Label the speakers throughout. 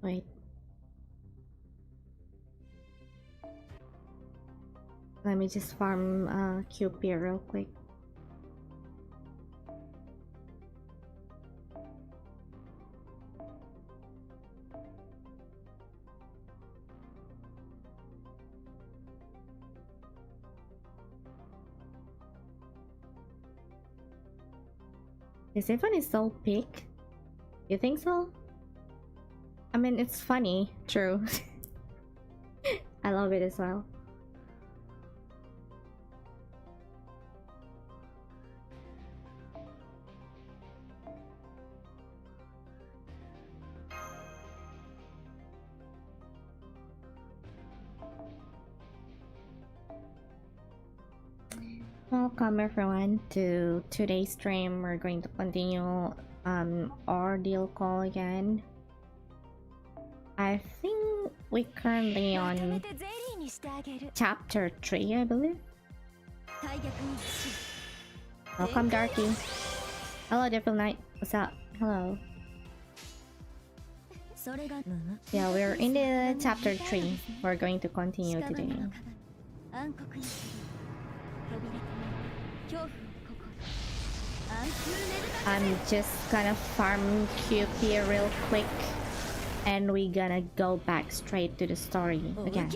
Speaker 1: Wait. Let me just farm QP real quick. This one is so peak. You think so? I mean, it's funny, true. I love it as well. Welcome everyone to today's stream. We're going to continue ordeal call again. I think we're currently on chapter 3, I believe. Welcome Darky. Hello Devil Knight. What's up? Hello. Yeah, we're in the chapter 3. We're going to continue today. I'm just gonna farm QP real quick and we're gonna go back straight to the story again.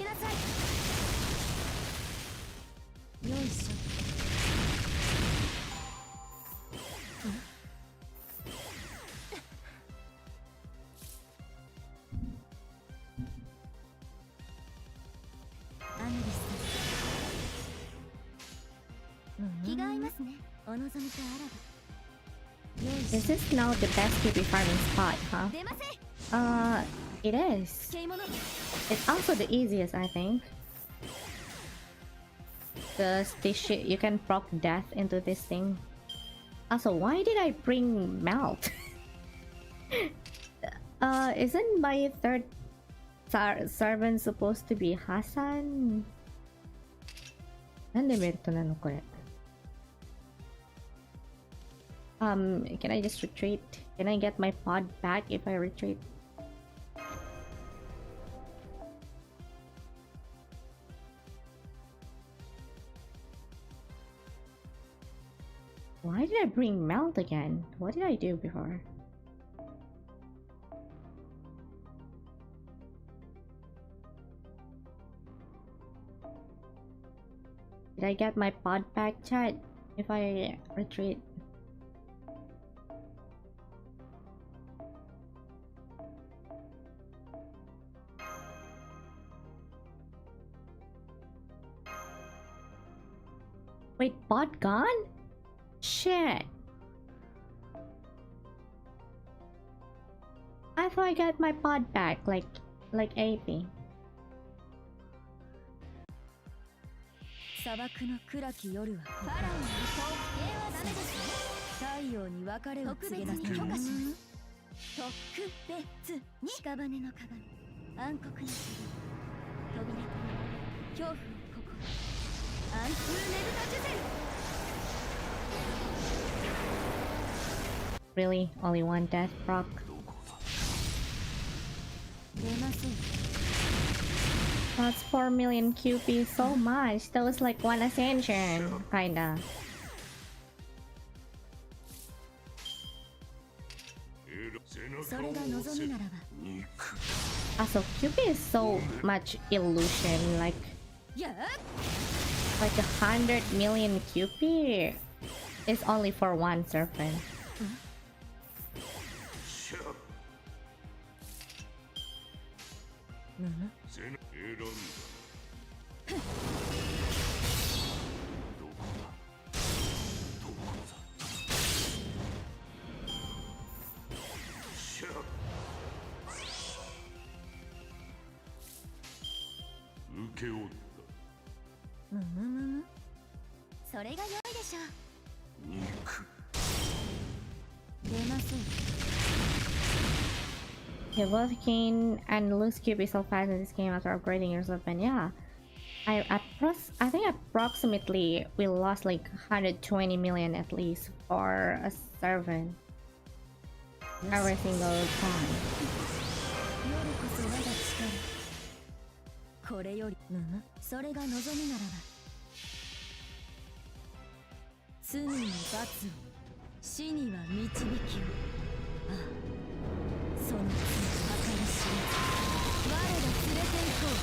Speaker 1: This is now the best QP farming spot, huh? It is. It's also the easiest, I think. Because this shit, you can proc death into this thing. Also, why did I bring melt? Isn't my third servant supposed to be Hassan? Nande meritto nano kore? Can I just retreat? Can I get my pod back if I retreat? Why did I bring melt again? What did I do before? Did I get my pod back, chat? If I retreat? Wait, bot gone? Shit. I thought I got my pod back, like AP. Really? Only one death proc? That's 4 million QP, so much. That was like one ascension, kinda. Also, QP is so much illusion, like 100 million QP is only for one serpent. Yeah, both gain and lose QP so fast in this game after upgrading your serpent. Yeah, I think approximately we lost like 120 million at least for a servant every single time.
Speaker 2: これよりそれが望みならば罪に罰を死には導きをああその罪を計り知らず我が連れて行こう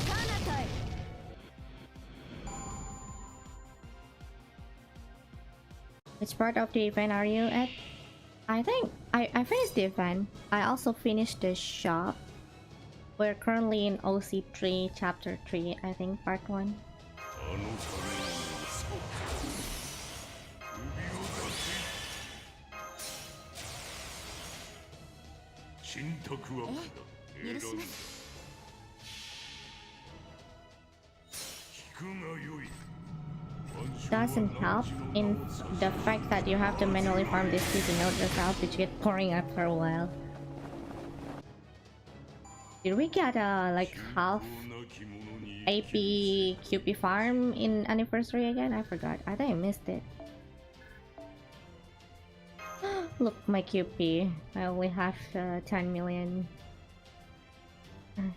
Speaker 2: 彼方へ
Speaker 1: Which part of the event are you at? I think I finished the event. I also finished the shop. We're currently in OC3 chapter 3, I think part 1. Doesn't help in the fact that you have to manually farm this QP node yourself, which get boring after a while. Did we get a like half AP QP farm in anniversary again? I forgot. I think I missed it. Look, my QP. I only have 10 million.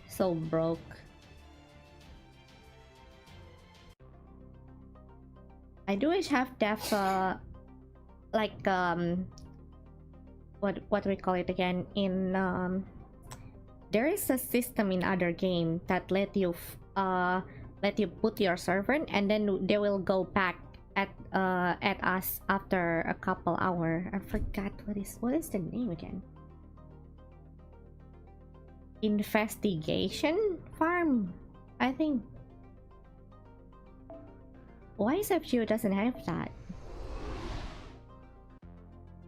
Speaker 1: So broke. I do wish have def like what do we call it again in there is a system in other game that let you put your servant and then they will go back at us after a couple hour. I forgot what is the name again. Investigation farm, I think. Why Inception doesn't have that?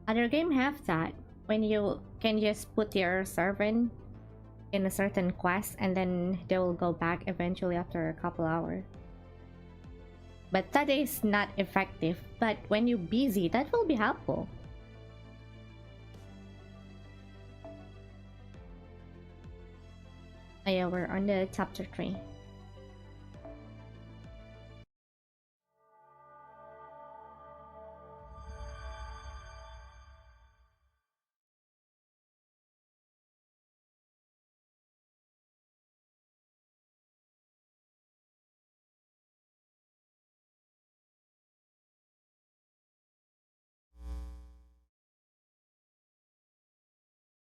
Speaker 1: Other game have that when you can just put your servant in a certain quest and then they will go back eventually after a couple hours. But that is not effective. But when you're busy, that will be helpful. Oh yeah, we're on the chapter 3.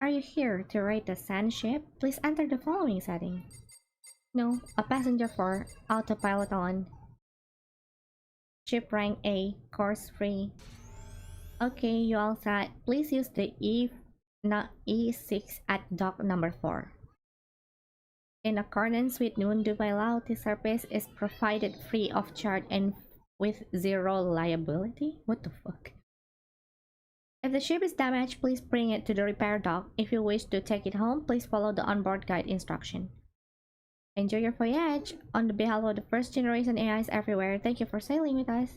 Speaker 1: Are you here to ride the sand ship? Please enter the following setting. No, a passenger 4, autopilot on. Ship rank A, course free. Okay, you all set. Please use the E6 at dock number 4. In accordance with Noon Dubai law, this service is provided free of charge and with zero liability? What the fuck? If the ship is damaged, please bring it to the repair dock. If you wish to take it home, please follow the onboard guide instruction. Enjoy your voyage! On the behalf of the first generation AIs everywhere, thank you for sailing with us.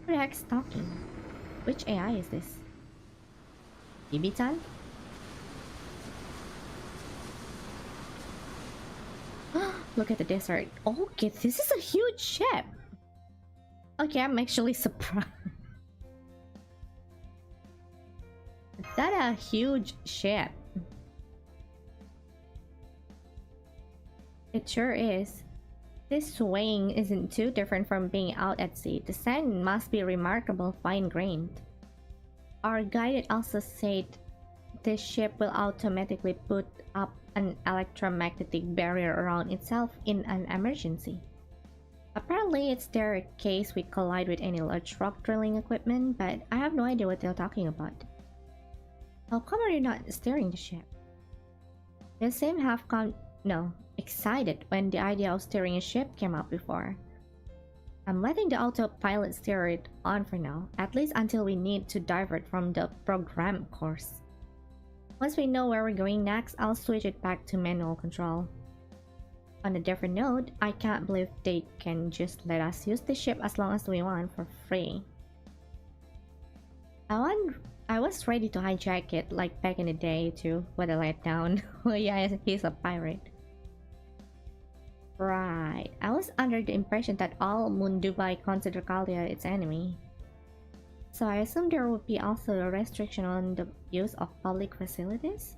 Speaker 1: Who the heck's talking? Which AI is this? Ibitan? Look at the desert. Okay, this is a huge ship! Okay, I'm actually surprised. Is that a huge ship? It sure is. This swaying isn't too different from being out at sea. The sand must be remarkable fine-grained. Our guide also said this ship will automatically put up an electromagnetic barrier around itself in an emergency. Apparently it's their case we collide with any large rock drilling equipment, but I have no idea what they're talking about. How come are you not steering the ship? You seem excited when the idea of steering a ship came up before. I'm letting the autopilot steer it on for now, at least until we need to divert from the program course. Once we know where we're going next, I'll switch it back to manual control. On a different note, I can't believe they can just let us use the ship as long as we want for free. I was ready to hijack it like back in the day too, but I let down. Oh yeah, he's a pirate. Right, I was under the impression that all Moon Dubai consider Kalia its enemy. So I assume there would be also a restriction on the use of public facilities?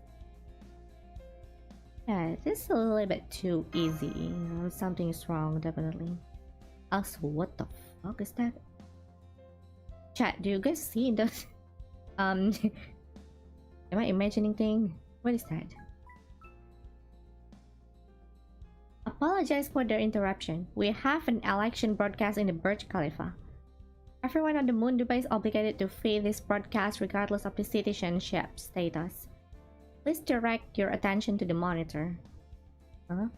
Speaker 1: Yeah, this is a little bit too easy. Something is wrong, definitely. Also, what the fuck is that? Chat, do you guys see those? Am I imagining thing? What is that? Apologize for the interruption. We have an election broadcast in the Burj Khalifa. Everyone on the moon Dubai is obligated to feed this broadcast regardless of the citizenship status. Please direct your attention to the monitor. Huh?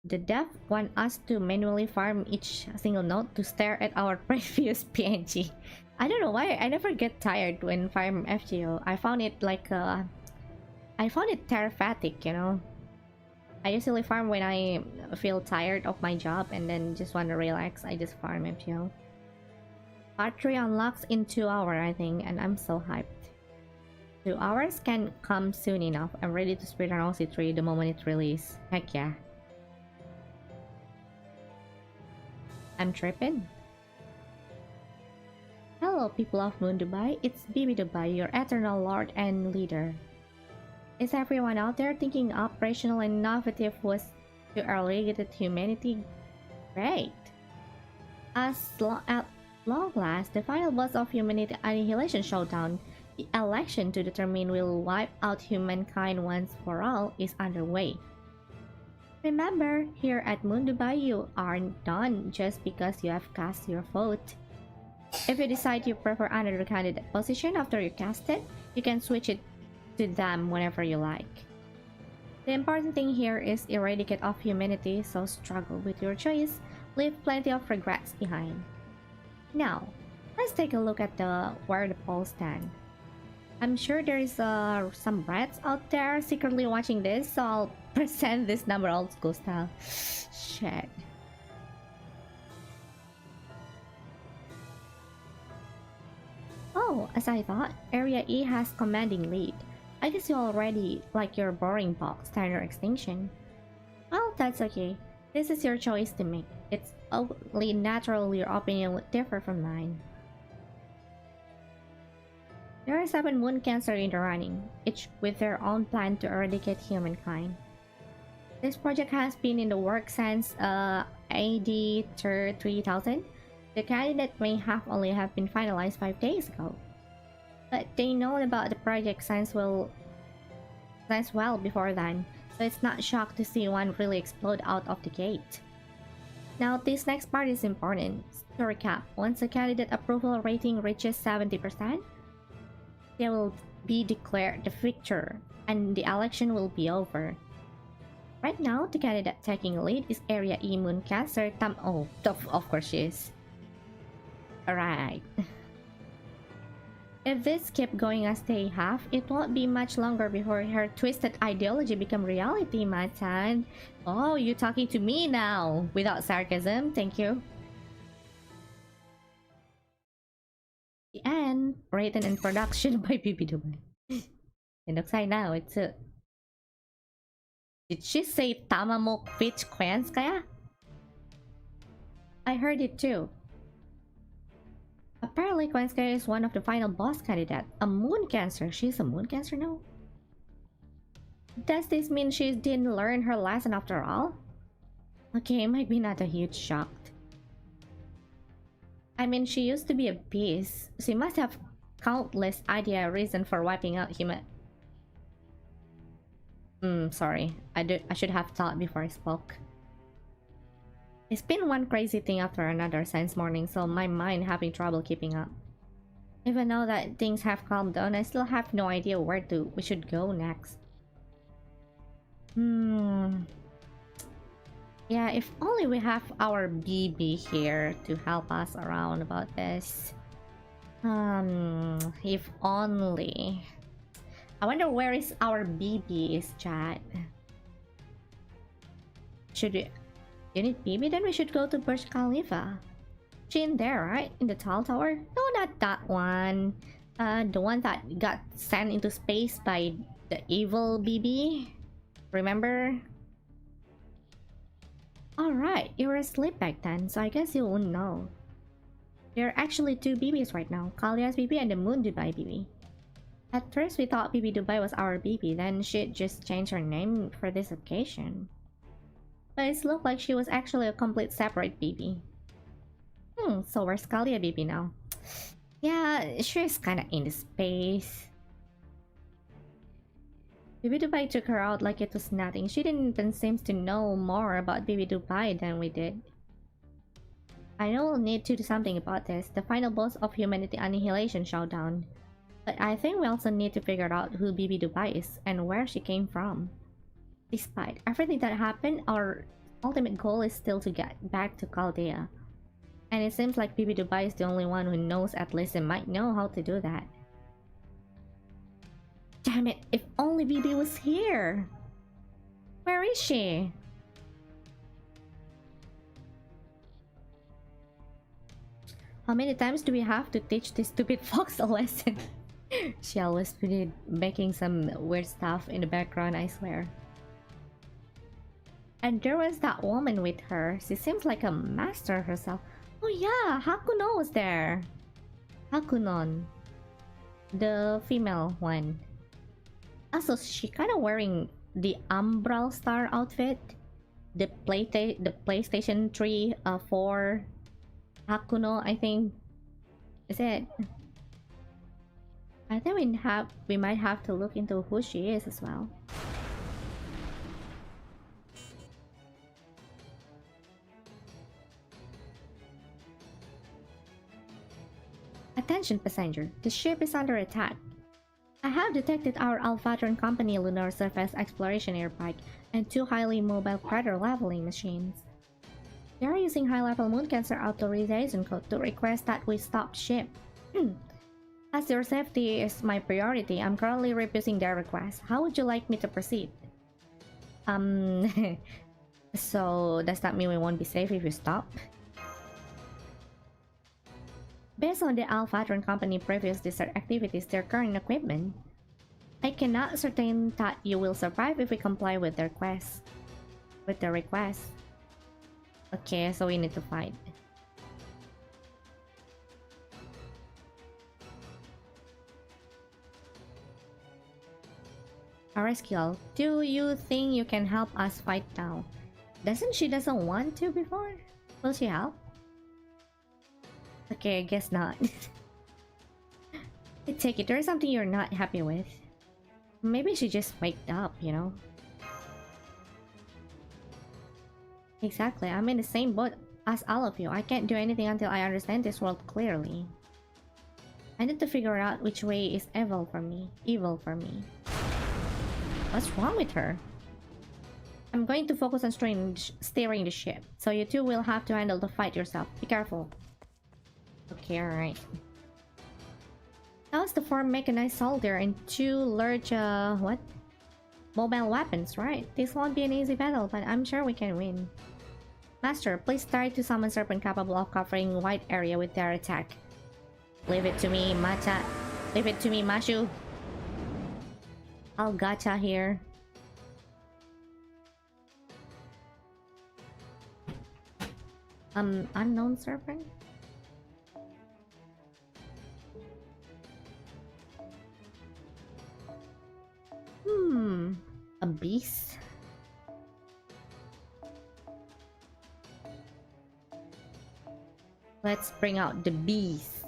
Speaker 1: The dev want us to manually farm each single node to stare at our previous PNG. I don't know why, I never get tired when farm FGO. I found it like I found it therapeutic, you know. I usually farm when I feel tired of my job and then just want to relax. I just farm FGO. Part 3 unlocks in 2 hours, I think, and I'm so hyped. 2 hours can come soon enough. I'm ready to speedrun OC3 the moment it releases. Heck yeah. I'm tripping. Hello people of Moon Dubai, it's BB Dubai, your eternal lord and leader. Is everyone out there thinking up rational and innovative ways to eradicate humanity? Great! At long last, the final boss of humanity annihilation showdown, the election to determine will wipe out humankind once for all, is underway. Remember, here at Moon Dubai you aren't done just because you have cast your vote. If you decide you prefer another candidate position after you cast it, you can switch it to them whenever you like. The important thing here is eradicate of humanity, so struggle with your choice, leave plenty of regrets behind. Now, let's take a look at where the polls stand. I'm sure there is some brats out there secretly watching this, so I'll present this number old school style. Shit. Oh, as I thought, Area E has commanding lead. I guess you already like your boring box standard extinction. Well, that's okay. This is your choice to make. It's only natural your opinion would differ from mine. There are 7 moon cancer in the running, each with their own plan to eradicate humankind. This project has been in the works since AD 3000. The candidate may have only been finalized 5 days ago, but they know about the project since well before then, so it's not shocked to see one really explode out of the gate. Now this next part is important. To recap, once the candidate approval rating reaches 70%, they will be declared the victor and the election will be over. Right now, the candidate taking lead is Area E Moon Cancer Oh, of course she is. Alright. If this keeps going as they have, it won't be much longer before her twisted ideology become reality, Maachan. Oh, you talking to me now, without sarcasm, thank you. The end. Written and production by Vtuber. It looks like now it's a... Did she say Tamamok Pitch Kwenskaya? I heard it too. Apparently Kwenskaya is one of the final boss candidates. A moon cancer. She's a moon cancer now? Does this mean she didn't learn her lesson after all? Okay, it might be not a huge shock. I mean, she used to be a beast. She must have countless idea reason for wiping out human. Sorry. I should have thought before I spoke. It's been one crazy thing after another since morning, so my mind having trouble keeping up. Even though that things have calmed down, I still have no idea where we should go next. Yeah, if only we have our BB here to help us around about this. If only. I wonder where is our BB is, chat. Should we... You need BB? Then we should go to Burj Khalifa. She in there, right? In the tall tower? No, not that one. The one that got sent into space by the evil BB. Remember? Alright, you were asleep back then, so I guess you won't know. There are actually 2 BBs right now. Kalia's BB and the Moon Dubai BB. At first we thought BB Dubai was our BB, then she just changed her name for this occasion. But it looked like she was actually a complete separate BB. So where's Scalia BB now? Yeah, she's kinda in the space. BB Dubai took her out like it was nothing. She didn't even seem to know more about BB Dubai than we did. I know we'll need to do something about this, the final boss of Humanity Annihilation Showdown. But I think we also need to figure out who BB Dubai is and where she came from. Despite everything that happened, our ultimate goal is still to get back to Chaldea. And it seems like BB Dubai is the only one who knows at least and might know how to do that. Damn it, if only BB was here! Where is she? How many times do we have to teach this stupid fox a lesson? She always be making some weird stuff in the background, I swear. And there was that woman with her. She seems like a master herself. Oh yeah, Hakuno was there. Hakunon. The female one. Also, she kind of wearing the Umbral Star outfit. The PlayStation 3 4 Hakuno, I think. Is it? I think we might have to look into who she is as well. Attention passenger, the ship is under attack. I have detected our Alphatron Company lunar surface exploration airbike and 2 highly mobile crater leveling machines. They are using high-level moon cancer authorization code to request that we stop ship. As your safety is my priority, I'm currently refusing their request. How would you like me to proceed? So does that mean we won't be safe if you stop? Based on the Alphatron Company previous desert activities, their current equipment, I cannot ascertain that you will survive if we comply with their request. Okay, so we need to fight. Araskiel, do you think you can help us fight now? Doesn't want to before? Will she help? Okay, I guess not. I take it there's something you're not happy with. Maybe she just waked up, you know? Exactly, I'm in the same boat as all of you. I can't do anything until I understand this world clearly. I need to figure out which way is evil for me. What's wrong with her? I'm going to focus on steering the ship, so you two will have to handle the fight yourself. Be careful. Okay, alright. That was the 4 mechanized soldier and 2 large, what? Mobile weapons, right? This won't be an easy battle, but I'm sure we can win. Master, please try to summon Serpent capable of covering wide area with their attack. Leave it to me, Macha. Leave it to me, Mashu. I'll gacha here. Unknown serpent? A beast? Let's bring out the beast.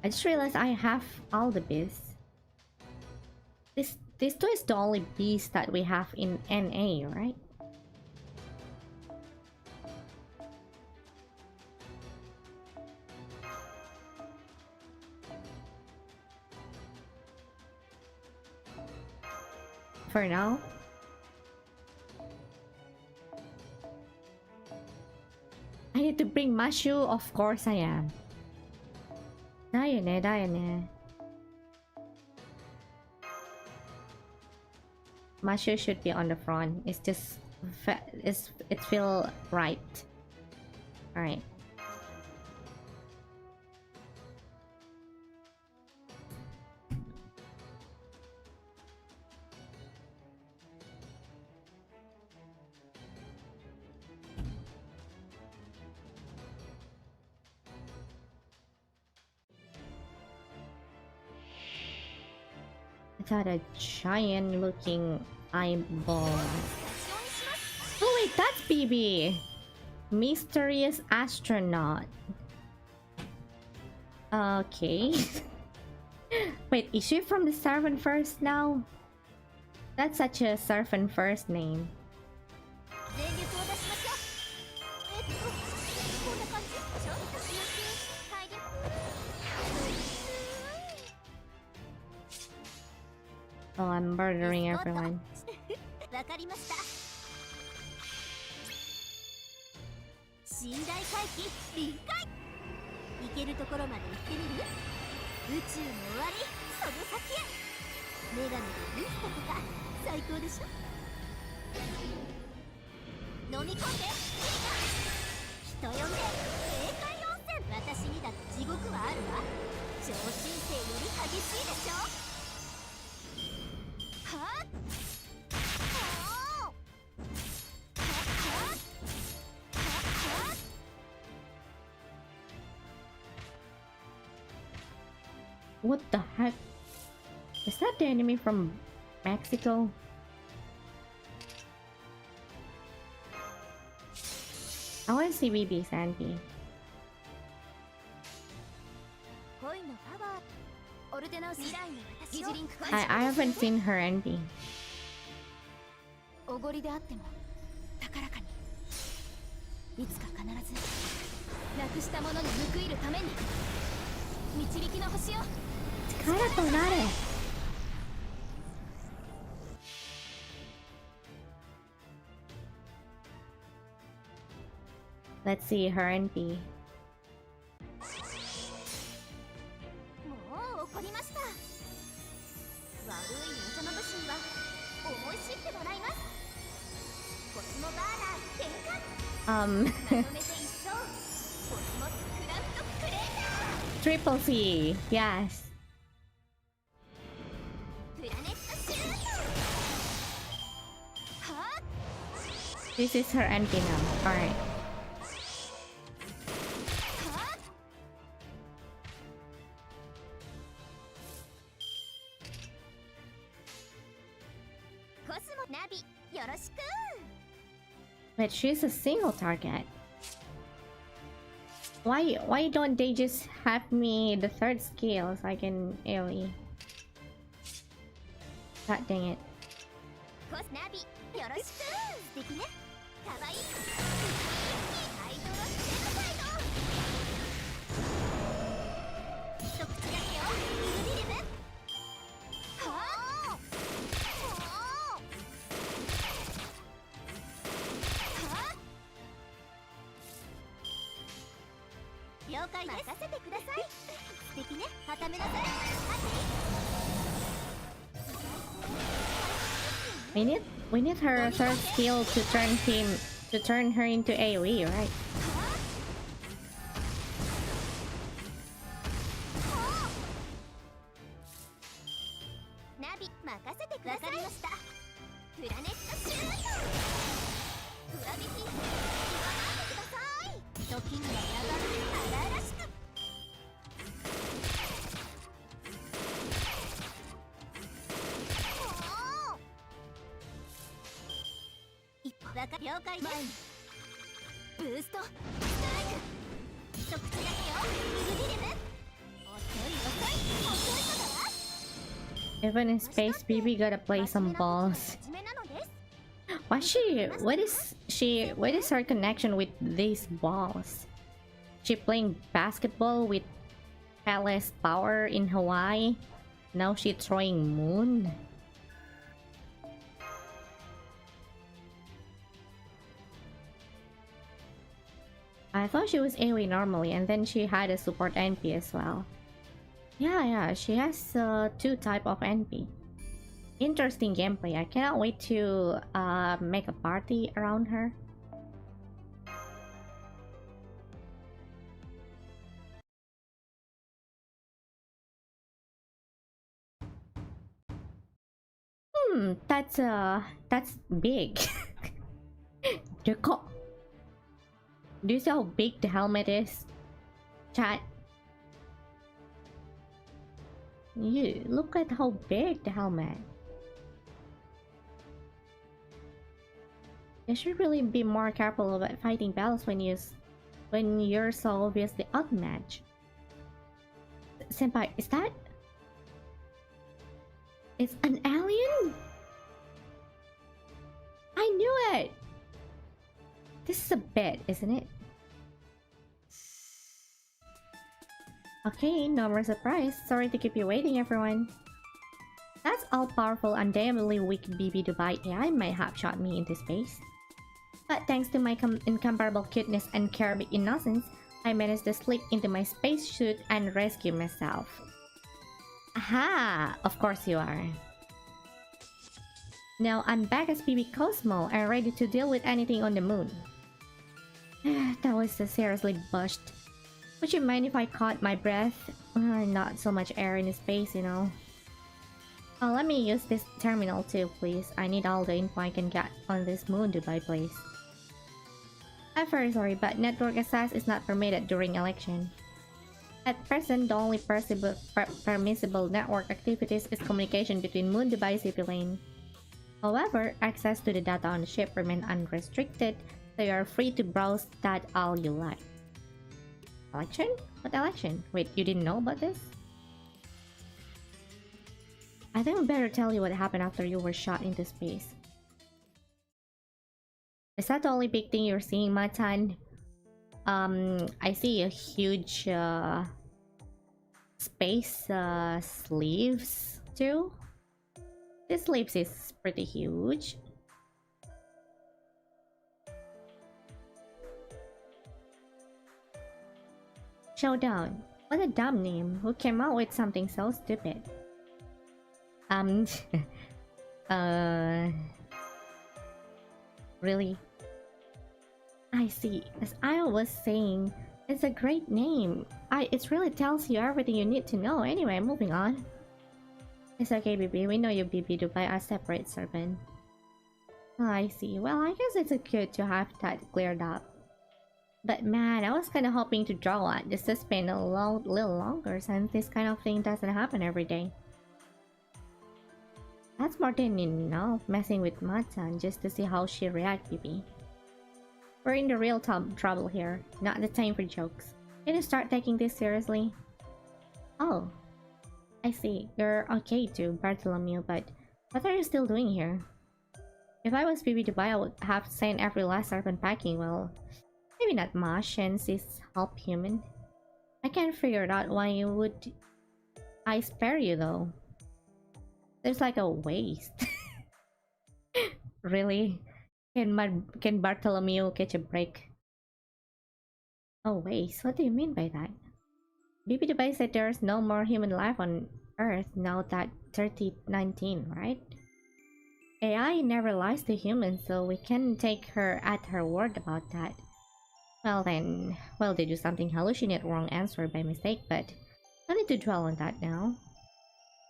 Speaker 1: I just realized I have all the beasts. This two is the only beast that we have in NA, right? For now. I need to bring Mashu, of course I am. Dayane. Mashu should be on the front. It's just it feel right. All right. got a giant looking eyeball. Oh wait, that's BB! Mysterious astronaut. Okay. Wait, is she from the Servant First now? That's such a Servant First name. Oh, I'm murdering everyone. What the heck? Is that the enemy from Mexico? I want to see BB Sandy. I haven't seen her NP. Let's see her NP. Triple C, yes. This is her NP now. Alright. But she's a single target. Why don't they just have me the third skill so I can AoE? God dang it. We need her third skill to turn her into AoE, right? Even in space, BB gotta play some balls. What is her connection with these balls? She playing basketball with Palace Power in Hawaii? Now she throwing moon? I thought she was AoE normally, and then she had a support NP as well. Yeah, she has two type of NP. Interesting gameplay. I cannot wait to make a party around her. That's big. Do you see how big the helmet is? Chat. You look at how big the helmet. You should really be more careful about fighting battles when you're so obviously outmatched. Senpai, is that? It's an alien? I knew it! This is a bit, isn't it? Okay, no more surprise. Sorry to keep you waiting, everyone. That's all-powerful, undeniably weak BB Dubai AI might have shot me into space. But thanks to my incomparable cuteness and Kirby innocence, I managed to slip into my spacesuit and rescue myself. Aha! Of course you are. Now I'm back as BB Cosmo and ready to deal with anything on the moon. That was seriously bushed. Would you mind if I caught my breath? Not so much air in space, you know. Oh, let me use this terminal too, please. I need all the info I can get on this moon Dubai place. I'm very sorry, but network access is not permitted during election. At present, the only permissible network activities is communication between Moon Dubai civilian. However, access to the data on the ship remains unrestricted, so you are free to browse that all you like. Election? What election? Wait, you didn't know about this? I think we better tell you what happened after you were shot into space. Is that the only big thing you're seeing, Maachan? I see a huge space sleeves too. This sleeves is pretty huge. Showdown. What a dumb name. Who came out with something so stupid? Really? I see. As I was saying, it's a great name. It really tells you everything you need to know. Anyway, moving on. It's okay, BB. We know you, BB Dubai, a separate servant. Oh, I see. Well, I guess it's good to have that cleared up. But man, I was kind of hoping to draw one just to spend a little longer since this kind of thing doesn't happen every day. That's more than enough messing with Maachan just to see how she reacts, BB. We're in the real trouble here, not the time for jokes. Can you start taking this seriously? Oh, I see. You're okay too, Bartholomew, but what are you still doing here? If I was BB Dubai, I would have sent every last servant packing. Well, maybe not Maha since he's half human. I can't figure it out why would I spare you though. There's like a waste. Really? Can Bartholomew catch a break? Oh waste? What do you mean by that? BB Dubai said there's no more human life on Earth now that 3019, right? AI never lies to humans, so we can take her at her word about that. Well then, well, they do something hallucinate wrong answer by mistake, but no need to dwell on that now.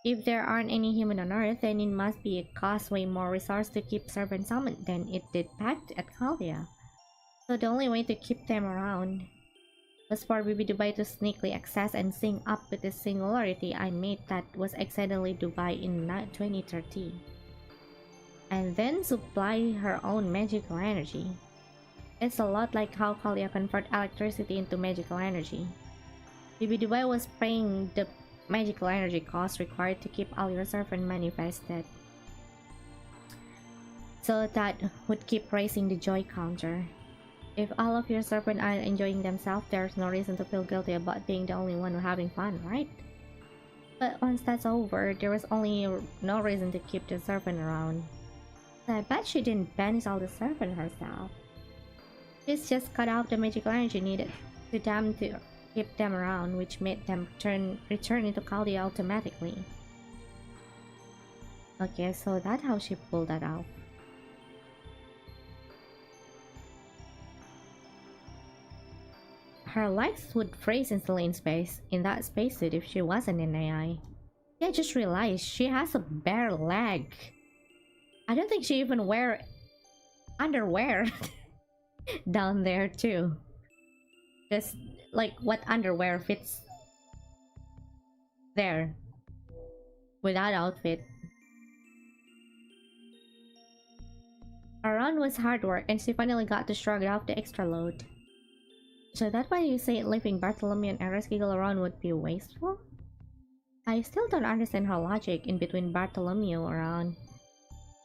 Speaker 1: If there aren't any human on Earth, then it must be a cost way more resource to keep servants summoned than it did packed at Chaldea. So the only way to keep them around was for BB Dubai to sneakily access and sync up with the singularity I made that was accidentally Dubai in 2013. And then supply her own magical energy. It's a lot like how Chaldea convert electricity into magical energy. BB Dubai was paying the magical energy cost required to keep all your servants manifested. So that would keep raising the joy counter. If all of your servants are enjoying themselves, there's no reason to feel guilty about being the only one having fun, right? But once that's over, there was only no reason to keep the servant around. So I bet she didn't banish all the servants herself. She's just cut off the magical energy needed to them to keep them around, which made them return into Chaldea automatically. Okay, so that's how she pulled that out. Her legs would freeze instantly in that spacesuit if she wasn't an AI. Yeah, I just realized she has a bare leg. I don't think she even wear underwear down there too. Just like what underwear fits there. without outfit. Around was hard work and she finally got to shrug off the extra load. So that's why you say leaving Bartholomew and Ereskkigal around would be wasteful? I still don't understand her logic in between Bartholomew around.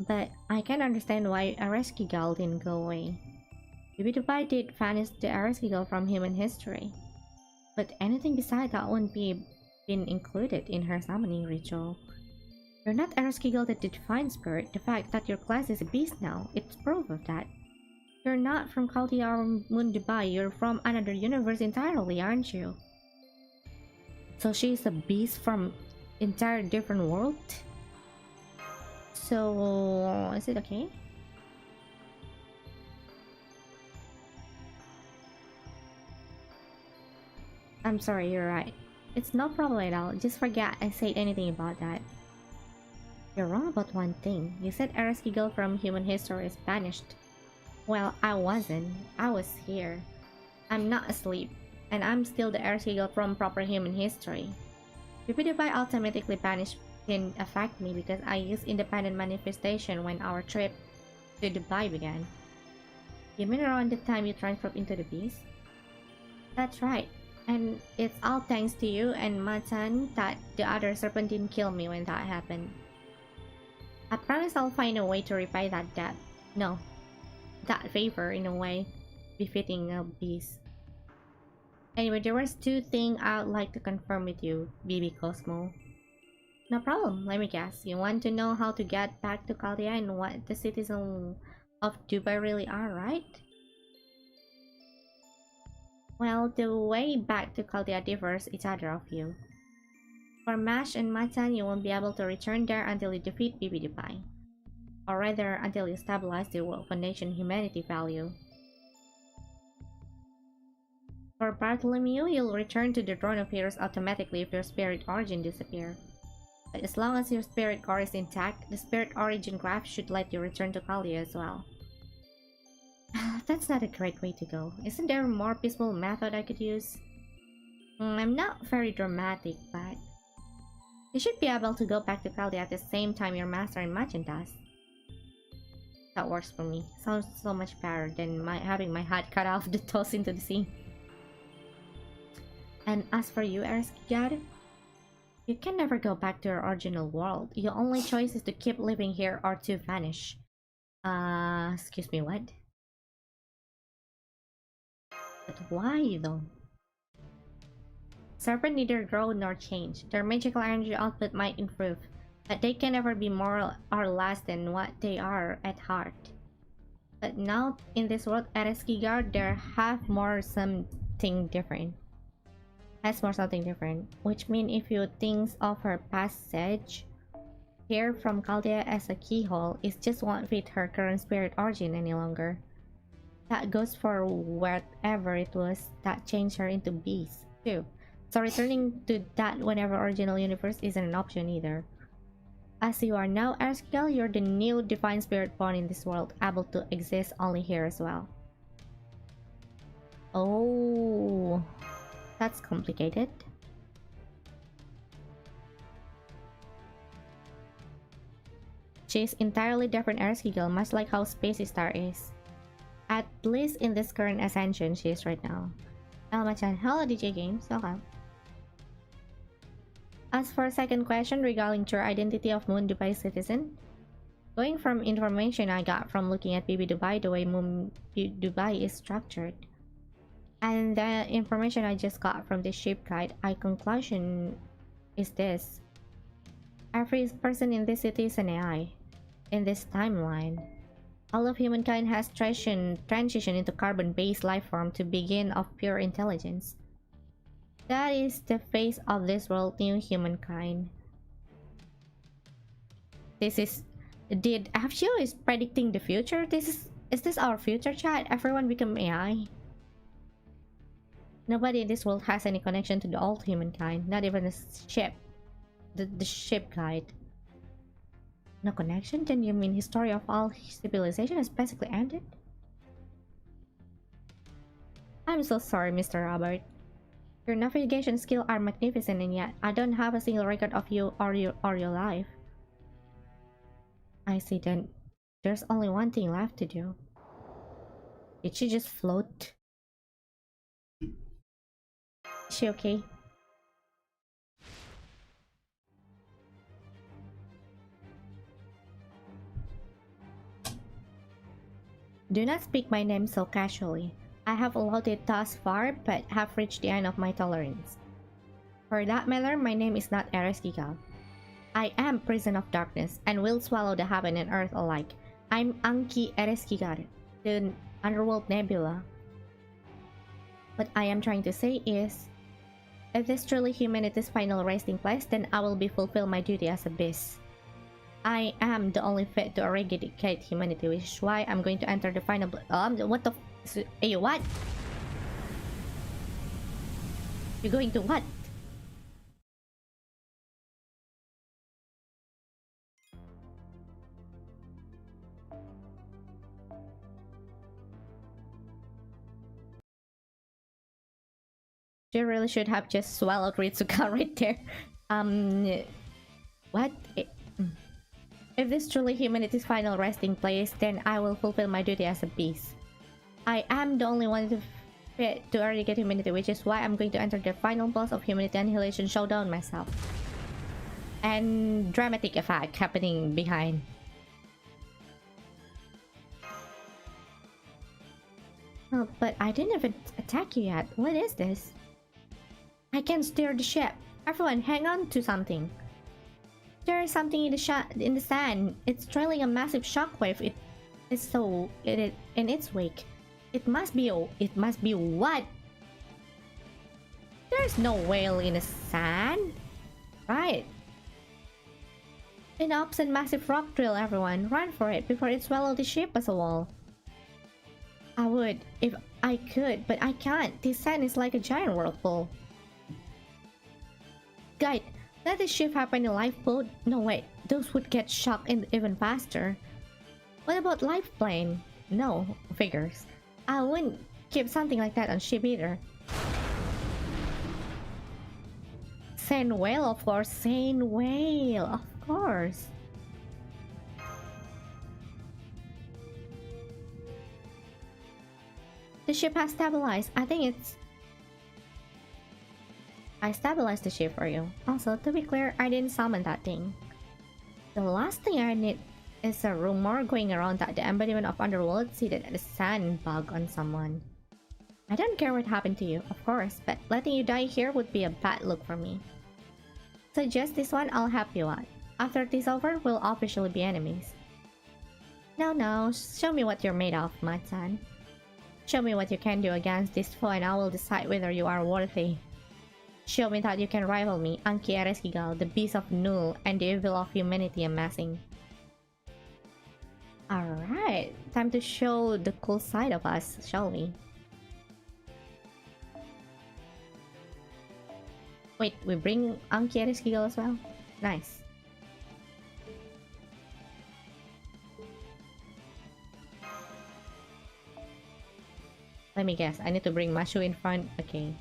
Speaker 1: But I can understand why Ereskkigal didn't go away. Vtuber did vanish the Ereskkigal from human history. But anything beside that wouldn't be been included in her summoning ritual. You're not Ereskkigal that defined spirit. The fact that your class is a beast now, it's proof of that. You're not from Chaldea or Mundubai, you're from another universe entirely, aren't you? So she's a beast from entire different world? So is it okay? I'm sorry, you're right. It's no problem at all. Just forget I said anything about that. You're wrong about one thing. You said Ereskkigal from human history is banished. Well, I wasn't. I was here. I'm not asleep. And I'm still the Ereskkigal from proper human history. Vtuber automatically banished didn't affect me because I used independent manifestation when our trip to Dubai began. You mean around the time you transformed into the beast? That's right. And it's all thanks to you and Maachan that the other serpent didn't kill me when that happened. I promise I'll find a way to repay that debt. No, that favor in a way befitting a beast. Anyway, there was two things I'd like to confirm with you, BB Cosmo. No problem, let me guess. You want to know how to get back to Chaldea and what the citizens of Dubai really are, right? Well, the way back to Chaldea differs each other of you. For Mash and Maachan, you won't be able to return there until you defeat BB Dubai. Or rather, until you stabilize the World Foundation humanity value. For Bartholomew, you'll return to the Throne of Heroes automatically if your spirit origin disappears. But as long as your spirit core is intact, the spirit origin graph should let you return to Chaldea as well. That's not a great way to go. Isn't there a more peaceful method I could use? I'm not very dramatic, but you should be able to go back to Chaldea at the same time your master and Maachan does. That works for me. Sounds so much better than having my head cut off to toss into the sea. And as for you, Ereskkigal, you can never go back to your original world. Your only choice is to keep living here or to vanish. Excuse me, what? But why though? Serpents neither grow nor change. Their magical energy output might improve, but they can never be more or less than what they are at heart. But now, in this world, Ereskkigal, there have more something different. Which means if you think of her passage here from Chaldea as a keyhole, it just won't fit her current spirit origin any longer. That goes for whatever it was that changed her into beast, too. So returning to that whenever original universe isn't an option either. As you are now Ereskkigal, you're the new divine spirit born in this world, able to exist only here as well. Oh, that's complicated. She's entirely different Ereskkigal, much like how Spacey Star is. At least in this current ascension she is right now. Maachan, hello DJ Games, welcome. As for second question regarding your identity of Moon Dubai citizen, going from information I got from looking at BB Dubai, the way Moon Dubai is structured, and the information I just got from the ship guide, my conclusion is this. Every person in this city is an AI. In this timeline, all of humankind has transitioned into carbon-based life form to begin of pure intelligence. That is the face of this world, new humankind. This is... Did FGO is predicting the future? Is this our future, chat? Everyone become AI? Nobody in this world has any connection to the old humankind, not even the ship. The ship guide. No connection? Then you mean history of all civilization has basically ended? I'm so sorry, Mr. Robert. Your navigation skills are magnificent, and yet I don't have a single record of you or your life. I see. Then there's only one thing left to do. Did she just float? Is she okay? Do not speak my name so casually. I have allowed it thus far, but have reached the end of my tolerance. For that matter, my name is not Ereskigal. I am Prison of Darkness, and will swallow the heaven and earth alike. I'm Anki Ereskigal, the Underworld Nebula. What I am trying to say is, if this truly humanity's final resting place, then I will fulfill my duty as a beast. I am the only fit to eradicate humanity, which is why I'm going to enter the final. What the? Hey, what? You're going to what? You really should have just swallowed Ritsuka right there. What? If this truly humanity's final resting place, then I will fulfill my duty as a beast. I am the only one fit to eradicate humanity, which is why I'm going to enter the final boss of Humanity Annihilation Showdown myself. And dramatic effect happening behind. Oh, but I didn't even attack you yet. What is this? I can steer the ship. Everyone, hang on to something. There is something in the sand. It's trailing a massive shockwave. It is in its wake. It must be what? There's no whale in the sand. Right. An opposite massive rock drill, everyone. Run for it before it swallows the ship as a wall. I would if I could, but I can't. This sand is like a giant whirlpool. Guide, let the ship happen in a lifeboat? No, wait. Those would get shocked even faster. What about life plane? No, figures. I wouldn't keep something like that on ship either. Sand whale, of course. Sand whale, of course. The ship has stabilized. I think it's... I stabilized the ship for you. Also, to be clear, I didn't summon that thing. The last thing I need is a rumor going around that the embodiment of Underworld seated a sand bug on someone. I don't care what happened to you, of course, but letting you die here would be a bad look for me. So just this one, I'll help you out. After this over, we'll officially be enemies. No, show me what you're made of, Maachan. Show me what you can do against this foe and I will decide whether you are worthy. Show me that you can rival me, Anki Ereskigal, the beast of Null, and the evil of humanity amassing. Alright, time to show the cool side of us, shall we? Wait, we bring Anki Ereskigal as well? Nice. Let me guess, I need to bring Mashu in front? Okay.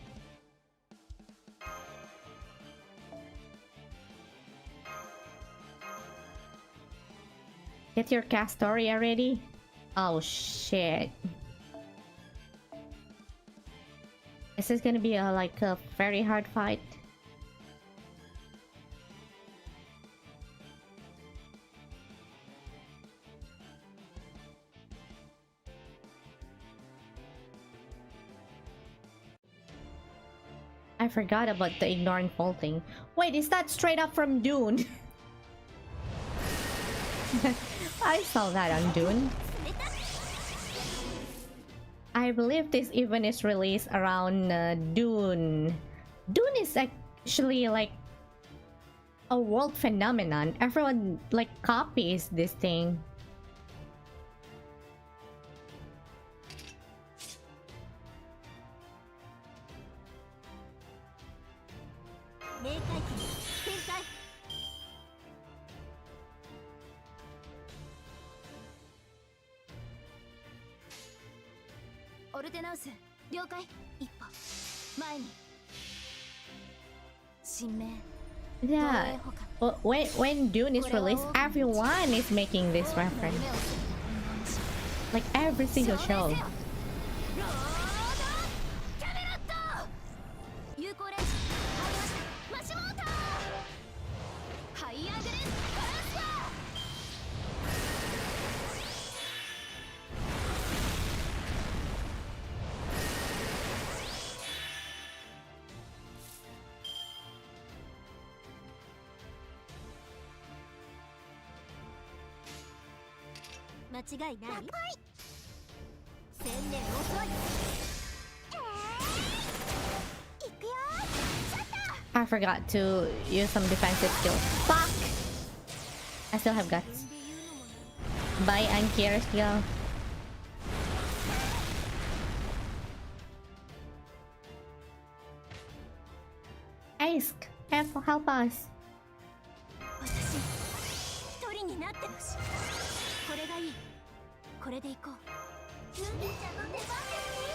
Speaker 1: Get your cast story already? Oh shit. This is gonna be like a very hard fight. I forgot about the ignoring faulting. Wait, is that straight up from Dune? I saw that on Dune. I believe this event is released around Dune. Dune is actually like a world phenomenon. Everyone like copies this thing.
Speaker 2: 神明
Speaker 1: Yeah, but when Dune is released, everyone is making this
Speaker 2: 多くの
Speaker 1: reference.
Speaker 2: 夢を背負って本番し
Speaker 1: Like every single
Speaker 2: 証明
Speaker 1: show.
Speaker 2: せよロードキャメロット有効レンジ入りましたマシモーターハイアングレンバランスは間違いない千年遅い行くよ
Speaker 1: I forgot to use some defensive skills. Fuck! I still have guts.
Speaker 2: 自分で言うのもね
Speaker 1: Bye, Anki skill. Ace, help us.
Speaker 2: 私一人になってほしいこれがいいこれで行こうルビーちゃんの出番ですね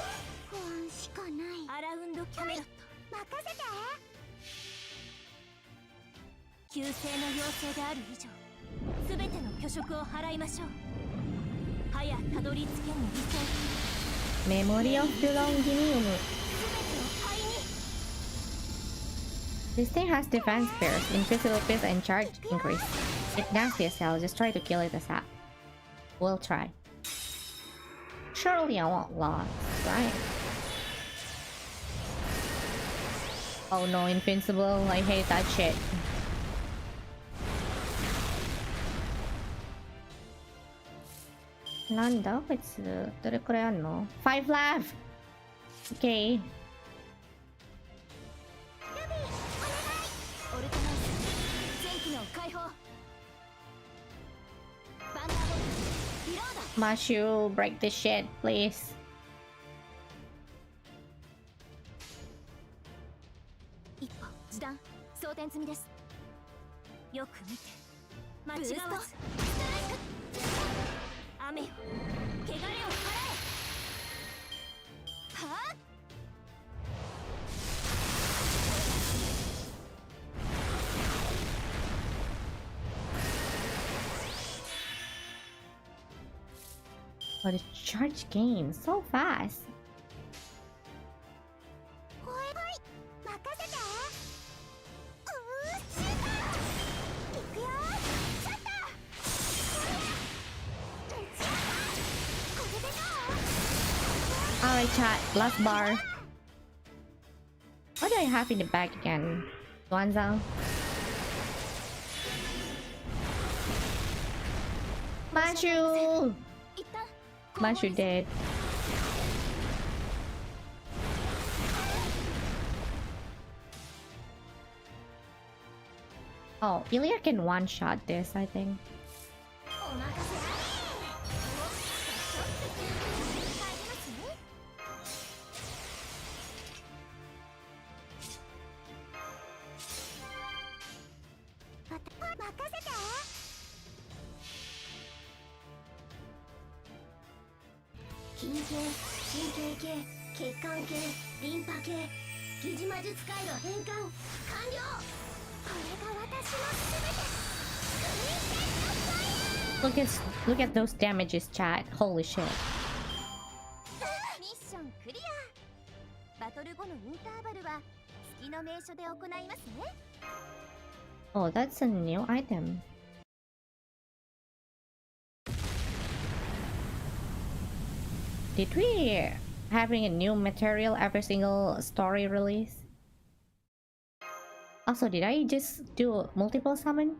Speaker 2: 不安しかないアラウンドキャメロット任せて旧姓の妖精である以上全ての巨食を払いましょう早たどり着けんの理想
Speaker 1: Memory of the Longinium.
Speaker 2: 全てを灰に
Speaker 1: This thing has defense pierce, invisible pierce, and charge increase. It's nasty as hell, just try to kill it ASAP. We'll try. Surely I won't lose, right? Oh no, invincible, I hate that shit. Nanda, it's どれくらいあんの ?5 left! Okay.
Speaker 2: オルトナイス全機能解放バンダーボルトリロード
Speaker 1: Mashu, break this shit, please.
Speaker 2: 一歩時短装填済みですよく見て間違わず雨よ汚れを払えはっ
Speaker 1: But the charge gain so fast.
Speaker 2: おいおい任せてシュート行くよシャッターこれでどう
Speaker 1: Alright chat, last bar. What do I have in the bag again? Wanzao? Mashu!
Speaker 2: 一旦
Speaker 1: Mashu dead. Oh, Ilya can one-shot this, I think.
Speaker 2: お任せあれちょっと休憩入りますね任せて筋系、神経系、血管系、リンパ系、疑似魔術回路変換完了これが私の全て
Speaker 1: Look at those damages, chat. Holy shit.
Speaker 2: ミッションクリアバトル後のインターバルは月の名所で行いますね
Speaker 1: Oh, that's a new item. Did we having a new material every single story release? Also, did I just do multiple summon?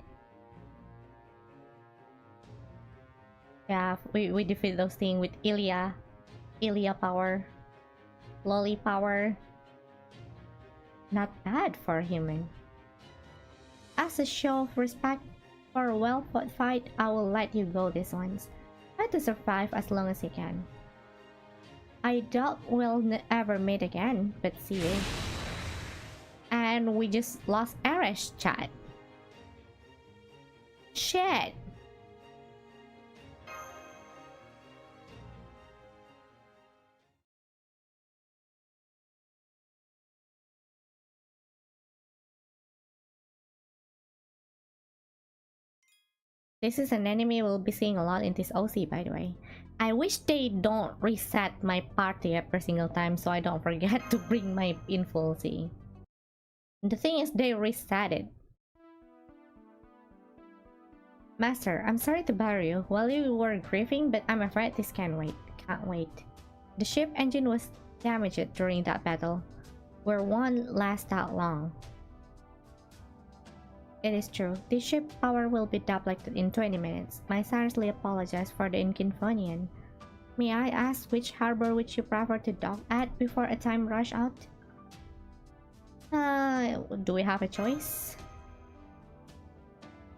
Speaker 1: Yeah, we defeat those things with Ilya power, Lolly power. Not bad for a human. As a show of respect for a well-fought fight, I will let you go this once. Try to survive as long as you can. I doubt we'll ever meet again, but see you. And we just lost Arash, chat. Shit. This is an enemy we'll be seeing a lot in this OC, by the way. I wish they don't reset my party every single time so I don't forget to bring my info C. The thing is, they reset it. Master, I'm sorry to bother you while you were grieving, but I'm afraid this can't wait. The ship engine was damaged during that battle, where one lasts that long. It is true. The ship power will be depleted in 20 minutes. I sincerely apologize for the inconvenience. May I ask which harbor would you prefer to dock at before a time rush out? Do we have a choice?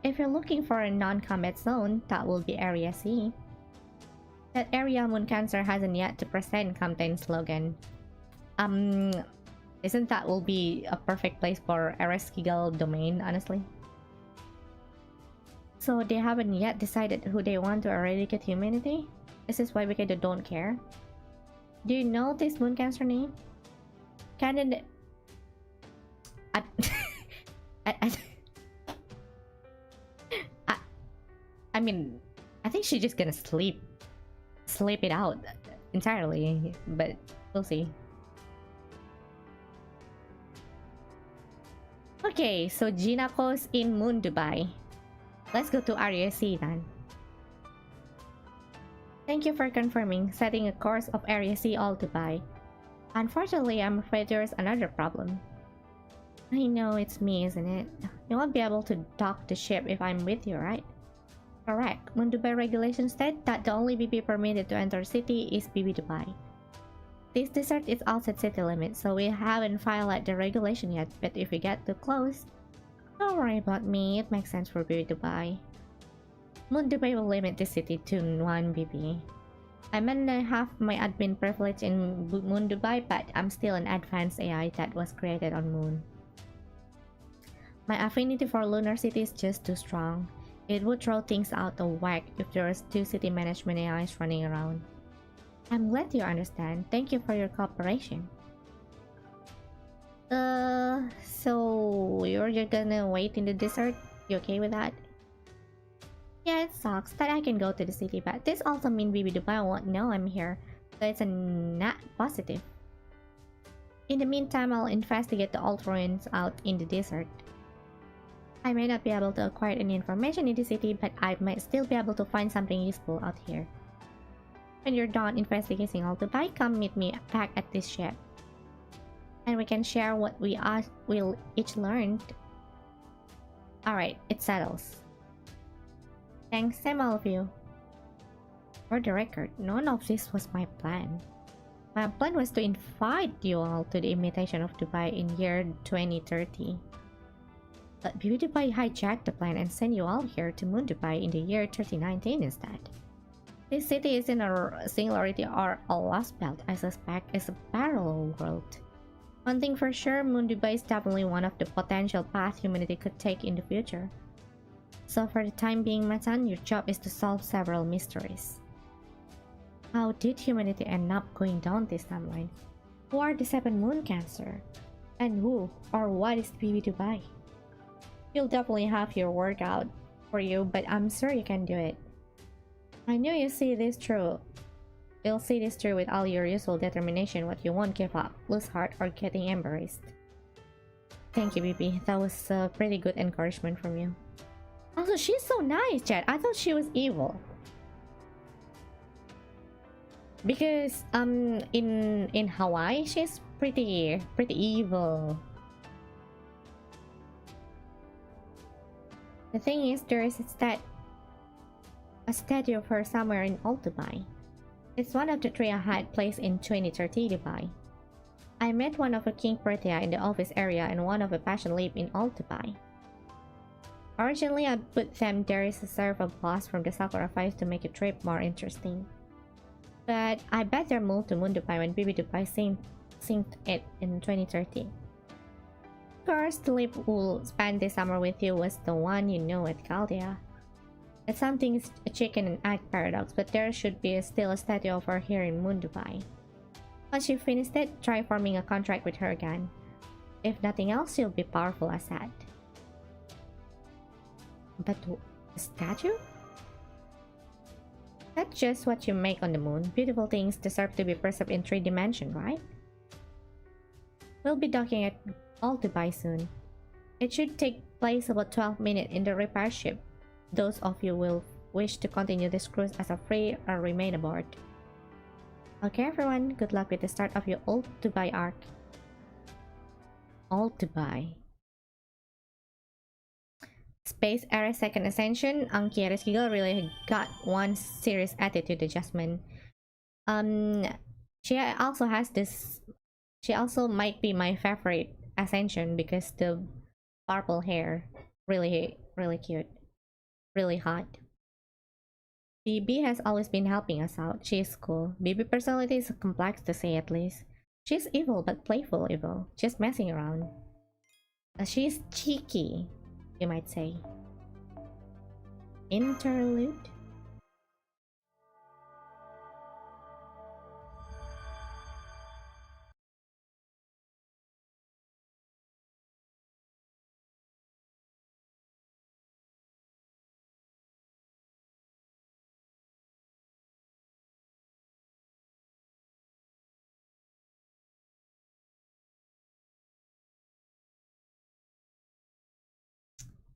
Speaker 1: If you're looking for a non-combat zone, that will be Area C. That area Moon Cancer hasn't yet to present campaign slogan. Isn't that will be a perfect place for Ereskigel domain, honestly? So they haven't yet decided who they want to eradicate humanity? Is this why they don't care? Do you know this Moon Cancer name? Candidate... I mean, I think she's just gonna sleep it out entirely, but we'll see. Okay, so Jinako's in Moon Dubai. Let's go to Area C then. Thank you for confirming, setting a course of Area C all Dubai. Unfortunately, I'm afraid there's another problem. I know it's me, isn't it? You won't be able to dock the ship if I'm with you, right? Correct. Moon Dubai regulations state that the only BB permitted to enter city is BB Dubai. This desert is outside city limits, so we haven't filed the regulation yet, but if we get too close, don't worry about me, it makes sense for BB Dubai. Moon Dubai will limit the city to 1 BB. I may not have my admin privilege in Moon Dubai, but I'm still an advanced AI that was created on Moon. My affinity for lunar city is just too strong. It would throw things out of whack if there was 2 city management AIs running around. I'm glad you understand. Thank you for your cooperation. So you're just gonna wait in the desert? You okay with that? Yeah, it sucks that I can go to the city, but this also means BB Dubai won't know I'm here, so it's a net positive. In the meantime, I'll investigate the old ruins out in the desert. I may not be able to acquire any information in the city, but I might still be able to find something useful out here. When you're done investigating all Dubai, come meet me back at this ship. And we can share what we each learned. Alright, it settles. Thanks, same all of you. For the record, none of this was my plan. My plan was to invite you all to the invitation of Dubai in year 2030. But BB Dubai hijacked the plan and sent you all here to Moon Dubai in the year 3019 instead. This city isn't a singularity or a lost belt. I suspect it's a parallel world. One thing for sure, Moon Dubai is definitely one of the potential paths humanity could take in the future. So for the time being, Maachan, your job is to solve several mysteries. How did humanity end up going down this timeline? Who are the 7 Moon Cancer? And who or what is BB Dubai? You'll definitely have your work out for you, but I'm sure you can do it. I know you see this through. You'll see this through with all your usual determination, what you won't give up, lose heart, or getting embarrassed. Thank you, BB. That was a pretty good encouragement from you. Also, she's so nice, Chad. I thought she was evil. Because in Hawaii, she's pretty evil. The thing is, there is a statue of her somewhere in Old Dubai. It's one of the 3 I had placed in 2030 Dubai. I met one of a King Perthia in the office area and one of a Passion Leap in Old Dubai. Originally, I put them there as a serve of boss from the sacrifice to make the trip more interesting. But I bet they're moved to Moon Dubai when BB Dubai synced it in 2030. Of course, the leap who spent this summer with you was the one you know at Chaldea. It's something a chicken and egg paradox, but there should be still a statue of her here in Moon Dubai. Once you finished it, try forming a contract with her again. If nothing else, you'll be powerful as that. But a statue? That's just what you make on the moon. Beautiful things deserve to be preserved in 3 dimensions, right? We'll be docking at all Dubai soon. It should take place about 12 minutes in the repair ship. Those of you will wish to continue this cruise as a free or remain aboard. Okay everyone, good luck with the start of your Old Dubai arc. Old Dubai. Space Era Second Ascension, Anki Ereskigal really got one serious attitude adjustment. She also has this. She also might be my favorite Ascension because the purple hair, really cute, really hot. BB has always been helping us out. She is cool. BB personality is complex to say at least. She's evil but playful evil, just messing around. She's cheeky, you might say. Interlude?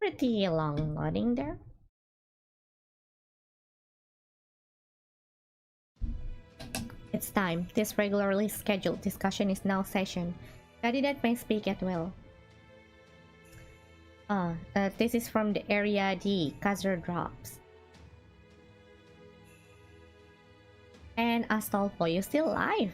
Speaker 1: Pretty long loading there. It's time. This regularly scheduled discussion is now session. Candidate may speak at will. This is from the Area D, Kazur Drops. And Astolfo, you still alive?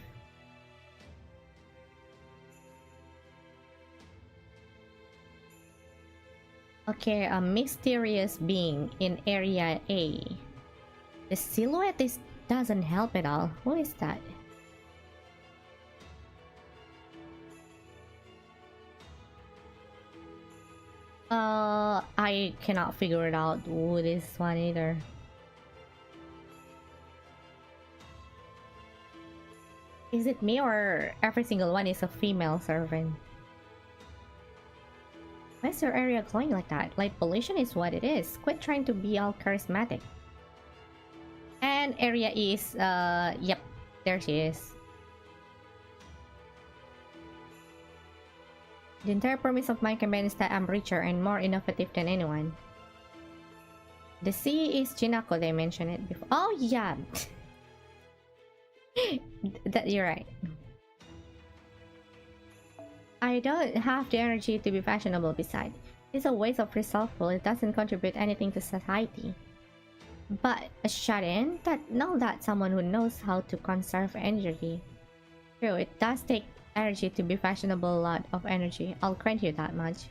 Speaker 1: Okay, a mysterious being in Area A. The silhouette doesn't help at all. Who is that? I cannot figure it out who this one either. Is it me or every single one is a female servant? Why is your area glowing like that? Light pollution is what it is. Quit trying to be all charismatic. And area is, yep, there she is. The entire premise of my campaign is that I'm richer and more innovative than anyone. The sea is Jinako, they mentioned it before. Oh yeah! You're right. I don't have the energy to be fashionable besides. It's a waste of resourceful, it doesn't contribute anything to society. But a shut-in? Know that someone who knows how to conserve energy. True, it does take energy to be fashionable, a lot of energy, I'll grant you that much.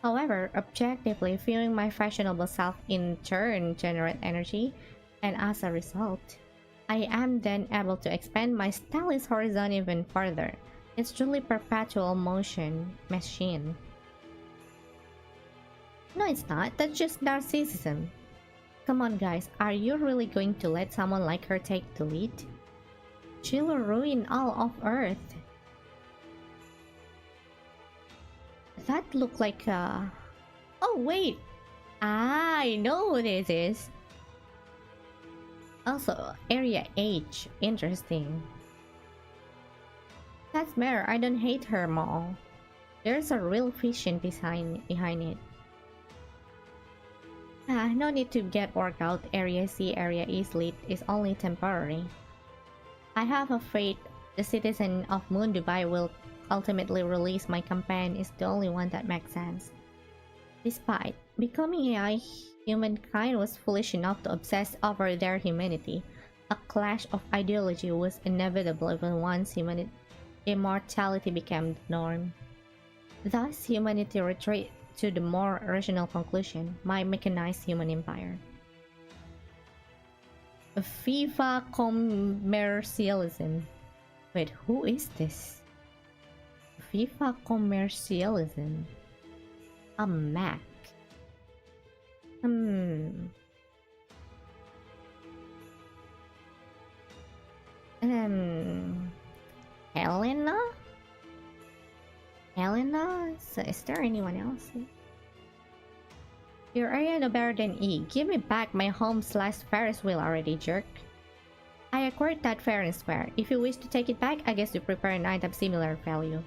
Speaker 1: However, objectively, viewing my fashionable self in turn generate energy, and as a result, I am then able to expand my stylist horizon even further. It's truly perpetual motion machine. No, it's not. That's just narcissism. Come on, guys. Are you really going to let someone like her take the lead? She'll ruin all of Earth. That looked like a... Oh, wait! I know who this is. Also, Area H. Interesting. That's Mare. I don't hate her, Maul. There's a real vision behind it. No need to get worked out. Area C, Area E's lead is only temporary. I have a faith the citizen of Moon Dubai will ultimately release my campaign is the only one that makes sense. Despite becoming AI, humankind was foolish enough to obsess over their humanity. A clash of ideology was inevitable even once immortality became the norm. Thus, humanity retreated to the more rational conclusion, my mechanized human empire. FIFA commercialism. Wait, who is this? FIFA commercialism. A Mac. Helena? Helena? So is there anyone else? You're area no better than E. Give me back my home slash Ferris wheel already, jerk. I acquired that fair and square. If you wish to take it back, I guess you prepare an item similar value.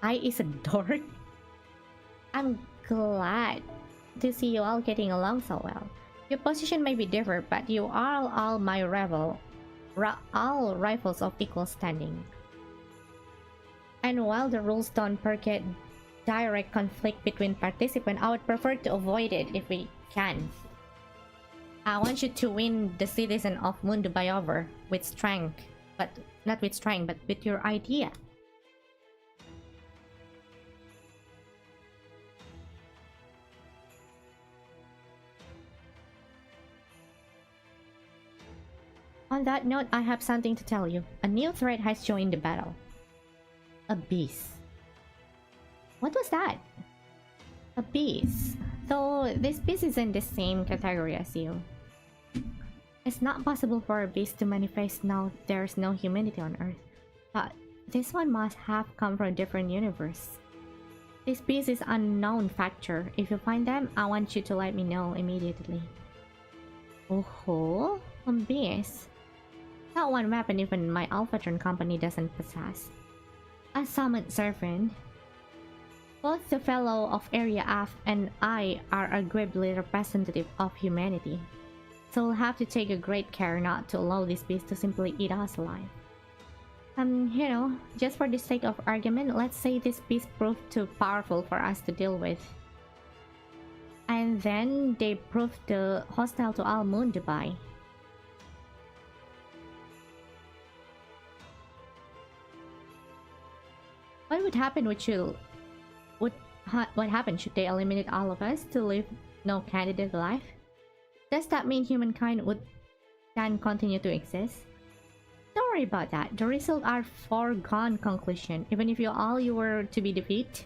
Speaker 1: I is a dork? I'm glad to see you all getting along so well. Your position may be different, but you are all my all rivals of equal standing. And while the rules don't permit direct conflict between participants, I would prefer to avoid it if we can. I want you to win the citizen of Moon Dubai over with strength, but not with strength, but with your idea. On that note, I have something to tell you. A new threat has joined the battle. A beast. What was that? A beast. Though this beast is in the same category as you. It's not possible for a beast to manifest now there's no humanity on Earth. But this one must have come from a different universe. This beast is unknown factor. If you find them, I want you to let me know immediately. Oh, a beast. That one weapon even my Alphatron company doesn't possess. A summoned servant. Both the fellow of Area F and I are agreeably representative of humanity. So we'll have to take a great care not to allow this beast to simply eat us alive. You know, just for the sake of argument, let's say this beast proved too powerful for us to deal with. And then they proved hostile to all Moon Dubai. What would happen with you? What happened? Should they eliminate all of us to leave no candidate alive? Does that mean humankind can continue to exist? Don't worry about that. The results are foregone conclusion. Even if you were to be defeated,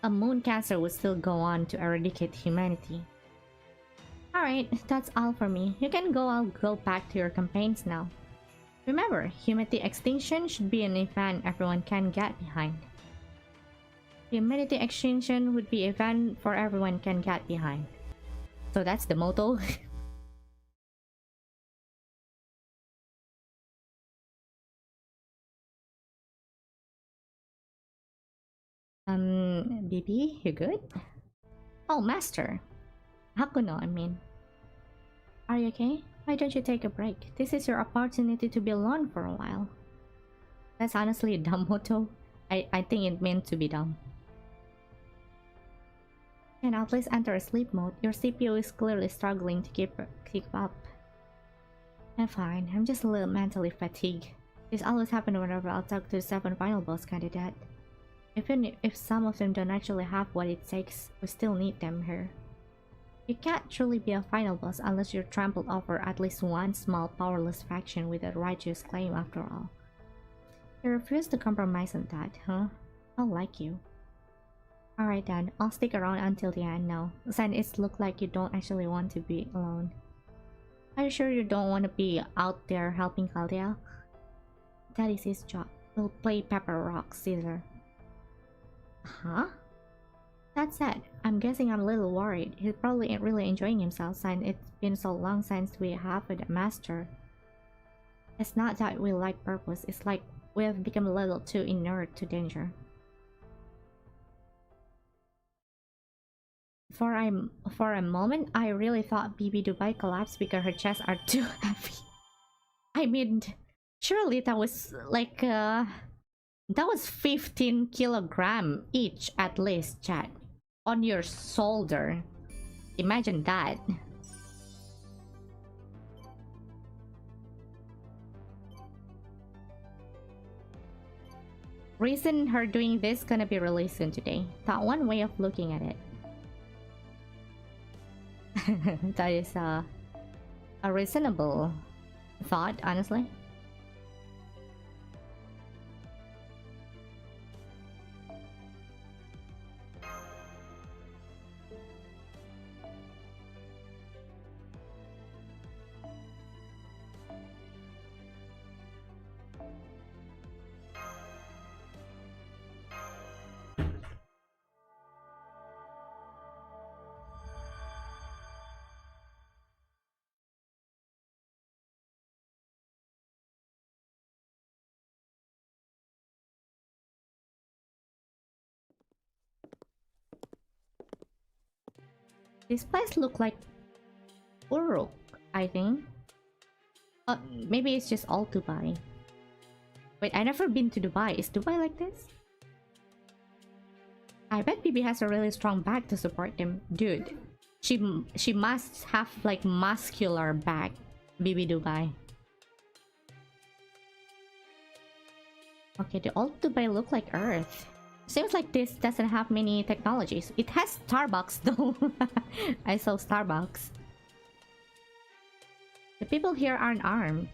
Speaker 1: a moon cancer would still go on to eradicate humanity. Alright, that's all for me. You can go. I'll go back to your campaigns now. Remember, humanity extinction should be an event everyone can get behind. Humanity extinction would be an event for everyone can get behind. So that's the motto. BB, you good? Oh, Master. Hakuno, I mean. Are you okay? Why don't you take a break? This is your opportunity to be alone for a while. That's honestly a dumb motto. I think it meant to be dumb. And at least enter a sleep mode. Your CPU is clearly struggling to keep up. I'm fine. I'm just a little mentally fatigued. This always happens whenever I'll talk to the 7 final boss candidate. Even if some of them don't actually have what it takes, we still need them here. You can't truly be a final boss unless you're trampled over at least one small powerless faction with a righteous claim after all. You refuse to compromise on that, huh? I'll like you. Alright then, I'll stick around until the end now, since it looks like you don't actually want to be alone. Are you sure you don't want to be out there helping Caldea? That is his job. We'll play Pepper Rock, Caesar. Huh? That said, I'm guessing I'm a little worried. He's probably really enjoying himself since it's been so long since we have a master. It's not that we lack purpose, it's like we have become a little too inert to danger. For a moment, I really thought BB Dubai collapsed because her chests are too heavy. I mean, surely that was like that was 15 kilogram each at least, chat. On your shoulder. Imagine that. Reason her doing this gonna be released soon today. That one way of looking at it. That is a reasonable thought, honestly. This place look like Uruk, I think. Maybe it's just all Dubai. Wait, I never been to Dubai. Is Dubai like this? I bet BB has a really strong back to support them. Dude, she must have like muscular back. BB Dubai. Okay, the old Dubai look like Earth. Seems like this doesn't have many technologies. It has Starbucks though. I saw Starbucks. The people here aren't armed,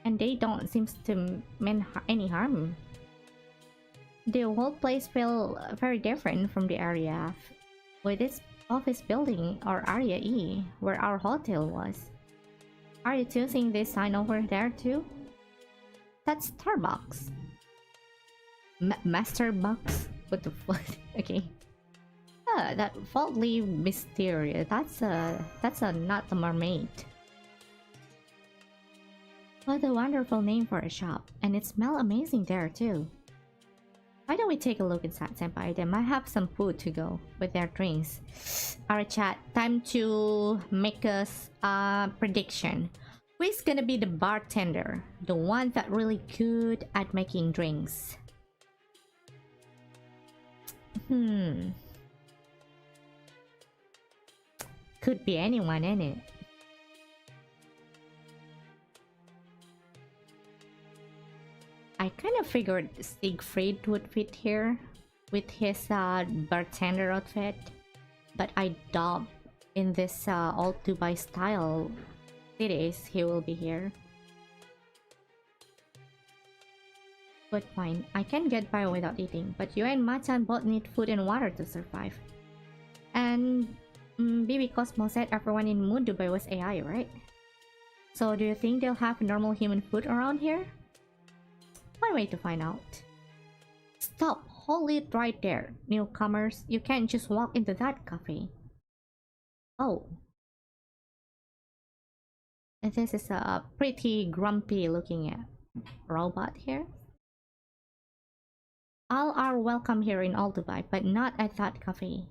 Speaker 1: and they don't seem to mean any harm. The whole place feels very different from the area with this office building or Area E, where our hotel was. Are you choosing this sign over there too? That's Starbucks. Master Bucks? What the fuck? Okay. That faultly mysterious. That's a not a mermaid. What a wonderful name for a shop, and it smells amazing there too. Why don't we take a look inside, senpai? They might have some food to go with their drinks. Alright, chat. Time to make us a prediction. Who is gonna be the bartender? The one that really good at making drinks. Could be anyone, innit? I kind of figured Siegfried would fit here with his bartender outfit, but I doubt in this old Dubai style cities he will be here. But fine, I can get by without eating, but you and Maachan both need food and water to survive. And BB Cosmo said everyone in Moon Dubai was AI, right? So do you think they'll have normal human food around here? One way to find out. Stop! Hold it right there, newcomers. You can't just walk into that cafe. Oh. And this is a pretty grumpy looking robot here. All are welcome here in All Dubai, but not at that cafe.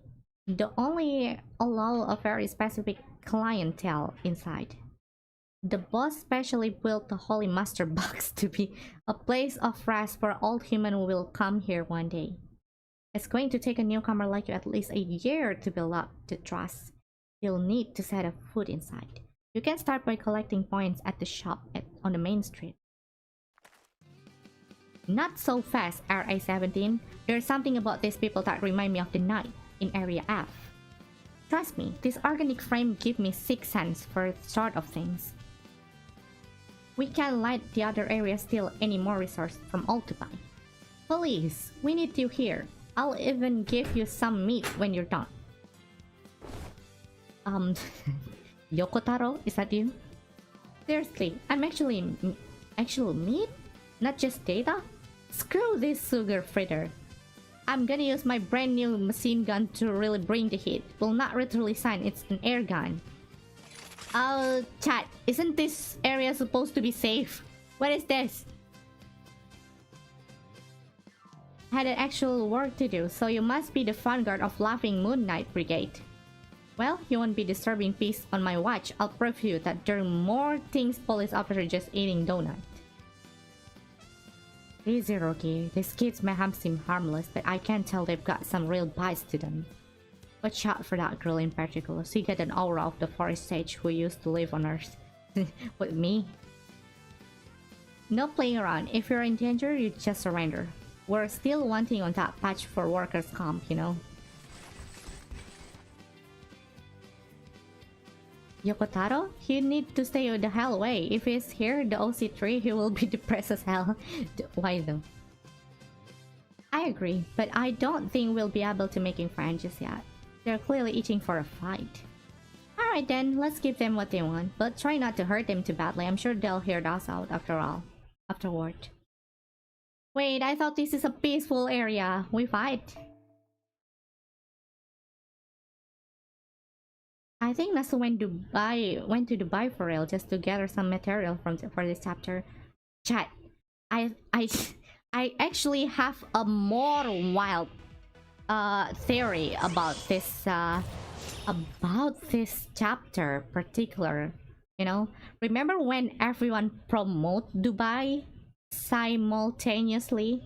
Speaker 1: They only allow a very specific clientele inside. The boss specially built the Holy Master Box to be a place of rest for all humans who will come here one day. It's going to take a newcomer like you at least a year to build up the trust. You'll need to set up food inside. You can start by collecting points at the shop on the main street. Not so fast, RA-17. There's something about these people that remind me of the night in Area F. Trust me, this organic frame gives me 6 cents for the start of things. We can't let the other area steal any more resources from all Dubai. Please, we need you here. I'll even give you some meat when you're done. Yokotaro, is that you? Seriously, I'm actually meat? Not just data? Screw this sugar fritter. I'm gonna use my brand new machine gun to really bring the heat. Will not literally sign, it's an air gun. Chat, isn't this area supposed to be safe? What is this? Had an actual work to do, so you must be the vanguard of Laughing Moon Knight Brigade. Well, you won't be disturbing peace on my watch. I'll prove you that there are more things police officers just eating donut. Easy, Rocky. These kids may have seem harmless, but I can tell they've got some real bites to them. Watch out for that girl in particular. She got an aura of the forest sage who used to live on Earth. With me? No playing around. If you're in danger, you just surrender. We're still wanting on that patch for workers' comp, you know. Yokotaro? He need to stay the hell away. If he's here, the OC3, he will be depressed as hell. Why though? I agree, but I don't think we'll be able to making friends just yet. They're clearly itching for a fight. Alright then, let's give them what they want, but try not to hurt them too badly. I'm sure they'll hear us out afterward. Wait, I thought this is a peaceful area. We fight. I think Nasu went to Dubai for real just to gather some material for this chapter. Chat, I actually have a more wild theory about this about this chapter particular, you know, remember when everyone promote Dubai simultaneously,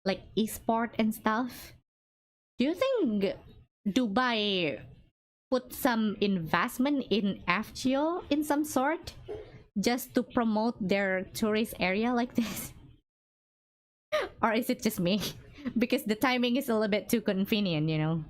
Speaker 1: like esport and stuff? Do you think Dubai put some investment in FGO in some sort just to promote their tourist area like this? Or is it just me? Because the timing is a little bit too convenient, you know?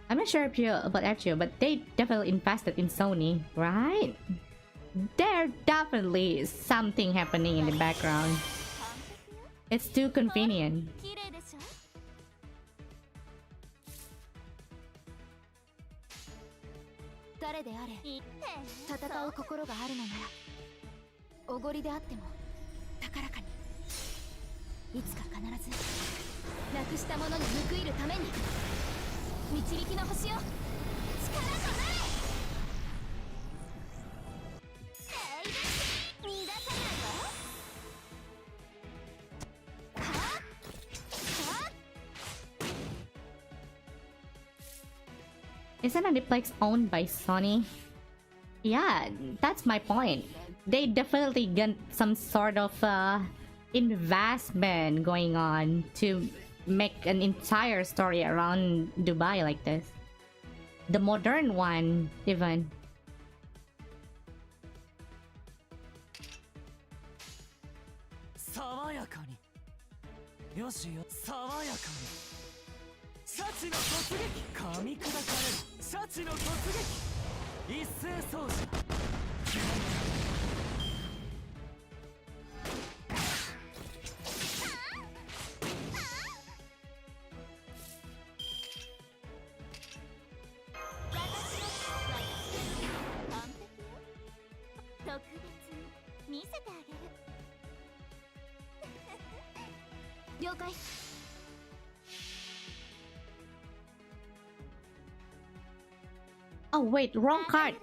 Speaker 1: I'm not sure if you about FGO, but they definitely invested in Sony, right? There definitely something happening in the background. It's too convenient.
Speaker 2: 誰であれ戦う心があるのならおごりであっても高らかにいつか必ずなくしたものに報いるために導きの星よ力となれ逃がさないわ
Speaker 1: Isn't Aniplex owned by Sony? Yeah, that's my point. They definitely got some sort of investment going on to make an entire story around Dubai like this. The modern one, even. Oh wait, wrong card.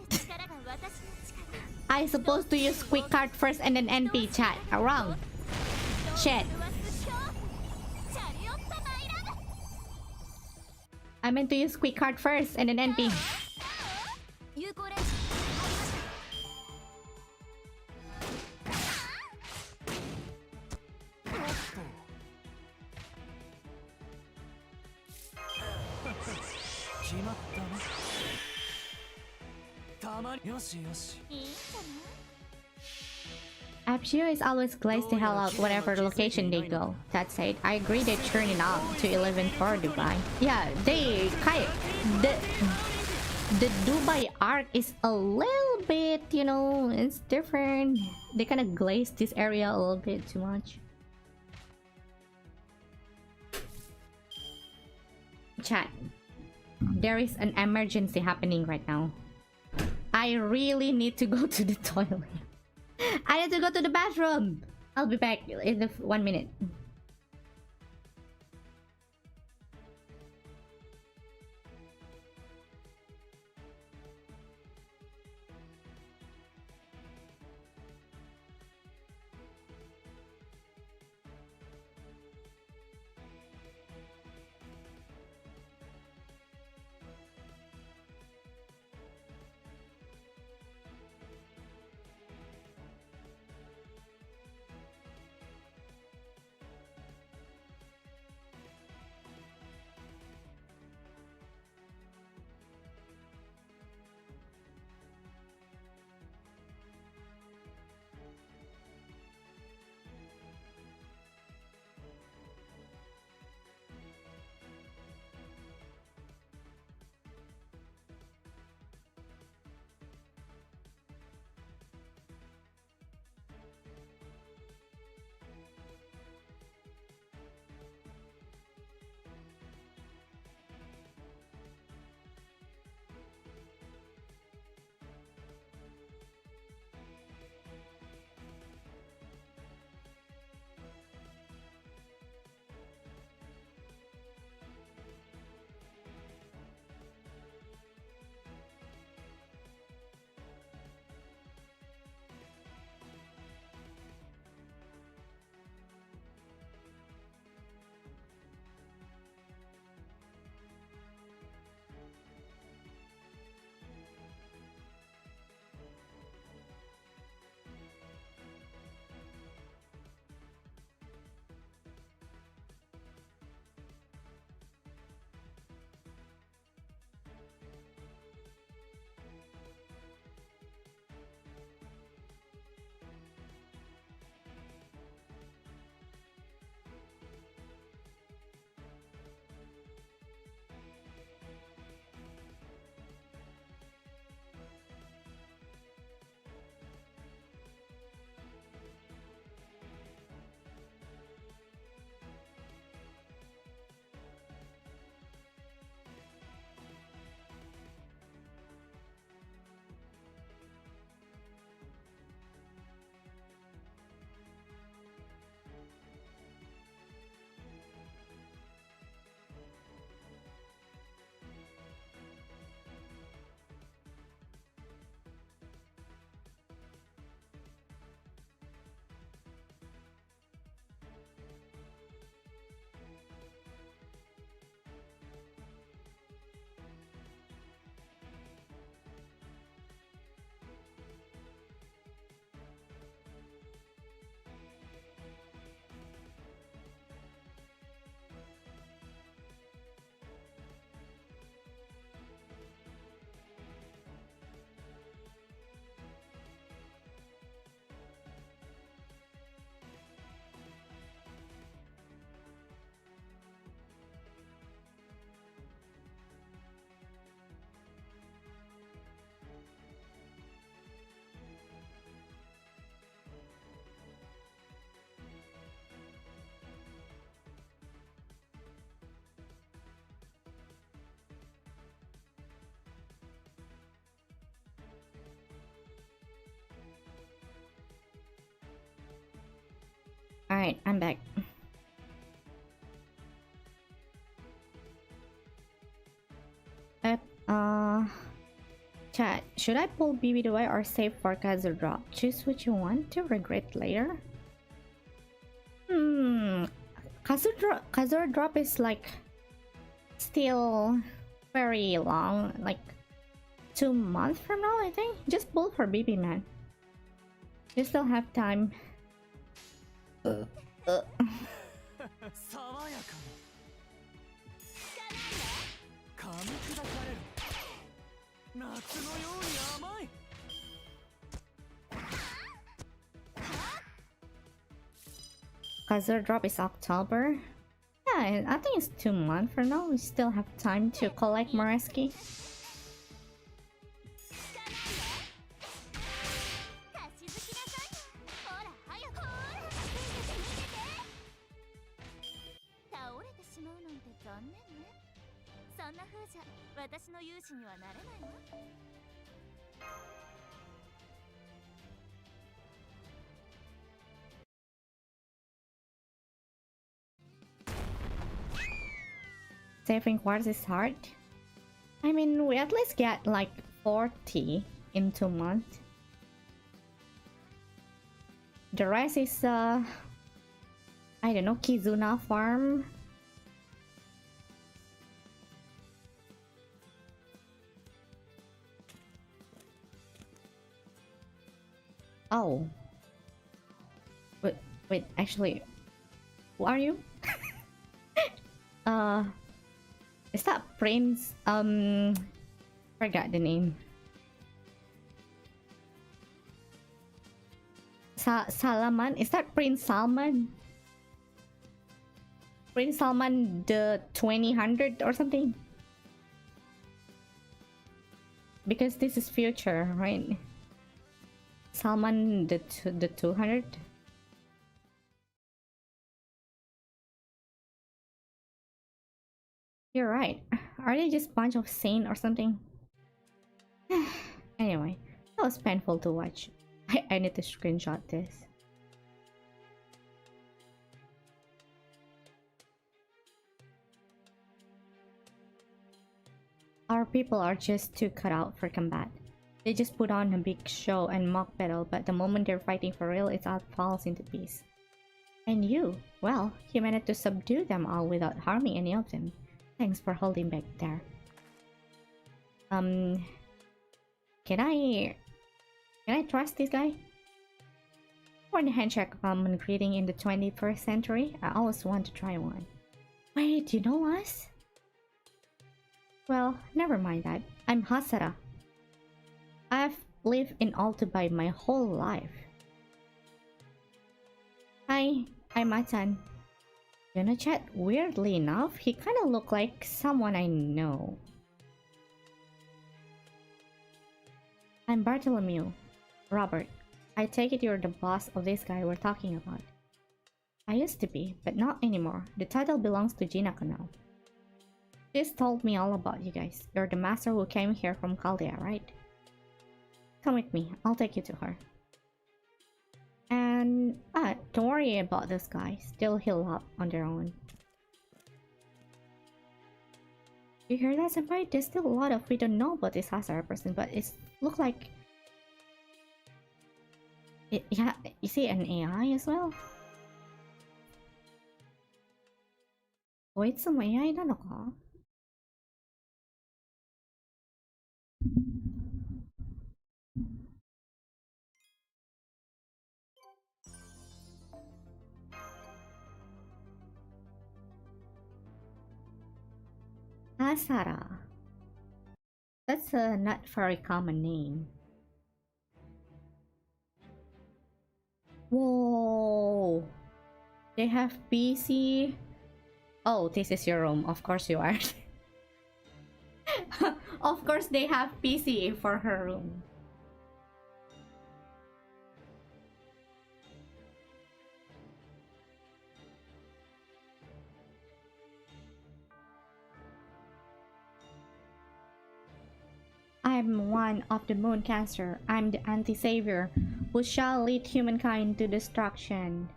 Speaker 1: I supposed to use quick card first and then NP chat. Wrong. Shit. I meant to use quick card first and then NP. Apshio is always glazed the hell out whatever location they go. That said, I agree they turn it up to 11 for Dubai. Yeah, they kind the Dubai arc is a little bit, you know, it's different. They kind of glaze this area a little bit too much. Chat, there is an emergency happening right now. I really need to go to the toilet. I need to go to the bathroom. I'll be back in 1 minute. Alright, I'm back. Chat, should I pull BB away or save for Kazu drop? Choose what you want to regret later. Kazu drop is like still very long, like 2 months from now, I think. Just pull for BB, man. You still have time. Kazu drop is October. Yeah, I think it's 2 months from now. We still have time to collect Moreski. Saving quartz is hard. I mean, we at least get like 40 in 2 months. The rest is I don't know, Kizuna farm. Oh. Wait, actually, who are you? Is that Prince? Forgot the name. Salaman? Is that Prince Salman? Prince Salman the 2000 or something? Because this is future, right? Salman the 200? You're right. Are they just a bunch of saints or something? Anyway, that was painful to watch. I need to screenshot this. Our people are just too cut out for combat. They just put on a big show and mock battle, but the moment they're fighting for real, it all falls into pieces. And you, well, you managed to subdue them all without harming any of them. Thanks for holding back there. Can I trust this guy? For the handshake common greeting in the 21st century, I always want to try one. Wait, you know us? Well, never mind that. I'm Hasara. I've lived in Altubai my whole life. Hi, I'm Maachan. You know, chat, weirdly enough, he kinda looked like someone I know. I'm Bartholomew. Robert. I take it you're the boss of this guy we're talking about. I used to be, but not anymore. The title belongs to Jinako now. She's told me all about you guys. You're the master who came here from Chaldea, right? Come with me, I'll take you to her. And don't worry about this guy. They'll heal up on their own. You hear that, senpai? There's still a lot of we don't know about this Hasara person, but it looks like yeah, you see an AI as well? Wait, some AI なのか? Hasara. That's a not very common name. Whoa! They have PC. Oh, this is your room. Of course you are. Of course they have PC for her room. I'm one of the moon cancer. I'm the anti-savior who shall lead humankind to destruction.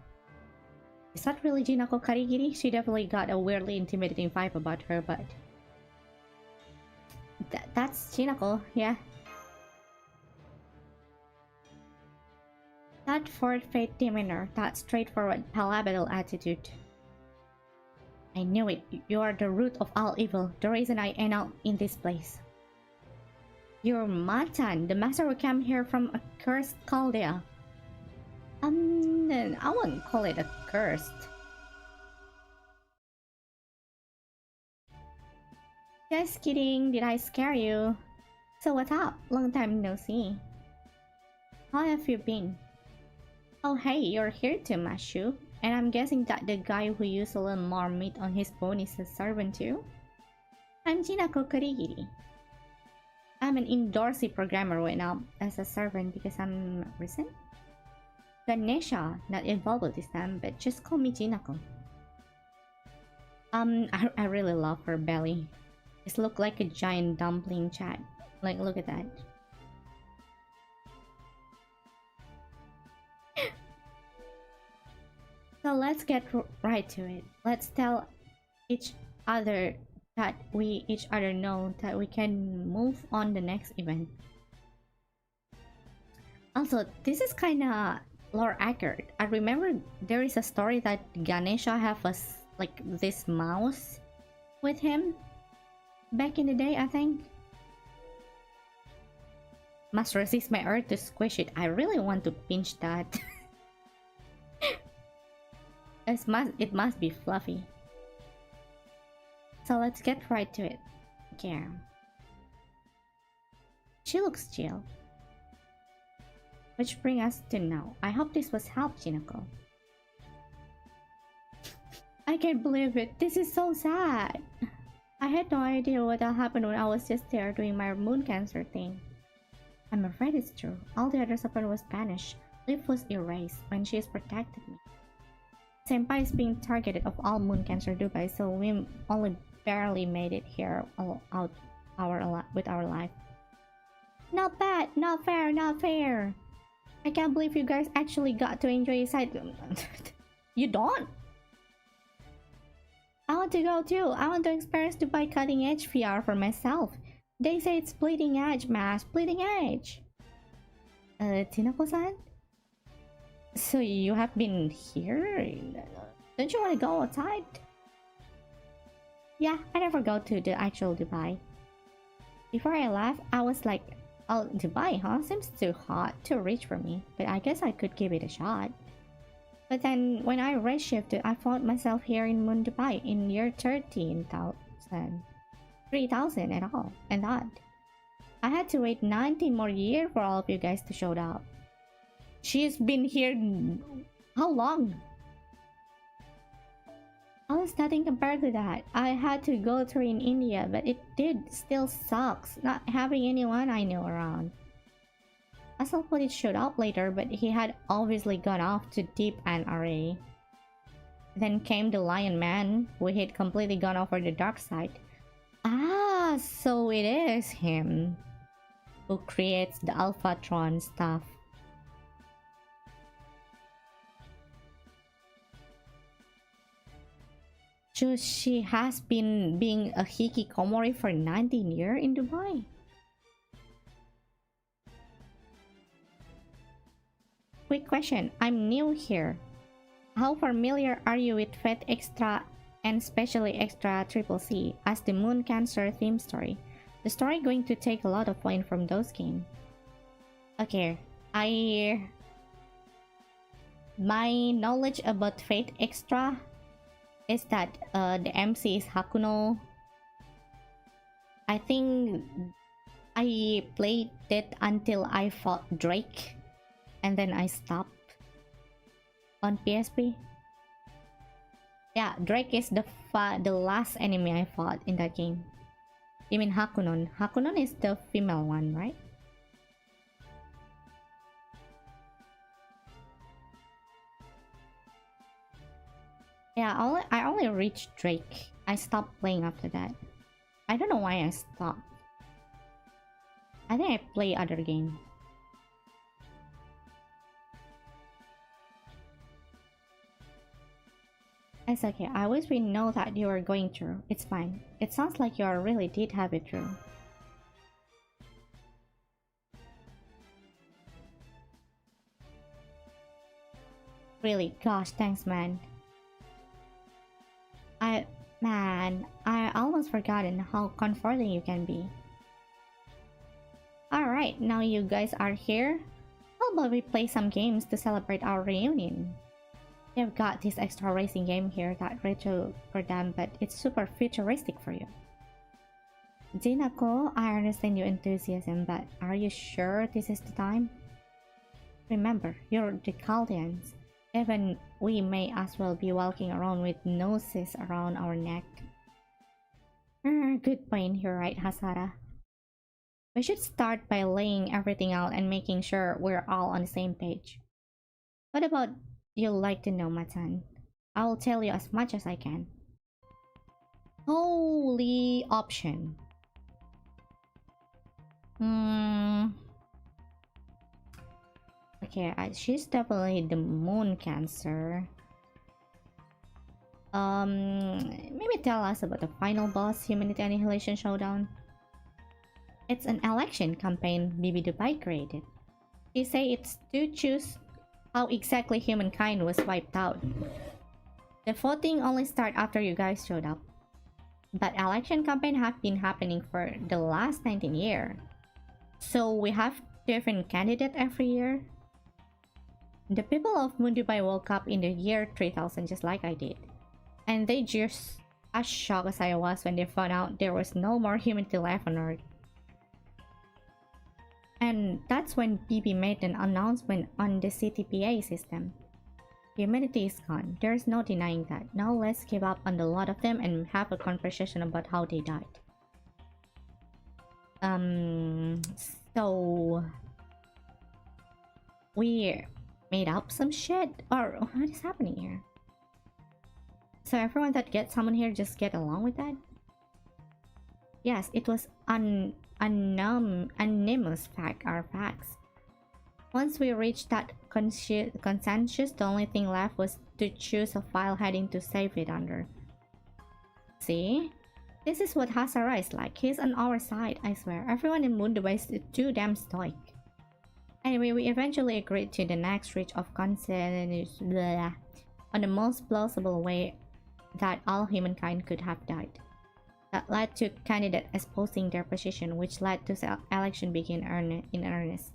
Speaker 1: Is that really Jinako Karigiri? She definitely got a weirdly intimidating vibe about her, but... that's Jinako, yeah. That forward-faced demeanor, that straightforward, palatal attitude. I knew it. You are the root of all evil, the reason I end up in this place. You're Maachan, the master who came here from a cursed Chaldea. I wouldn't call it a cursed. Just kidding, did I scare you? So what's up? Long time no see. How have you been? Oh hey, you're here too, Mashu. And I'm guessing that the guy who used a little more meat on his bone is a servant too? I'm Jinako Karigiri. I'm an indoorsy programmer right now as a servant because I'm recent. Ganesha, not involved with this time, but just call me Jinako. I really love her belly. It looks like a giant dumpling, chat. Like, look at that. So let's get right to it. Let's tell each other that we know that we can move on the next event. Also, this is kinda lore accurate. I remember there is a story that Ganesha have like this mouse with him back in the day, I think. Must resist my urge to squish it. I really want to pinch that. It must be fluffy. So let's get right to it. Okay. She looks chill. Which brings us to now. I hope this was help, Jinako. I can't believe it. This is so sad. I had no idea what happened when I was just there doing my moon cancer thing. I'm afraid it's true. All the other support was banished. Leaf was erased when she's protected me. Senpai is being targeted of all moon cancer Dubai, so we only barely made it here with our life. Not bad, not fair, not fair. I can't believe you guys actually got to enjoy your side. You don't? I want to go too. I want to experience Dubai cutting edge VR for myself. They say it's bleeding edge, mass, bleeding edge. Tinako-san? So you have been here? Don't you want to go outside? Yeah, I never go to the actual Dubai. Before I left, I was like, oh, Dubai, huh? Seems too hot, too rich for me. But I guess I could give it a shot. But then, when I reshifted, I found myself here in Moon Dubai in year 13,000. 3,000 at all, and that. I had to wait 19 more years for all of you guys to show up. She's been here... how long? I was nothing compared to that. I had to go through in India, but it still sucks not having anyone I knew around. Asal footage showed up later, but he had obviously gone off to deep an array. Then came the Lion Man, who had completely gone over the dark side. Ah, so it is him who creates the Alphatron stuff. So she has been being a hikikomori for 19 years in Dubai. Quick question, I'm new here. How familiar are you with Fate Extra and especially Extra Triple C as the Moon Cancer theme story? The story going to take a lot of point from those games. Okay, my knowledge about Fate Extra is that the MC is Hakuno. I think I played it until I fought Drake, and then I stopped on PSP. Yeah, Drake is the last enemy I fought in that game. You mean Hakunon? Hakunon is the female one, right? Yeah, I only reached Drake. I stopped playing after that. I don't know why I stopped. I think I play other game. It's okay. I wish we know that you are going through. It's fine. It sounds like you really did have it through. Really, gosh, thanks, man. I almost forgotten how comforting you can be. Alright, now you guys are here. How about we play some games to celebrate our reunion? They've got this extra racing game here that retro for them, but it's super futuristic for you. Jinako, I understand your enthusiasm, but are you sure this is the time? Remember, you're the Chaldeans. Even we may as well be walking around with nooses around our neck. Good point, you're right, Hasara. We should start by laying everything out and making sure we're all on the same page. What about you'd like to know, Maachan? I will tell you as much as I can. Holy option. Okay, she's definitely the moon cancer. Maybe tell us about the final boss Humanity Annihilation Showdown. It's an election campaign Bibi Dubai created. They say it's to choose how exactly humankind was wiped out. The voting only started after you guys showed up. But election campaign have been happening for the last 19 years. So we have different candidates every year. The people of Moon Dubai woke up in the year 3000 just like I did. And they just as shocked as I was when they found out there was no more humanity left on Earth. And that's when BB made an announcement on the CTPA system. Humanity is gone. There's no denying that. Now let's give up on the lot of them and have a conversation about how they died. So we made up some shit? Or what is happening here? So everyone that gets summoned here just get along with that? Yes, it was anonymous facts. Once we reached that consensus, the only thing left was to choose a file heading to save it under. See? This is what Hasara is like. He's on our side, I swear. Everyone in Moondubai is too damn stoic. Anyway, we eventually agreed to the next reach of consensus on the most plausible way that all humankind could have died. That led to candidates exposing their position, which led to the election begin in earnest.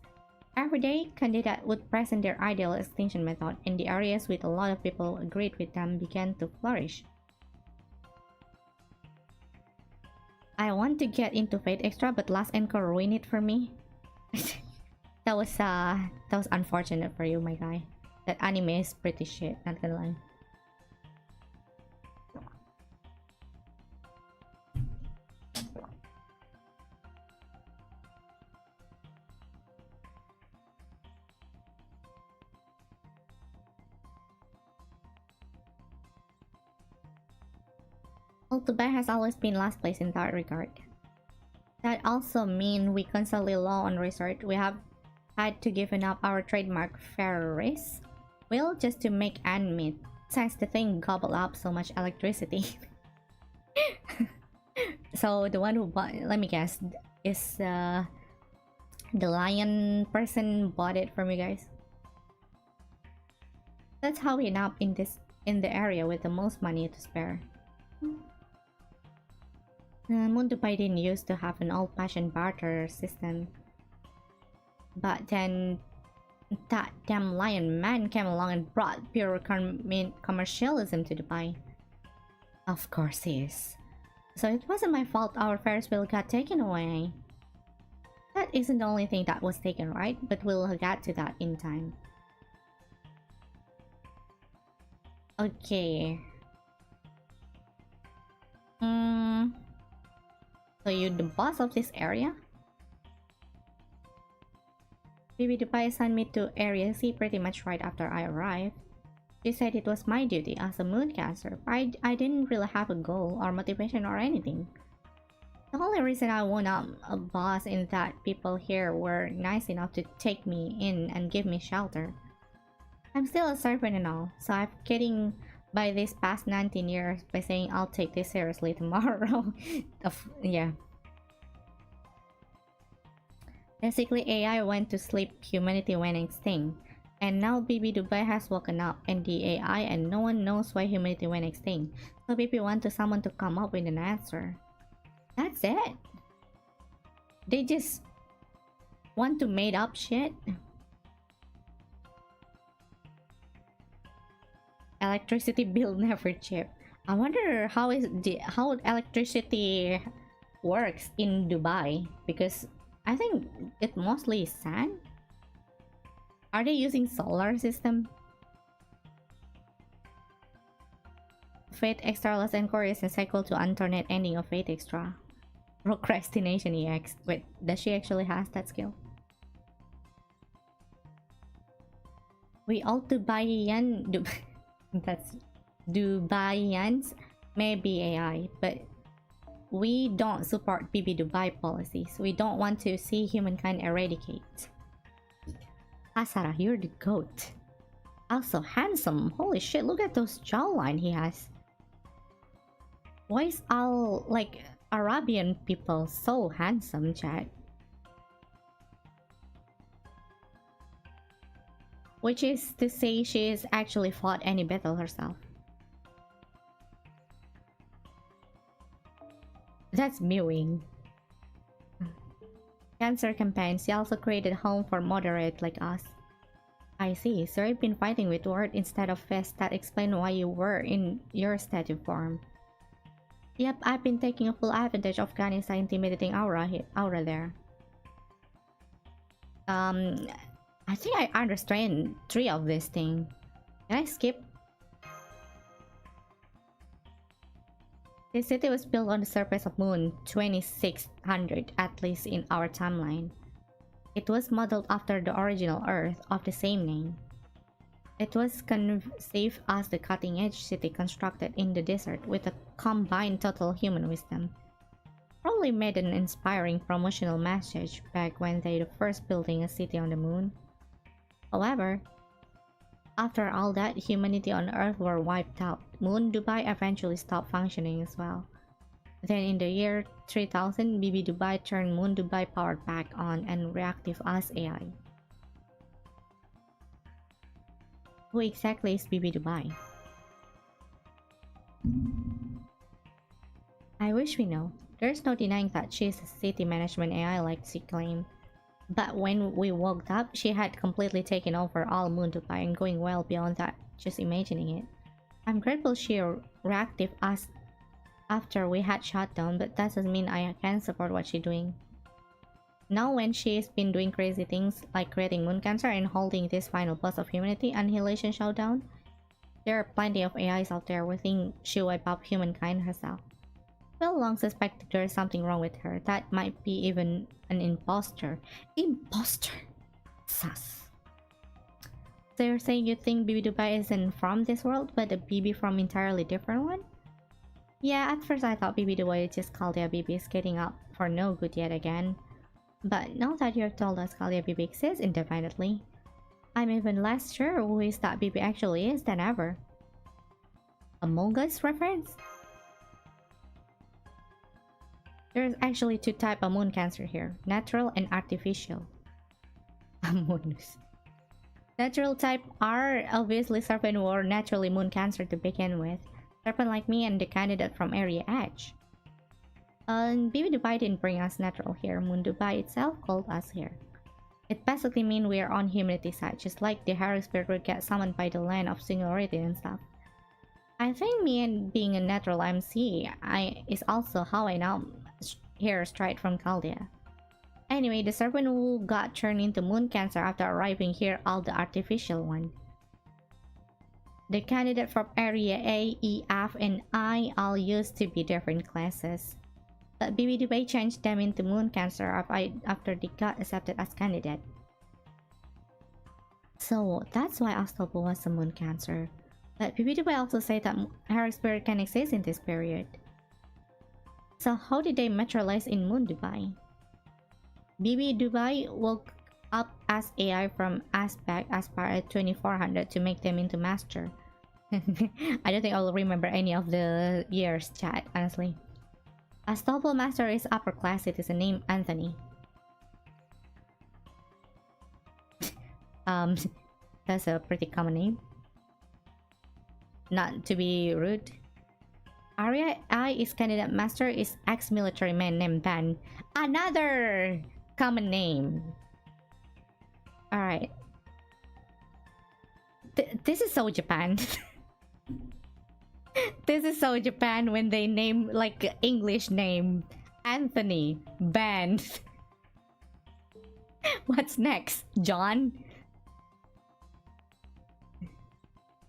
Speaker 1: Every day, candidates would present their ideal extinction method, and the areas with a lot of people agreed with them began to flourish. I want to get into Fate Extra, but Last Encore ruined it for me. That was unfortunate for you, my guy. That anime is pretty shit, not gonna lie. Well, Dubai has always been last place in that regard. That also means we constantly low on research. We have had to give up our trademark fair race. Well, just to make ends meet, since the thing gobbled up so much electricity. So the one who bought, let me guess, is the lion person bought it from you guys. That's how we end up in the area with the most money to spare. Moondubai didn't used to have an old-fashioned barter system. But then that damn lion man came along and brought pure commercialism to Dubai. Of course he is. So it wasn't my fault our Ferris wheel got taken away. That isn't the only thing that was taken, right? But we'll get to that in time. Okay. So you're the boss of this area? Bibi Dubai assigned me to Area C pretty much right after I arrived. She said it was my duty as a moon cancer. I didn't really have a goal or motivation or anything. The only reason I won up a boss is that people here were nice enough to take me in and give me shelter. I'm still a servant and all, so I'm getting by this past 19 years by saying I'll take this seriously tomorrow. Yeah. Basically, AI went to sleep, humanity went extinct. And now Baby Dubai has woken up and the AI and no one knows why humanity went extinct. So Baby want to someone to come up with an answer. That's it. They just want to made up shit. Electricity bill never cheap. I wonder how electricity works in Dubai, because I think it mostly is sand. Are they using solar system? Fate Extra Lost Encore is a sequel to alternate ending of Fate Extra. Procrastination EX. Wait, does she actually has that skill? We all Dubaian that's Dubaians may be AI, but we don't support BB Dubai policies. We don't want to see humankind eradicate. Asara, you're the goat. Also handsome. Holy shit, look at those jawline he has. Why is all like Arabian people so handsome, chat? Which is to say she is actually fought any battle herself. That's mewing. Cancer campaigns. She also created home for moderate like us. I see. So you've been fighting with word instead of fist. That explain why you were in your statue form. Yep, I've been taking a full advantage of Gani's intimidating aura there. I think I understand 3 of this thing. Can I skip? This city was built on the surface of Moon 2600, at least in our timeline. It was modeled after the original Earth of the same name. It was conceived as the cutting-edge city constructed in the desert with a combined total human wisdom. Probably made an inspiring promotional message back when they were first building a city on the moon. However, after all that, humanity on Earth were wiped out. Moon Dubai eventually stopped functioning as well. Then in the year 3000, BB Dubai turned Moon Dubai power back on and reactive as AI. Who exactly is BB Dubai? I wish we know. There's no denying that she's a city management AI like she claimed. But when we woke up, she had completely taken over all Moon Dubai and going well beyond that, just imagining it. I'm grateful she reactive us after we had shut down, but that doesn't mean I can support what she's doing. Now when she's been doing crazy things like creating moon cancer and holding this final boss of humanity, Annihilation Showdown, there are plenty of AIs out there who think she'll wipe up humankind herself. We'll long suspect there's something wrong with her. That might be even an imposter. Imposter! Sus. So you're saying you think BB Dubai isn't from this world, but a BB from entirely different one? Yeah, at first I thought BB Dubai is just Chaldea BB is getting up for no good yet again. But now that you've told us Chaldea BB exists indefinitely, I'm even less sure who is that BB actually is than ever. Among Us reference? There's actually 2 types of moon cancer here, natural and artificial. Among Us. Natural type are obviously serpent or naturally moon cancer to begin with. Serpent like me and the candidate from Area Edge. BB Dubai didn't bring us natural here. Moon Dubai itself called us here. It basically means we are on humanity's side, just like the Harry Spirit would get summoned by the land of singularity and stuff. I think me and being a natural MC is also how I now hear straight from Chaldea. Anyway, the serpent who got turned into moon cancer after arriving here are the artificial one. The candidate from Area A, E, F, and I all used to be different classes. But BB Dubai changed them into moon cancer after they got accepted as candidate. So that's why Astobo was a moon cancer. But BB Dubai also said that Harry Spirit can exist in this period. So how did they materialize in Moon Dubai? BB Dubai woke up as AI from aspect as far as 2400 to make them into master. I don't think I'll remember any of the years, chat, honestly. A Stopple Master is upper class. It is a name Anthony. That's a pretty common name. Not to be rude. Aria I is candidate master is ex-military man named Ben. Another common name. Alright. This is so Japan. This is so Japan when they name like English name. Anthony. Ben. What's next? John?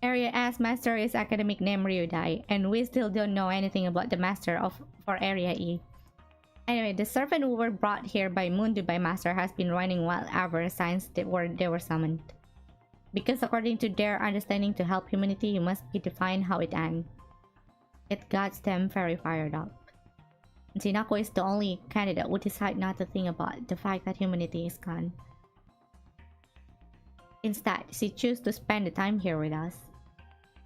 Speaker 1: Area S master is academic name Ryudai, and we still don't know anything about the master for Area E. Anyway, the servant who were brought here by Moon Dubai master has been running wild ever since they were summoned. Because according to their understanding, to help humanity, you must be defined how it ends. It got them very fired up. Jinako is the only candidate who decided not to think about the fact that humanity is gone. Instead, she chose to spend the time here with us.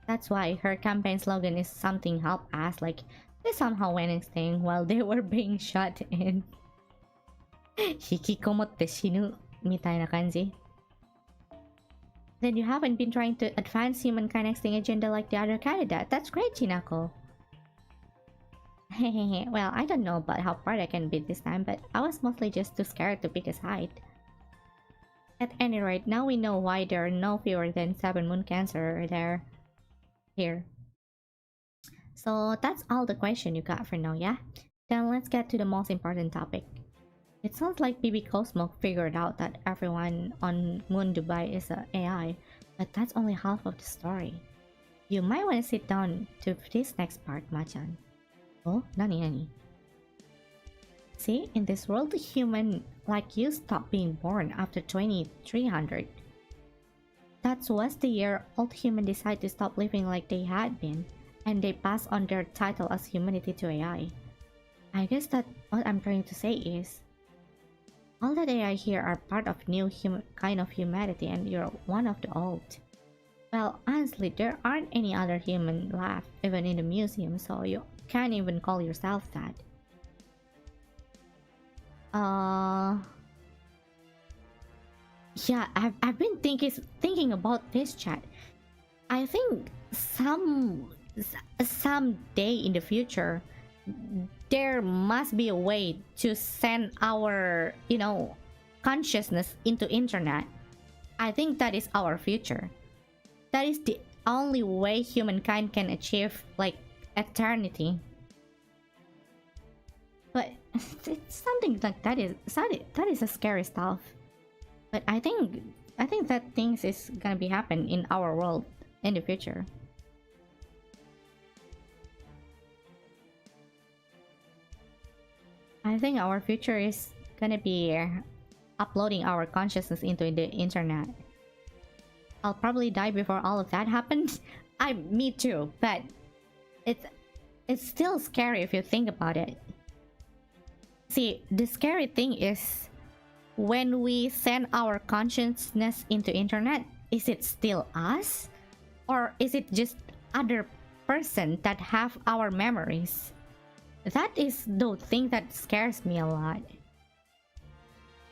Speaker 1: That's why her campaign slogan is something help us, like they somehow went extinct while they were being shut in. Hikikomotte shinu mitai na kanji. Then you haven't been trying to advance humankind extinct agenda like the other candidate. That's great, Chinako. Hehehe, well, I don't know about how proud I can be this time, but I was mostly just too scared to pick a side. At any rate, now we know why there are no fewer than 7 moon cancer here. So that's all the question you got for now, yeah? Then let's get to the most important topic. It sounds like BB Cosmo figured out that everyone on Moon Dubai is a AI, but that's only half of the story. You might want to sit down to this next part, Maachan. Oh, nani. See, in this world, a human like you stop being born after 2300. That was the year old humans decide to stop living like they had been, and they pass on their title as humanity to AI. I guess that what I'm trying to say is, all that AI here are part of new kind of humanity, and you're one of the old. Well, honestly, there aren't any other human left, even in the museum, so you can't even call yourself that. Yeah, I've been thinking about this, chat. I think some day in the future, there must be a way to send our, consciousness into internet. I think that is our future. That is the only way humankind can achieve like eternity. But it's something like that is a scary stuff. But I think that things is gonna be happen in our world in the future. I think our future is gonna be uploading our consciousness into the internet. I'll probably die before all of that happens. Me too, but it's still scary if you think about it. See, the scary thing is when we send our consciousness into internet, is it still us? Or is it just other person that have our memories? That is the thing that scares me a lot.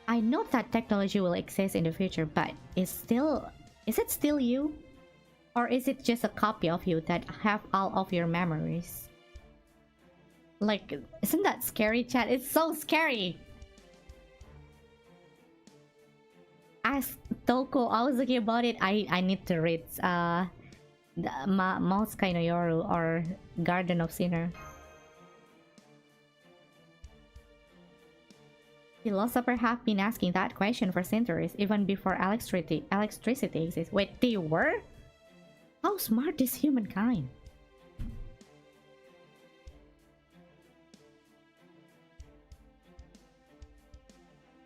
Speaker 1: I know that technology will exist in the future, but is it still you? Or is it just a copy of you that have all of your memories? Like, isn't that scary, chat? It's so scary! Ask Toko, I was thinking about it. I need to read the Mauskai no Yoru or Garden of Sinner. Philosophers have been asking that question for centuries, even before electricity exists. Wait, they were? How smart is humankind?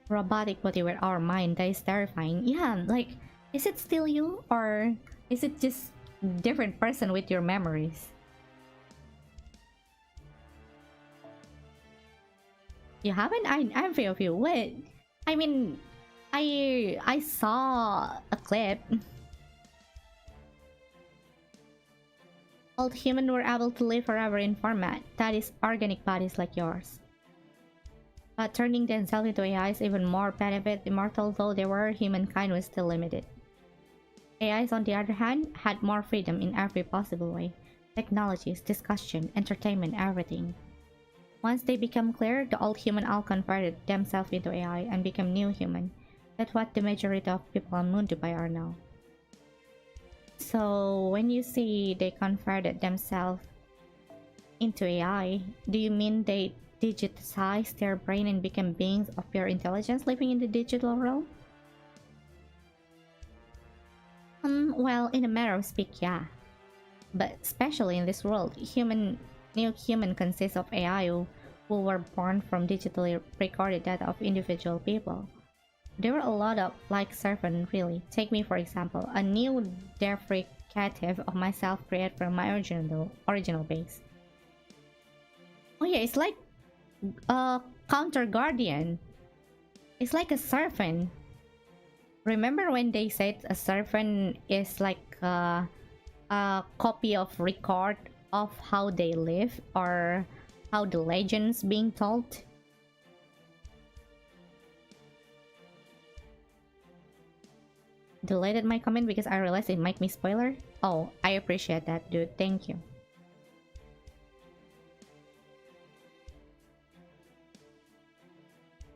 Speaker 1: Robotic body with our mind, that is terrifying. Yeah, like, is it still you? Or is it just different person with your memories? You haven't? I'm envy of you. What? I mean, I saw a clip. Old humans were able to live forever in format, that is, organic bodies like yours. But turning themselves into AIs even more benefit. Immortal though they were, humankind was still limited. AIs, on the other hand, had more freedom in every possible way. Technologies, discussion, entertainment, everything. Once they became clear, the old human all converted themselves into AI and became new human. That's what the majority of people on Moon Dubai are now. So when you say they converted themselves into AI, do you mean they digitized their brain and became beings of pure intelligence living in the digital realm? Well, in a matter of speak, yeah. But especially in this world, new human consists of AI who were born from digitally recorded data of individual people. There were a lot of like servant, really. Take me for example, a new deprecative of myself created from my original base. Oh yeah, it's like a counter guardian. It's like a servant. Remember when they said a servant is like a copy of record of how they live or how the legends being told? Deleted my comment because I realized it might be spoiler. Oh, I appreciate that, dude. Thank you.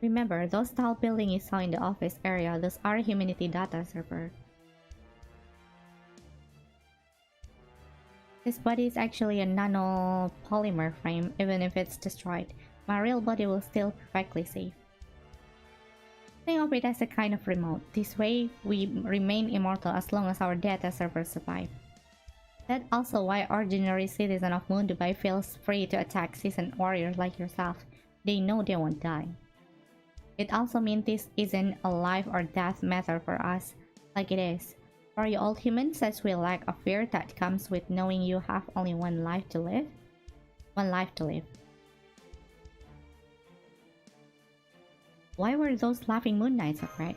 Speaker 1: Remember, those tall buildings you saw in the office area, those are humanity data server. This body is actually a nano-polymer frame. Even if it's destroyed, my real body will still perfectly safe. Think of it as a kind of remote. This way, we remain immortal as long as our data servers survive. That's also why ordinary citizens of Moon Dubai feels free to attack seasoned warriors like yourself. They know they won't die. It also means this isn't a life or death matter for us, like it is for you old humans, as we lack a fear that comes with knowing you have only one life to live. Why were those laughing moon knights afraid?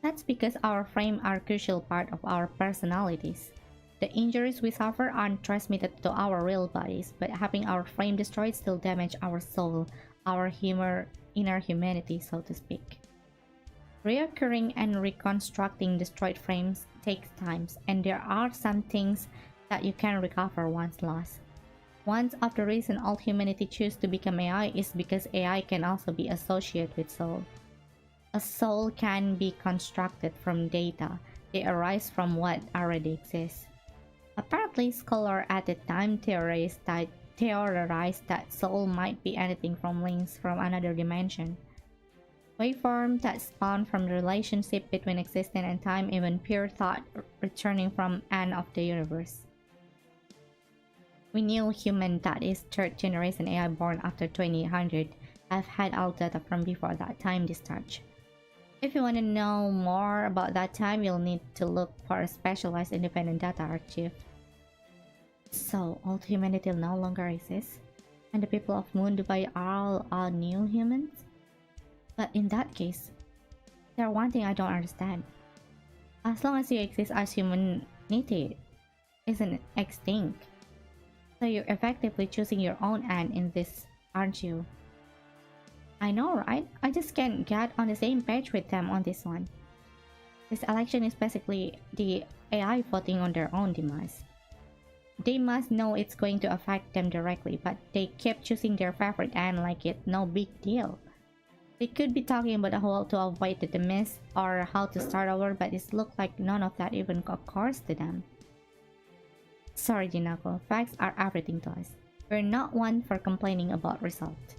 Speaker 1: That's because our frame are a crucial part of our personalities. The injuries we suffer aren't transmitted to our real bodies, but having our frame destroyed still damage our soul, our inner humanity, so to speak. Reoccurring and reconstructing destroyed frames takes time, and there are some things that you can recover once lost. One of the reasons all humanity choose to become AI is because AI can also be associated with soul. A soul can be constructed from data. They arise from what already exists. Apparently, scholars at the time theorized that soul might be anything from links from another dimension. Waveform that spawn from the relationship between existence and time, even pure thought returning from end of the universe. We knew human that is third generation AI born after 2800 have had all data from before that time discharge. If you want to know more about that time, you'll need to look for a specialized independent data archive. So, old humanity no longer exists, and the people of Moon Dubai are all new humans? But in that case, there's one thing I don't understand. As long as you exist as humanity isn't extinct, so you're effectively choosing your own end in this, aren't you? I know, right? I just can't get on the same page with them on this one. This election is basically the AI voting on their own demise. They must know it's going to affect them directly, but they keep choosing their favorite end like it's no big deal. They could be talking about how to avoid the miss or how to start over, but it looks like none of that even occurs to them. Sorry, Jinako, facts are everything to us. We're not one for complaining about results.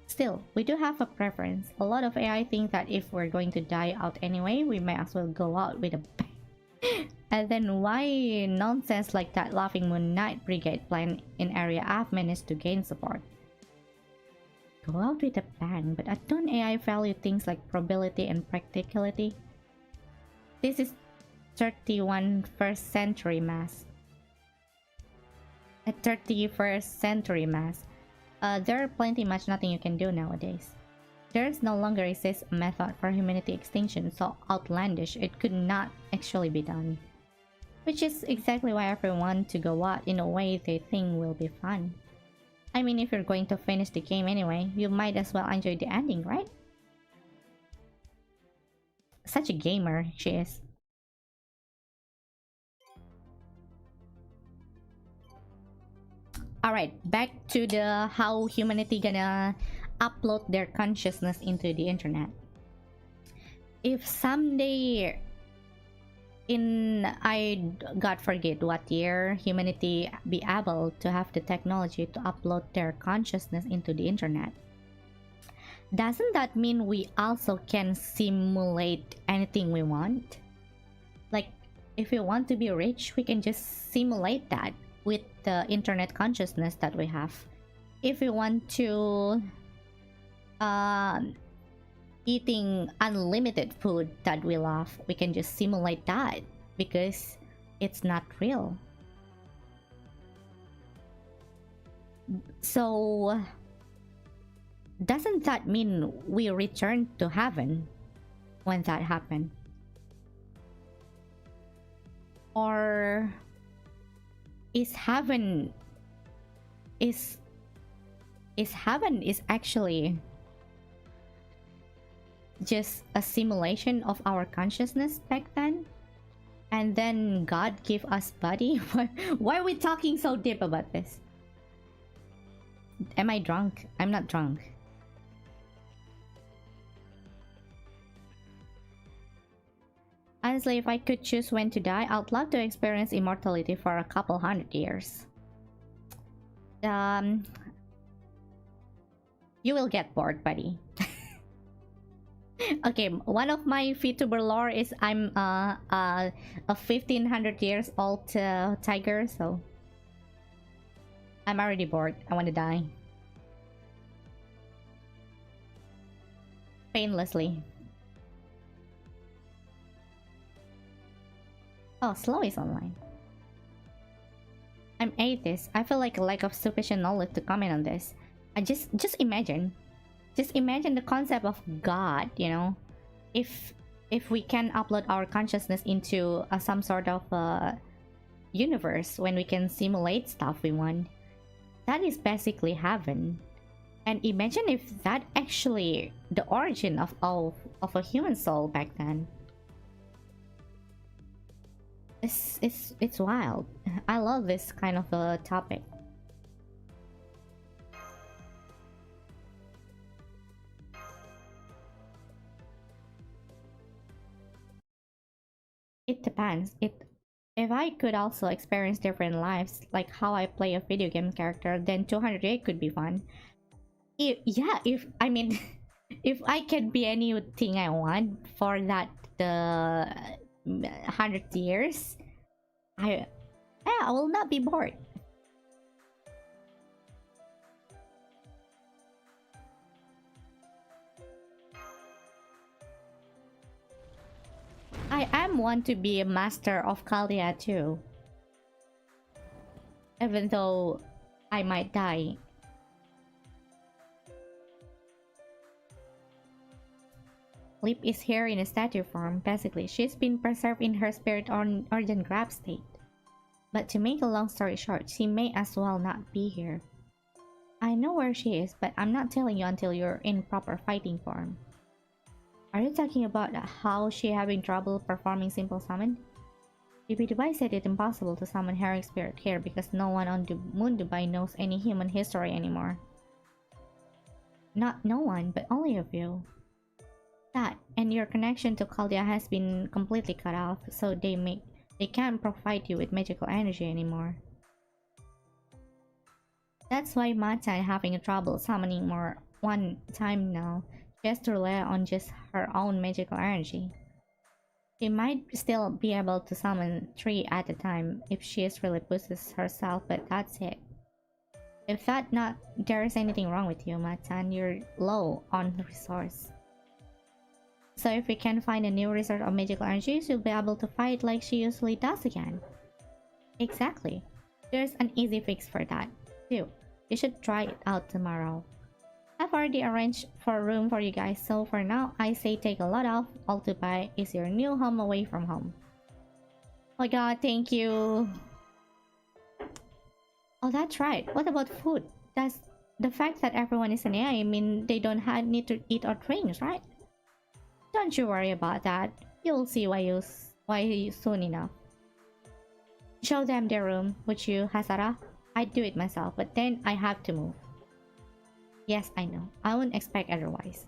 Speaker 1: Still, we do have a preference. A lot of AI think that if we're going to die out anyway, we might as well go out with a bang. And then why nonsense like that Laughing Moon Knight Brigade plan in Area F managed to gain support? Go out with a bang, but don't AI value things like probability and practicality? This is 31st century mass. A 31st century mass. There plenty much nothing you can do nowadays. There's no longer exists a method for humanity extinction so outlandish it could not actually be done. Which is exactly why everyone to go out in a way they think will be fun. I mean, if you're going to finish the game anyway, you might as well enjoy the ending, right? Such a gamer she is. Alright, back to the how humanity gonna upload their consciousness into the internet. If someday God forget what year, humanity be able to have the technology to upload their consciousness into the internet, doesn't that mean we also can simulate anything we want? Like, if we want to be rich, we can just simulate that with the internet consciousness that we have. If we want to eating unlimited food that we love, we can just simulate that because it's not real. So doesn't that mean we return to heaven when that happened? Or is heaven actually just a simulation of our consciousness back then, and then God gave us body? Why are we talking so deep about this? Am I drunk? I'm not drunk. Honestly, if I could choose when to die, I'd love to experience immortality for a couple 100 years. You will get bored, buddy. Okay, one of my Vtuber lore is I'm a 1500 years old tiger, so I'm already bored. I want to die painlessly. Oh, Slow is online. I'm atheist. I feel like a lack of sufficient knowledge to comment on this. I just imagine the concept of God, you know, if we can upload our consciousness into some sort of universe when we can simulate stuff we want, that is basically heaven. And imagine if that actually the origin of a human soul back then. It's wild. I love this kind of a topic. It depends. If I could also experience different lives, like how I play a video game character, then 208 could be fun. If I mean, if I can be anything I want for that 100 years, I will not be bored. I am one to be a master of Kaldea too. Even though I might die. Lip is here in a statue form. Basically, she's been preserved in her spirit organ grab state. But to make a long story short, she may as well not be here. I know where she is, but I'm not telling you until you're in proper fighting form. Are you talking about how she having trouble performing simple summon? DB Dubai said it's impossible to summon heroic spirit here because no one on Moon Dubai knows any human history anymore. Not no one, but only a few. That and your connection to Kaldea has been completely cut off, so they can't provide you with magical energy anymore. That's why Maachan is having trouble summoning more one time now. She has to rely on just her own magical energy. She might still be able to summon 3 at a time if she really pushes herself, but that's it. If there is anything wrong with you, Maachan, you're low on resource. So if we can find a new resource of magical energy, she'll be able to fight like she usually does again. Exactly. There's an easy fix for that, too. You should try it out tomorrow. I've already arranged for a room for you guys, so for now, I say take a lot off. All to buy is your new home away from home. my god, thank you. Oh, that's right. What about food? Does the fact that everyone is an AI mean they don't need to eat or drink, right? Don't you worry about that. You'll see why soon enough. Show them their room, would you, Hasara? I'd do it myself, but then I have to move. Yes, I know. I wouldn't expect otherwise.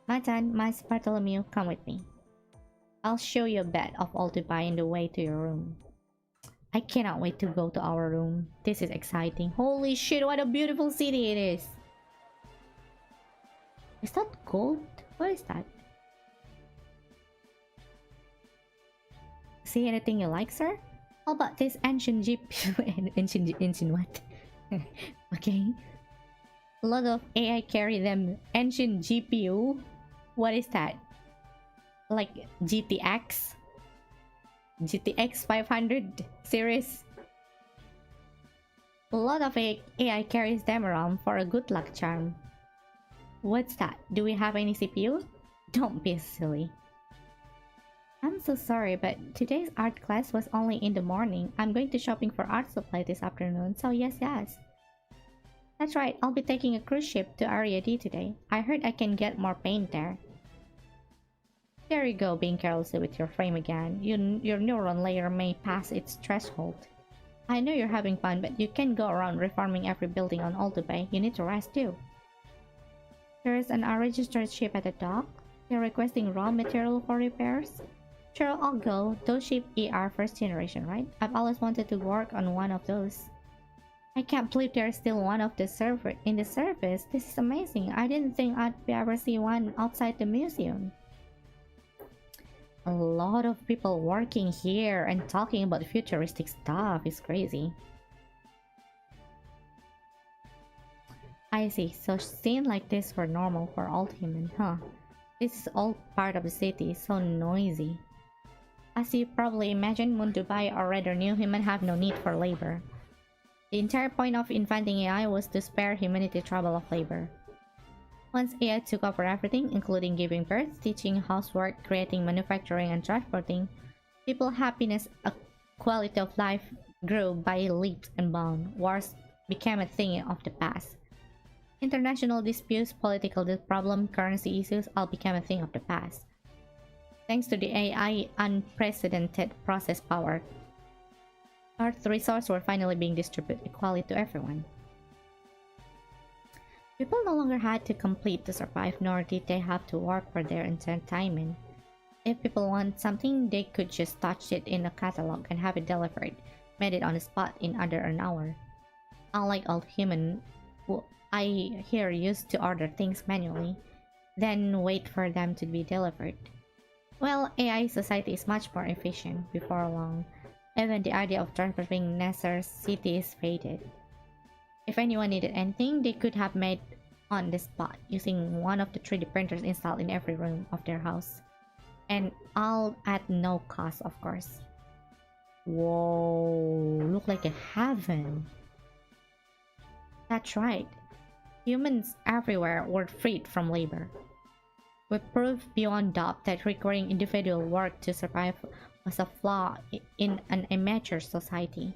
Speaker 1: Maachan, Mas Bartholomew, come with me. I'll show you a bed of all to buy in the way to your room. I cannot wait to go to our room. This is exciting. Holy shit, what a beautiful city it is. Is that gold? What is that? See anything you like, sir? How about this ancient jeep? ancient what? Okay. A lot of AI carry them. Ancient GPU? What is that? Like GTX? GTX 500 series? A lot of AI carries them around for a good luck charm. What's that? Do we have any CPU? Don't be silly. I'm so sorry, but today's art class was only in the morning. I'm going to shopping for art supply this afternoon, so yes. That's right, I'll be taking a cruise ship to Area D today. I heard I can get more paint there. There you go, being careless with your frame again. Your neuron layer may pass its threshold. I know you're having fun, but you can't go around reforming every building on Alto Bay. You need to rest too. There's an unregistered ship at the dock. They're requesting raw material for repairs. Sure, I'll go. Those ships are first generation, right? I've always wanted to work on one of those. I can't believe there's still one of the in the service. This is amazing. I didn't think I'd ever see one outside the museum. A lot of people working here and talking about futuristic stuff is crazy. I see. So scenes like this were normal for old humans, huh? This is all part of the city, so noisy. As you probably imagine, Moon Dubai or rather new human have no need for labor. The entire point of inventing AI was to spare humanity trouble of labor. Once AI took over everything, including giving birth, teaching, housework, creating, manufacturing, and transporting, people's happiness and quality of life grew by leaps and bounds. Wars became a thing of the past. International disputes, political problems, currency issues all became a thing of the past. Thanks to the AI unprecedented process power, Earth resources were finally being distributed equally to everyone. People no longer had to complete to survive, nor did they have to work for their entertainment. If people want something, they could just touch it in a catalog and have it delivered, made it on the spot in under an hour. Unlike old humans, who I hear used to order things manually, then wait for them to be delivered. Well, AI society is much more efficient. Before long, even the idea of transporting necessities faded. If anyone needed anything, they could have made on the spot using one of the 3D printers installed in every room of their house. And all at no cost, of course. Whoa, look like a heaven. That's right. Humans everywhere were freed from labor. We proved beyond doubt that requiring individual work to survive was a flaw in an immature society.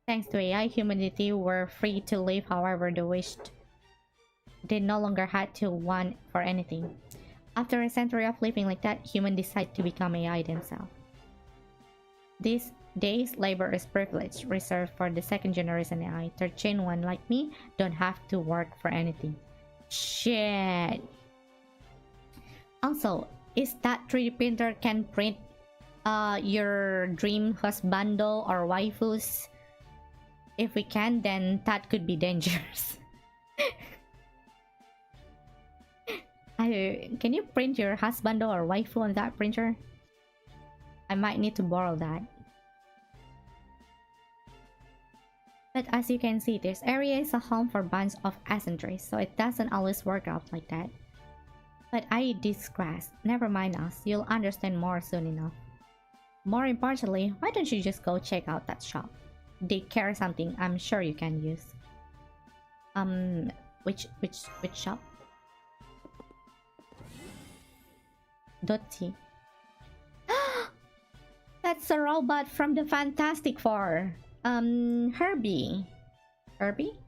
Speaker 1: Thanks to AI, humanity were free to live however they wished. They no longer had to want for anything. After a century of living like that, humans decide to become AI themselves. These days, labor is privilege reserved for the second generation AI. Third gen one like me don't have to work for anything. Shit. Also, is that 3D printer can print your dream husbando or waifus? If we can, then that could be dangerous. Can you print your husbando or waifu on that printer? I might need to borrow that. But as you can see, this area is a home for bunch of eccentrics, so it doesn't always work out like that. But I digress. Never mind us, you'll understand more soon enough. More importantly, why don't you just go check out that shop? They carry something I'm sure you can use. Which shop? Dotti. that's a robot from the Fantastic Four. Herbie. Herbie?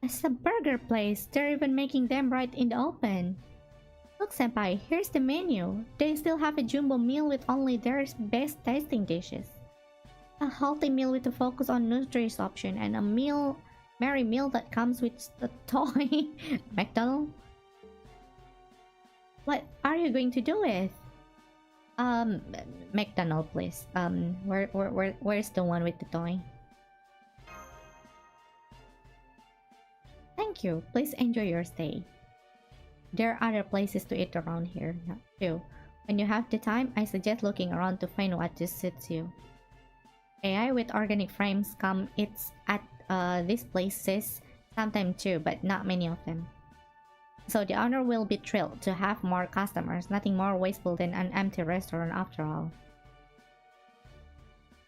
Speaker 1: It's a burger place. They're even making them right in the open. Look, senpai, here's the menu. They still have a jumbo meal with only their best tasting dishes. A healthy meal with a focus on nutritious option, and a merry meal that comes with a toy. McDonald's? What are you going to do with? McDonald's, please. Where's the one with the toy? Thank you. Please enjoy your stay. There are other places to eat around here too. When you have the time, I suggest looking around to find what just suits you. AI with organic frames come eats at these places sometimes too, but not many of them. So the owner will be thrilled to have more customers. Nothing more wasteful than an empty restaurant after all.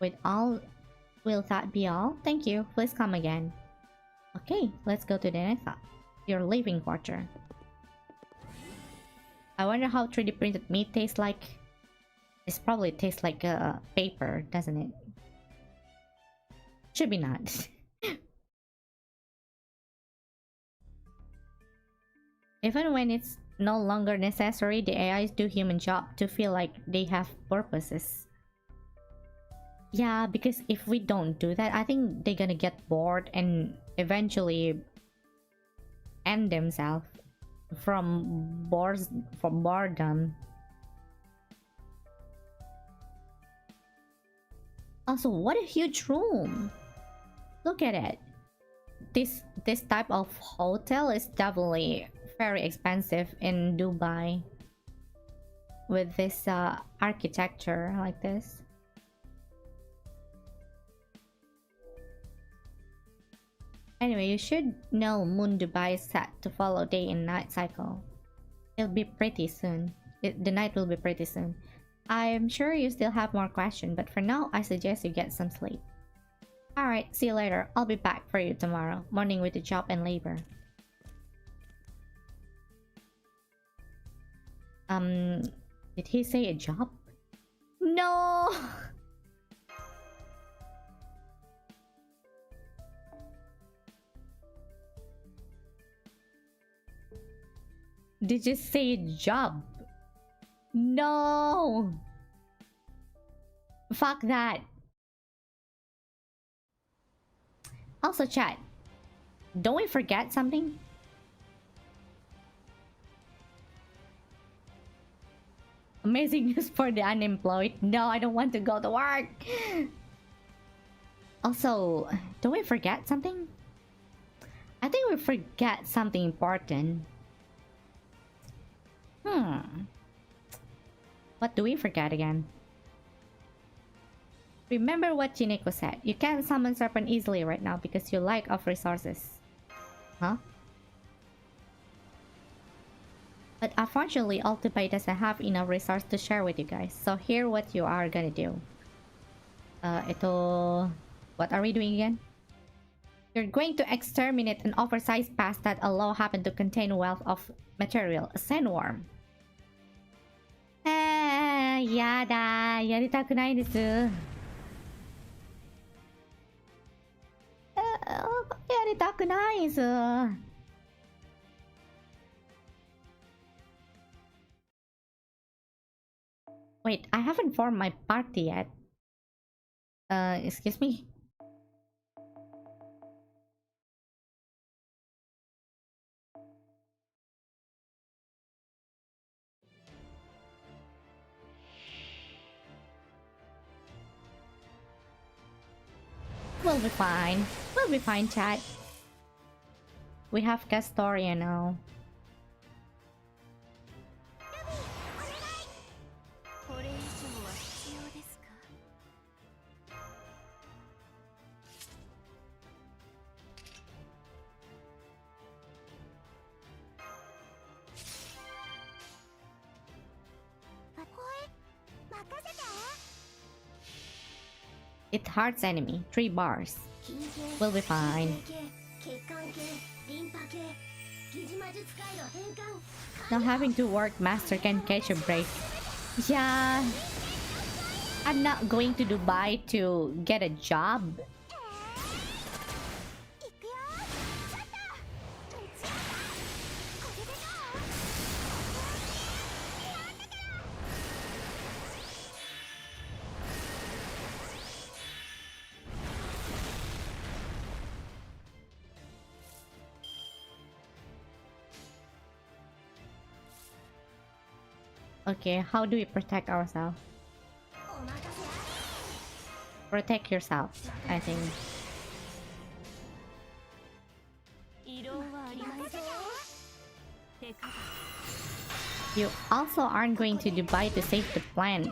Speaker 1: Will that be all? Thank you. Please come again. Okay, let's go to the next stop. Your living quarter. I wonder how 3D printed meat tastes like. It probably tastes like paper, doesn't it? Should be not. Even when it's no longer necessary, the AIs do human job to feel like they have purposes. Yeah, because if we don't do that, I think they're gonna get bored and eventually end themselves from boredom. Also, what a huge room! Look at it. This type of hotel is definitely very expensive in Dubai. With this architecture like this. Anyway, you should know Moon Dubai is set to follow day and night cycle. It'll be pretty soon. The night will be pretty soon. I'm sure you still have more questions, but for now, I suggest you get some sleep. Alright, see you later. I'll be back for you tomorrow morning with the job and labor. Did he say a job? No! Did you say a job? No! Fuck that. Also, chat. Don't we forget something? Amazing news for the unemployed. No, I don't want to go to work. Also, don't we forget something? I think we forget something important. What do we forget again? Remember what Jineko said. You can't summon serpent easily right now because you lack of resources. Huh? But unfortunately, Ultimate doesn't have enough resource to share with you guys. So here what you are gonna do. What are we doing again? You're going to exterminate an oversized past that allow happen to contain wealth of material. A sandworm. やだ。やりたくないです。やりたくないです。Wait, I haven't formed my party yet. Excuse me. We'll be fine. We'll be fine, chat. We have Castoria now. It hurts enemy. 3 bars. We'll be fine. Not having to work, Master can catch a break. Yeah, I'm not going to Dubai to get a job. Okay, how do we protect ourselves? Protect yourself, I think. You also aren't going to Dubai to save the plant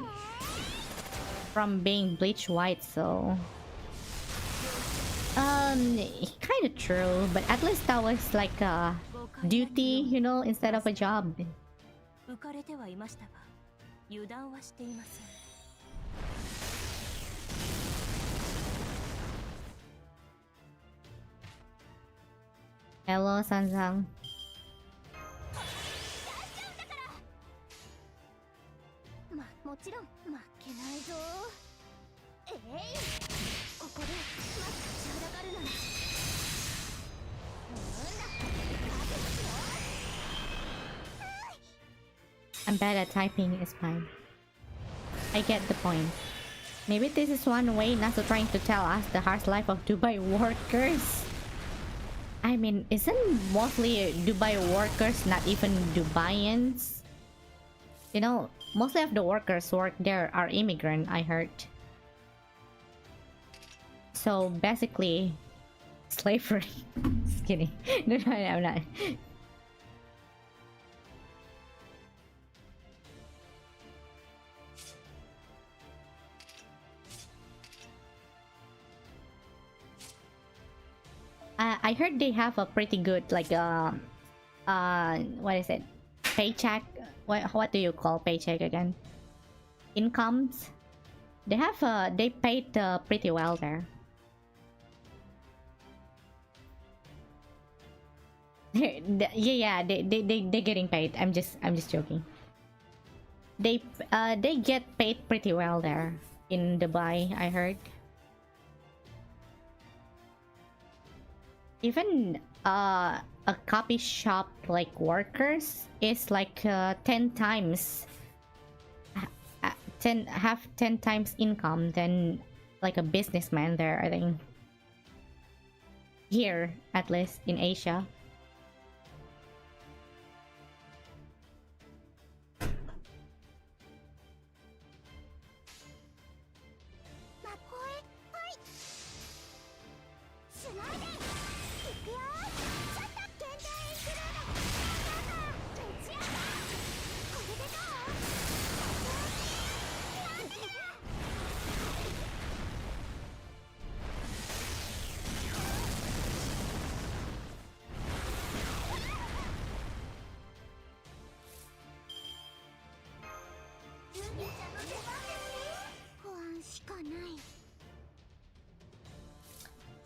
Speaker 1: from being bleached white, so... Kinda true, but at least that was like a duty, you know, instead of a job.
Speaker 2: 浮かれてはいましたが油断はしていません
Speaker 1: Hello, Sansang.
Speaker 2: もちろん負けないぞここでまず立ちはだかるなら
Speaker 1: I'm bad at typing, it's fine. I get the point. Maybe this is one way NASA trying to tell us the harsh life of Dubai workers. I mean, isn't mostly Dubai workers not even Dubaians? You know, mostly of the workers work there are immigrant, I heard. So basically, slavery. Just kidding. No, I'm not. I heard they have a pretty good like what is it? Paycheck? What do you call paycheck again? Incomes? They have they paid pretty well there. Yeah, they're getting paid. I'm just joking. They get paid pretty well there in Dubai, I heard. Even a copy shop like workers is like 10 times 10 times income than like a businessman there, I think. Here, at least in Asia.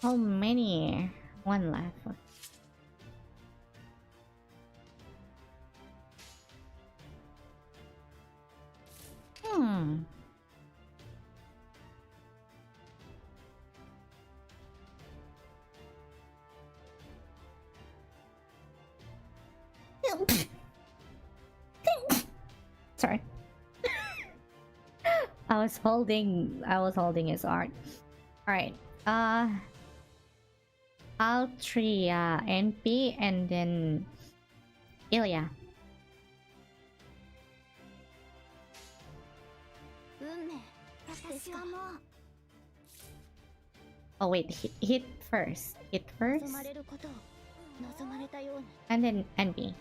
Speaker 1: How many? One left. Sorry. I was holding his art. Alright. Altria, NP, and then Ilya. Oh wait, hit first. Hit first. And then NP.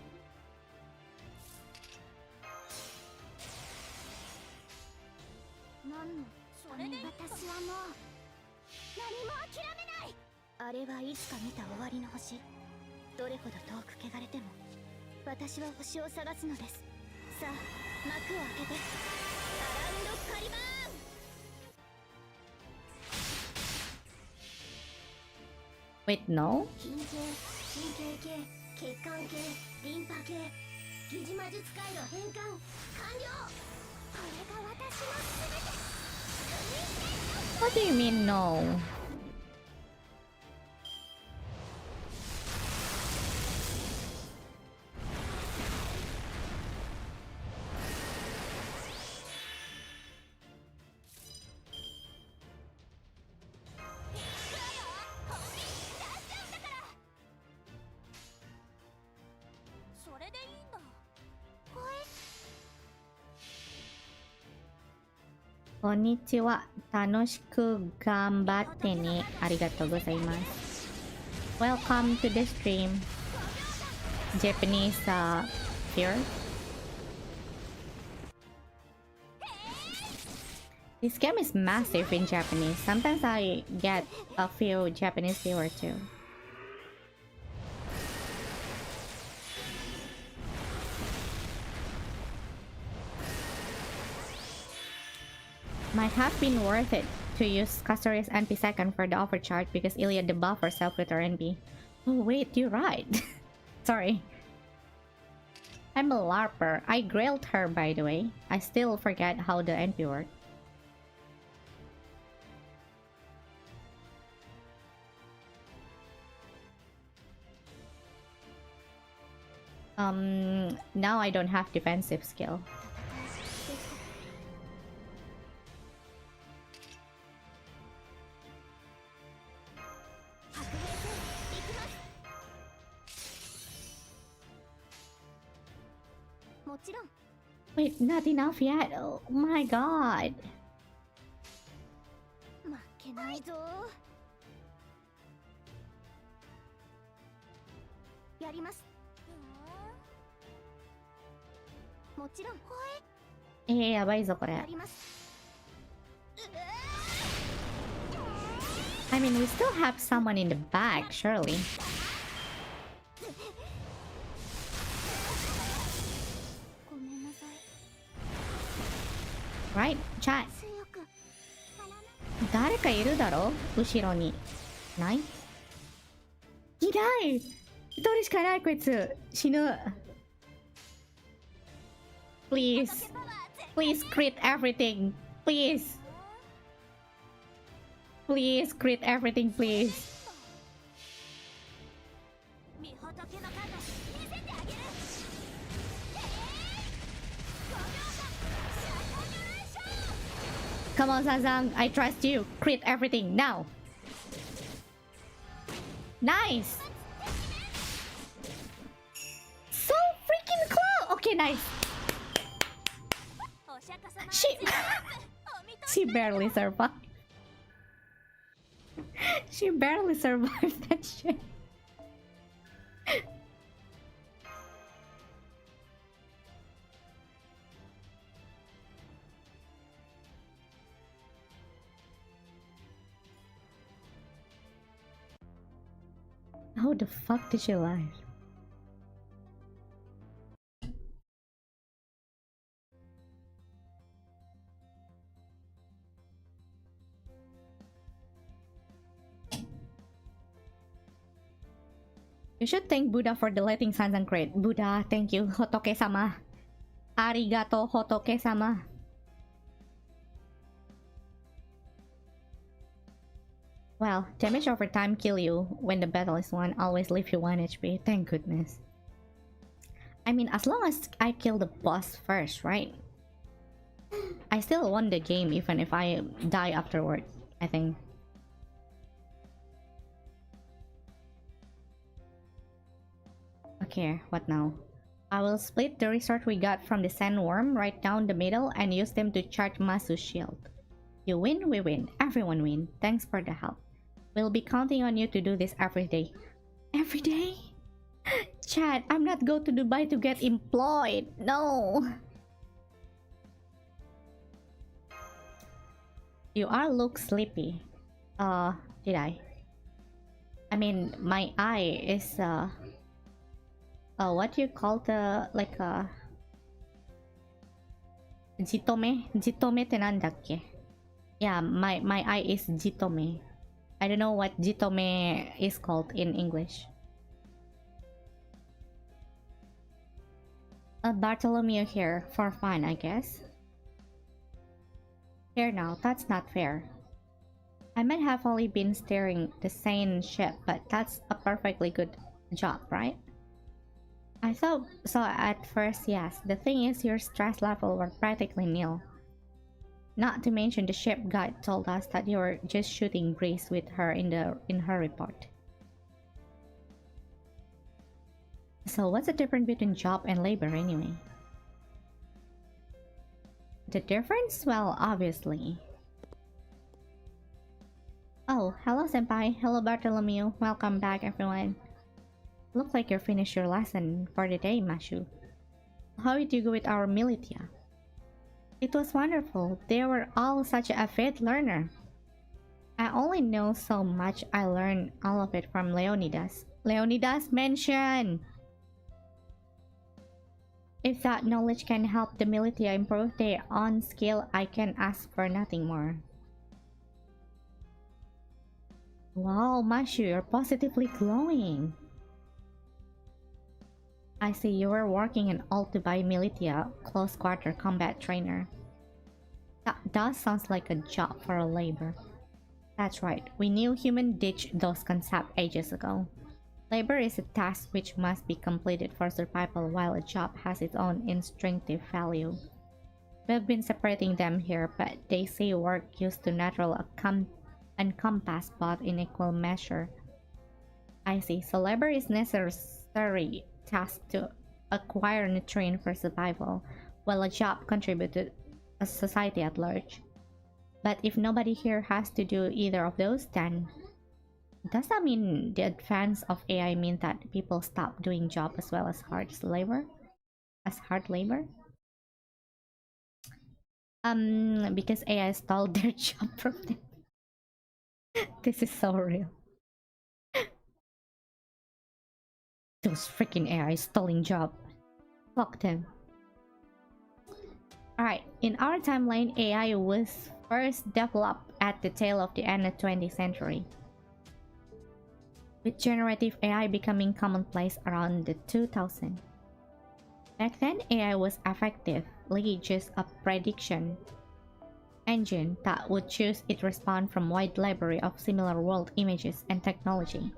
Speaker 1: Wait, no? What do you mean no? Konnichiwa. 楽しく頑張ってね。ありがとうございます。Welcome to the stream. Japanese here. This game is massive in Japanese. Sometimes I get a few Japanese viewers too. Might have been worth it to use Castorius NP second for the overcharge because Ilya debuff herself with her NP. Oh wait, you're right. Sorry. I'm a LARPer. I grilled her, by the way. I still forget how the NP works. Now I don't have defensive skill. Wait, not enough yet. Oh my god. I mean, we still have someone in the back, surely. Right, chat. 誰かいるだろ後ろに。ない？いない！一人しかいないこいつ。死ぬ。Please. Please crit everything. Please. Please crit everything, please. Come on, Sazang. I trust you. Crit everything now. Nice. So freaking close. Okay, nice. She barely survived. She barely survived that shit. How the fuck did she live? You should thank Buddha for deleting Sansan Crate. Buddha, thank you. Hotoke-sama. Arigato, Hotoke-sama. Well, damage over time kill you when the battle is won. Always leave you 1 HP. Thank goodness. I mean, as long as I kill the boss first, right? I still won the game even if I die afterward, I think. Okay, what now? I will split the resource we got from the sandworm right down the middle and use them to charge Masu's shield. You win, we win. Everyone win. Thanks for the help. We'll be counting on you to do this every day. Every day? Chat, I'm not going to Dubai to get employed. No. You all look sleepy. Did I? I mean, my eye is what do you call the like jitome? Jitome ってなんだっけ? Yeah, my eye is jitome. I don't know what jitome is called in English. Bartholomew here for fun, I guess. Here now, that's not fair. I might have only been steering the sane ship, but that's a perfectly good job, right? I thought so at first, yes. The thing is, your stress level were practically nil. Not to mention the ship guide told us that you were just shooting breeze with her in her report. So what's the difference between job and labor anyway? The difference? Well, obviously. Oh, hello senpai. Hello Bartholomew. Welcome back everyone. Looks like you finished your lesson for the day, Mashu. How did you go with our militia? It was wonderful. They were all such a avid learner. I only know so much. I learned all of it from Leonidas. Leonidas mentioned! If that knowledge can help the militia improve their own skill, I can ask for nothing more. Wow, Mashu, you're positively glowing. I see you were working in Altubai Militia, close quarter combat trainer. That does sound like a job for a labor. That's right, we knew human ditched those concepts ages ago. Labor is a task which must be completed for survival, while a job has its own instinctive value. We've been separating them here, but they say work used to natural encompass both in equal measure. I see, so labor is necessary task to acquire nutrient for survival, while a job contributes to a society at large. But if nobody here has to do either of those, then does that mean the advance of AI mean that people stop doing job as well as hard labor? Because AI stole their job from them. This is so real. Those freaking AI stealing job. Fuck them. Alright, in our timeline, AI was first developed at the tail of the end of the 20th century, with generative AI becoming commonplace around the 2000s. Back then, AI was effectively just a prediction engine that would choose its response from a wide library of similar world images and technology.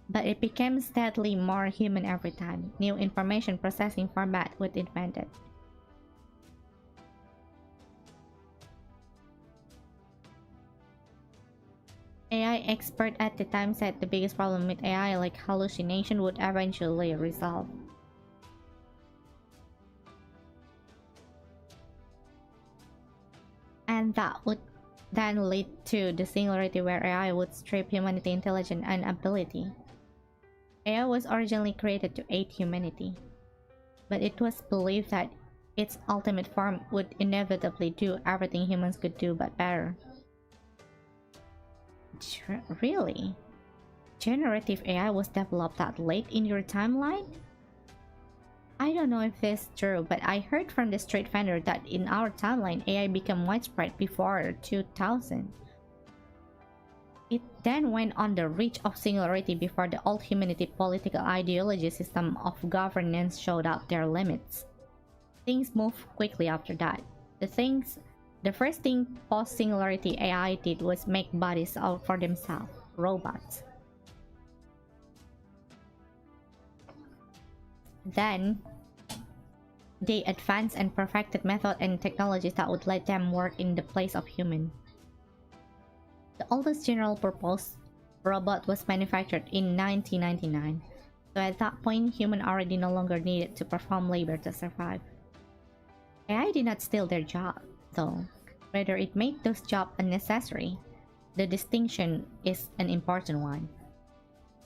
Speaker 1: But it became steadily more human every time new information processing format was invented. AI expert at the time said the biggest problem with AI, like hallucination, would eventually resolve. And that would then lead to the singularity where AI would strip humanity intelligence and ability. AI was originally created to aid humanity, but it was believed that its ultimate form would inevitably do everything humans could do but better. Really? Generative AI was developed that late in your timeline? I don't know if this is true, but I heard from the street vendor that in our timeline AI became widespread before 2000. It then went on the reach of singularity before the old humanity political ideology system of governance showed out their limits. Things moved quickly after that. The first thing post-singularity AI did was make bodies out for themselves, robots. Then, they advanced and perfected methods and technologies that would let them work in the place of human. The oldest general-purpose robot was manufactured in 1999, so at that point, humans already no longer needed to perform labor to survive. AI did not steal their job, though. Rather, it made those jobs unnecessary. The distinction is an important one.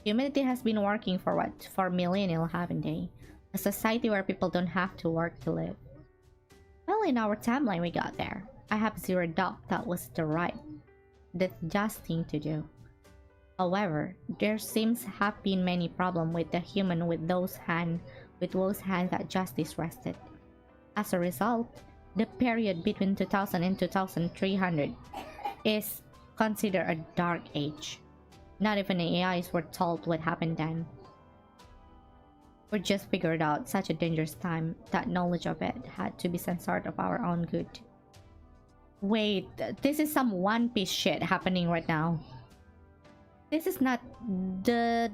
Speaker 1: Humanity has been working for what? For millennia, haven't they? A society where people don't have to work to live. Well, in our timeline we got there. I have zero doubt that was the just thing to do. However, there seems to have been many problems with the human with those hands that justice rested. As a result, the period between 2000 and 2300 is considered a dark age. Not even the AIs were told what happened then. We just figured out such a dangerous time that knowledge of it had to be censored of our own good. Wait, this is some One Piece shit happening right now. This is not the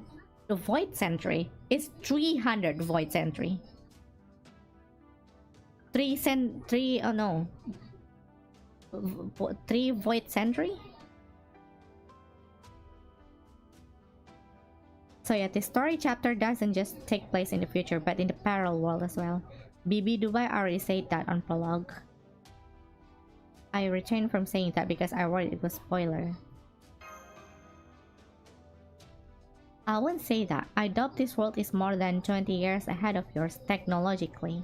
Speaker 1: Void Sentry. It's 300 Void Sentry. 3 oh no. 3 Void Sentry? So yeah, the story chapter doesn't just take place in the future, but in the parallel world as well. BB Dubai already said that on prologue. I refrained from saying that because I worried it was spoiler. I wouldn't say that. I doubt this world is more than 20 years ahead of yours technologically.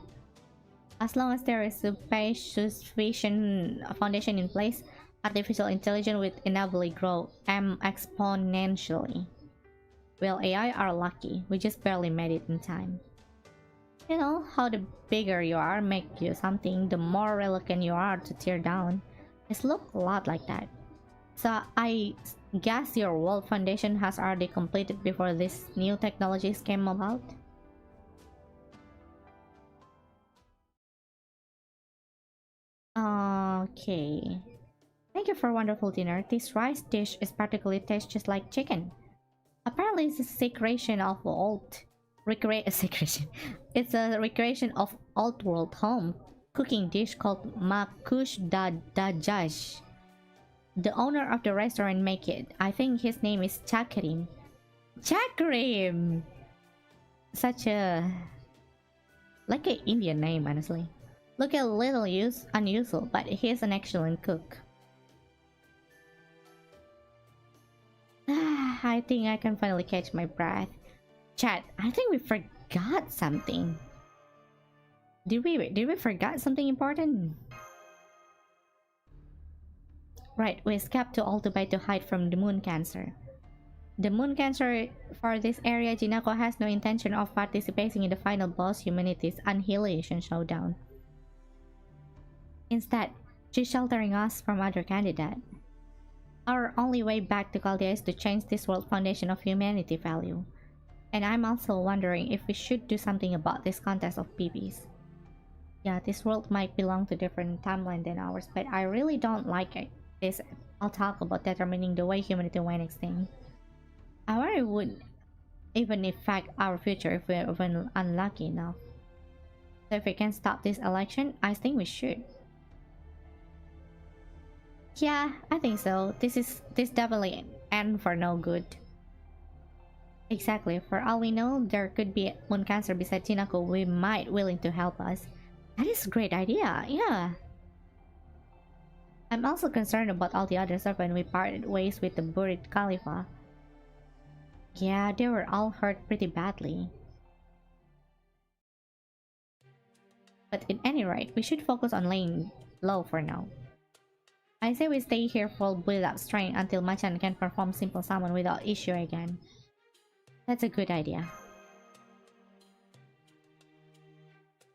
Speaker 1: As long as there is a sufficient foundation in place, artificial intelligence will inevitably grow exponentially. Well, AI are lucky. We just barely made it in time. You know, how the bigger you are make you something, the more reluctant you are to tear down. It's look a lot like that. So I guess your world foundation has already completed before these new technologies came about? Okay. Thank you for a wonderful dinner. This rice dish is particularly tastes just like chicken. Apparently it's a secretion of It's a recreation of old world home cooking dish called Makush Dajaj. The owner of the restaurant make it. I think his name is Chakarim. Chakarim! Such a... like an Indian name, honestly. Look a little unusual, but he's an excellent cook. I think I can finally catch my breath. Chat, I think we forgot something. Did we forget something important? Right, we escaped to Dubai to hide from the moon cancer. The moon cancer for this area, Jinako has no intention of participating in the final boss humanity's annihilation showdown. Instead, she's sheltering us from other candidate. Our only way back to Chaldea is to change this world foundation of humanity value. And I'm also wondering if we should do something about this contest of BBs. Yeah, this world might belong to different timeline than ours, but I really don't like it. I'll talk about determining the way humanity went extinct. I worry it would even affect our future if we're even unlucky enough. So if we can stop this election, I think we should. Yeah, I think so. This definitely an end for no good. Exactly. For all we know, there could be moon cancer beside Chinako. We might willing to help us. That is a great idea. Yeah. I'm also concerned about all the other stuff when we parted ways with the buried Khalifa. Yeah, they were all hurt pretty badly. But at any rate, we should focus on laying low for now. I say we stay here full build up strength until Maachan can perform simple summon without issue again. That's a good idea.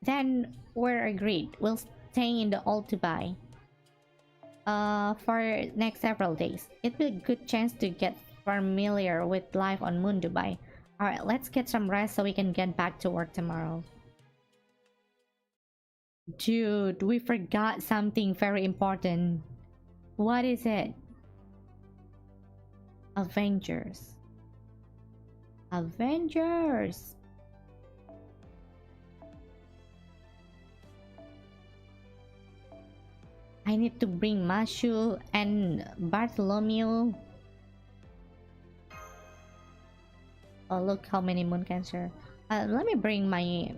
Speaker 1: Then we're agreed. We'll stay in the old Dubai for next several days. It'll be a good chance to get familiar with life on Moon Dubai. Alright, let's get some rest so we can get back to work tomorrow. Dude, we forgot something very important. What is it? Avengers. Avengers! I need to bring Mashu and Bartholomew. Oh, look how many moon cancer. Let me bring my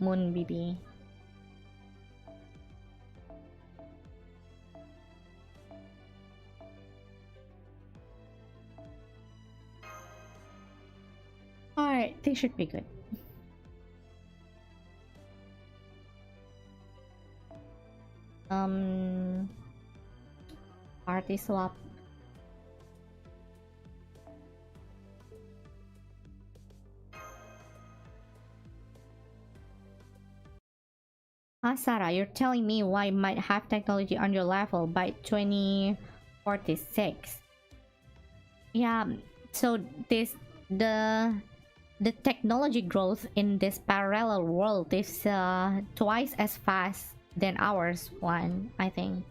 Speaker 1: moon BB. Alright, they should be good. Party swap. Sarah, you're telling me why might have technology on your level by 2046. Yeah, so the technology growth in this parallel world is twice as fast than ours one, I think.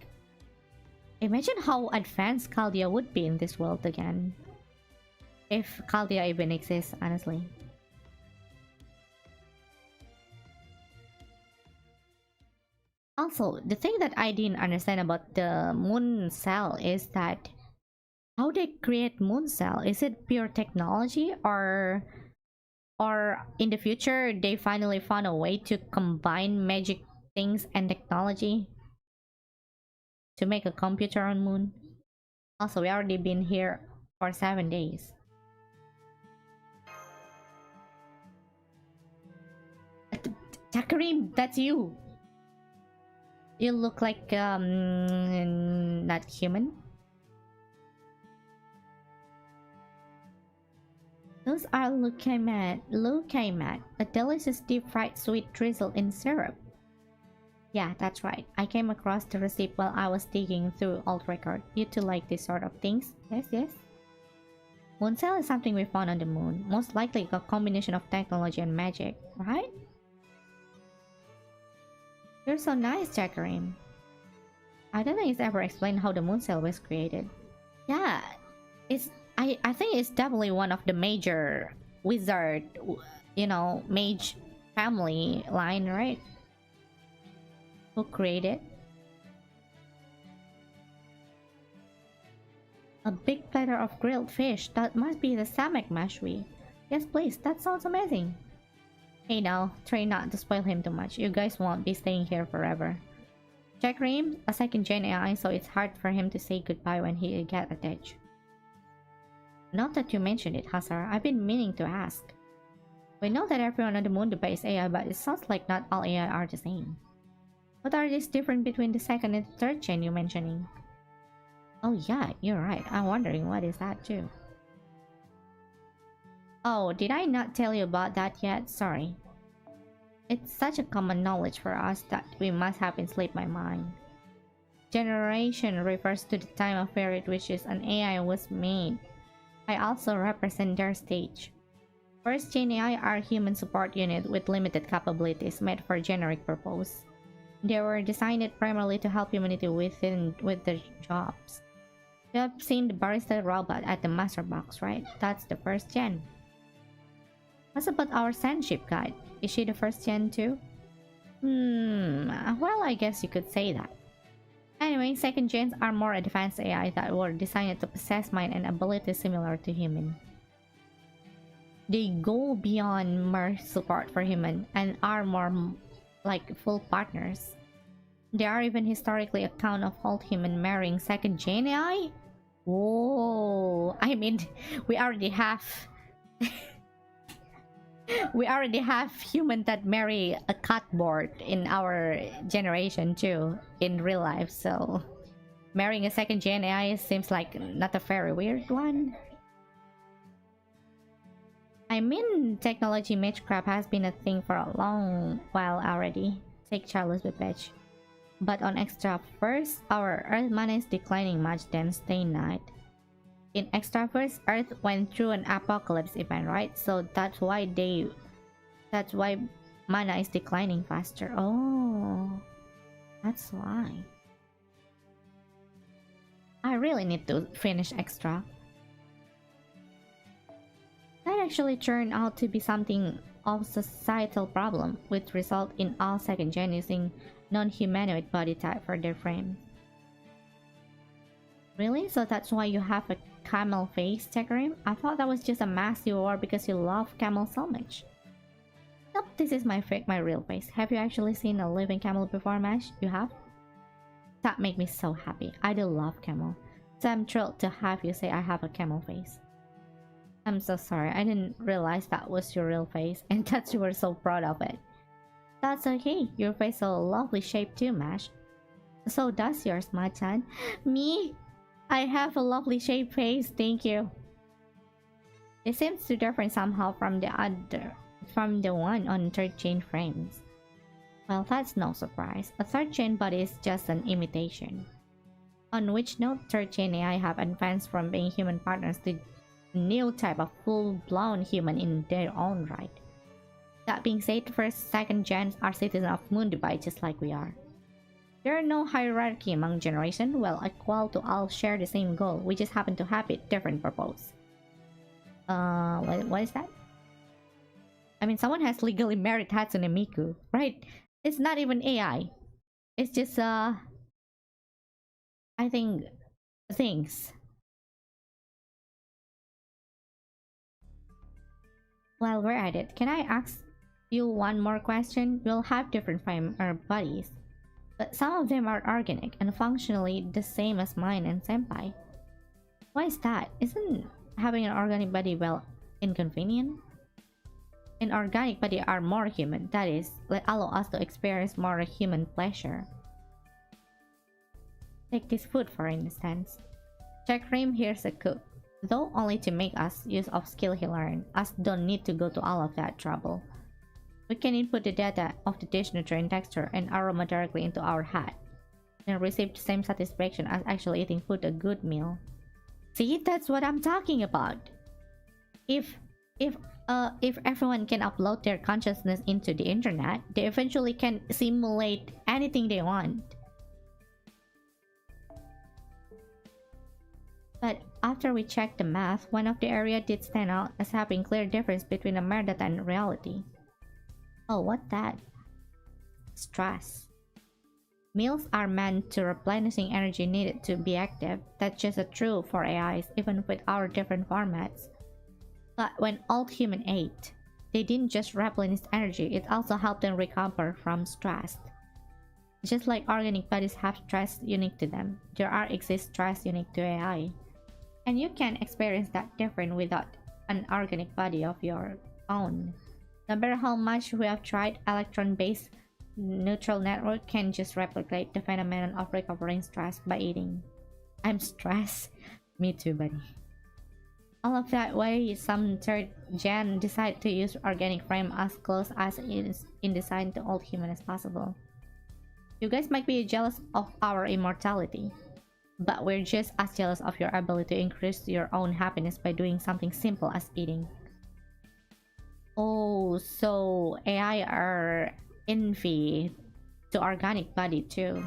Speaker 1: Imagine how advanced Chaldea would be in this world again. If Chaldea even exists, honestly. Also, the thing that I didn't understand about the moon cell is that how they create moon cell. Is it pure technology, or in the future they finally found a way to combine magic things and technology to make a computer on moon? Also, we already been here for 7 days. Takarim, that's you. You look like not human. Those are Lucaimat, a delicious deep-fried sweet drizzle in syrup. Yeah, that's right. I came across the receipt while I was digging through old record. You two like this sort of things? Yes, yes. Moon cell is something we found on the moon. Most likely a combination of technology and magic, right? You're so nice, Jackarim. I don't think it's ever explained how the moon cell was created. Yeah, I think it's definitely one of the major wizard, mage family line, right? Who created? A big platter of grilled fish. That must be the samak mashwi. Yes, please. That sounds amazing. Hey now, try not to spoil him too much. You guys won't be staying here forever. Check Ream, a second-gen AI, so it's hard for him to say goodbye when he gets attached. Not that you mentioned it, Hazar. I've been meaning to ask. We know that everyone on the moon debates AI, but it sounds like not all AI are the same. What are these different between the second and third gen you're mentioning? Oh yeah, you're right. I'm wondering what is that too. Oh, did I not tell you about that yet? Sorry. It's such a common knowledge for us that we must have enslaved my mind. Generation refers to the time of period which is an AI was made. I also represent their stage. First gen AI are human support unit with limited capabilities made for generic purpose. They were designed primarily to help humanity with their jobs. You have seen the barista robot at the master box, right? That's the first gen. What about our sandship guide? Is she the first gen too? Well, I guess you could say that. Anyway, second gens are more advanced AI that were designed to possess mind and abilities similar to human. They go beyond mere support for human and are more like full partners. There are even historically account of old human marrying second gen AI. Whoa! I mean, we already have human that marry a cardboard in our generation too in real life. So marrying a second gen AI seems like not a very weird one. I mean, technology matchcraft has been a thing for a long while already. Take Charles Babbage. But on Extraverse, our Earth mana is declining much dense day night. In Extraverse, Earth went through an apocalypse event, right? So that's why mana is declining faster. Oh, that's why. I really need to finish Extra. That actually turned out to be something of societal problem, which result in all second gen using non-humanoid body type for their frame. Really? So that's why you have a camel face, Tecarim? I thought that was just a mask you wore because you love camel so much. Nope, this is my real face. Have you actually seen a living camel before, Mash? You have? That makes me so happy. I do love camel. So I'm thrilled to have you say I have a camel face. I'm so sorry, I didn't realize that was your real face and that you were so proud of it. That's okay, your face is a lovely shape too, Mash. So does yours, Maachan. Me? I have a lovely shaped face, thank you. It seems to differ somehow from the one on third gen frames. Well, that's no surprise. A third gen body is just an imitation. On which note, third gen AI have advanced from being human partners to new type of full-blown human in their own right. That being said, first, second gens are citizens of Moon Dubai just like we are. There are no hierarchy among generation. Well, equal to all share the same goal. We just happen to have it different purpose. What is that? I mean, someone has legally married Hatsune Miku, right? It's not even AI. It's just I think things. While we're at it, can I ask you one more question? We'll have different frame or bodies, but some of them are organic and functionally the same as mine and Senpai. Why is that? Isn't having an organic body, well, inconvenient? An organic body are more human, that is, allow us to experience more human pleasure. Take this food for instance. Checkrim here's a cook, though only to make us use of skill he learned. Us don't need to go to all of that trouble. We can input the data of the dish nutrient texture and aroma directly into our hat, and receive the same satisfaction as actually eating food, a good meal. See, that's what I'm talking about. If everyone can upload their consciousness into the internet, they eventually can simulate anything they want. But after we checked the math, one of the area did stand out as having clear difference between a mere data and reality. Oh, what that? Stress. Meals are meant to replenishing energy needed to be active. That's just true for AIs, even with our different formats. But when old human ate, they didn't just replenish energy, it also helped them recover from stress. Just like organic bodies have stress unique to them, there exists stress unique to AI. And you can experience that different without an organic body of your own. No matter how much we have tried, electron-based neutral network can just replicate the phenomenon of recovering stress by eating. I'm stressed. Me too, buddy. All of that way, some third gen decide to use organic frame as close as it is in design to old human as possible. You guys might be jealous of our immortality, but we're just as jealous of your ability to increase your own happiness by doing something simple as eating. Oh, so AI are envy to organic body too.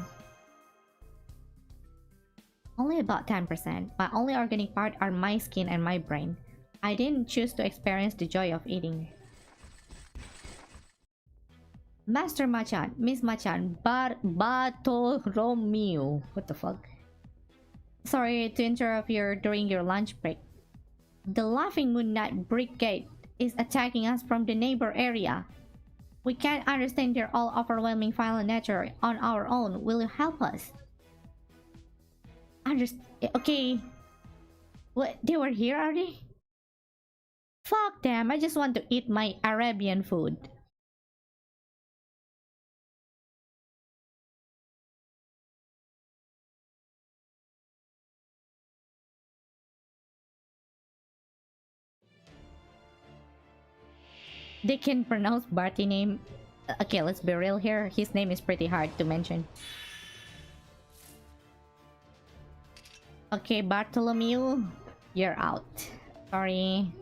Speaker 1: Only about 10%. My only organic part are my skin and my brain. I didn't choose to experience the joy of eating. Master Maachan, Miss Maachan, Bartolomeo. What the fuck? Sorry to interrupt you during your lunch break. The Laughing Moon Knight Brigade is attacking us from the neighbor area. We can't understand their all-overwhelming violent nature on our own. Will you help us? Okay. What? They were here already? Fuck them. I just want to eat my Arabian food. They can pronounce Barty name. Okay, let's be real here. His name is pretty hard to mention. Okay, Bartholomew, you're out. Sorry.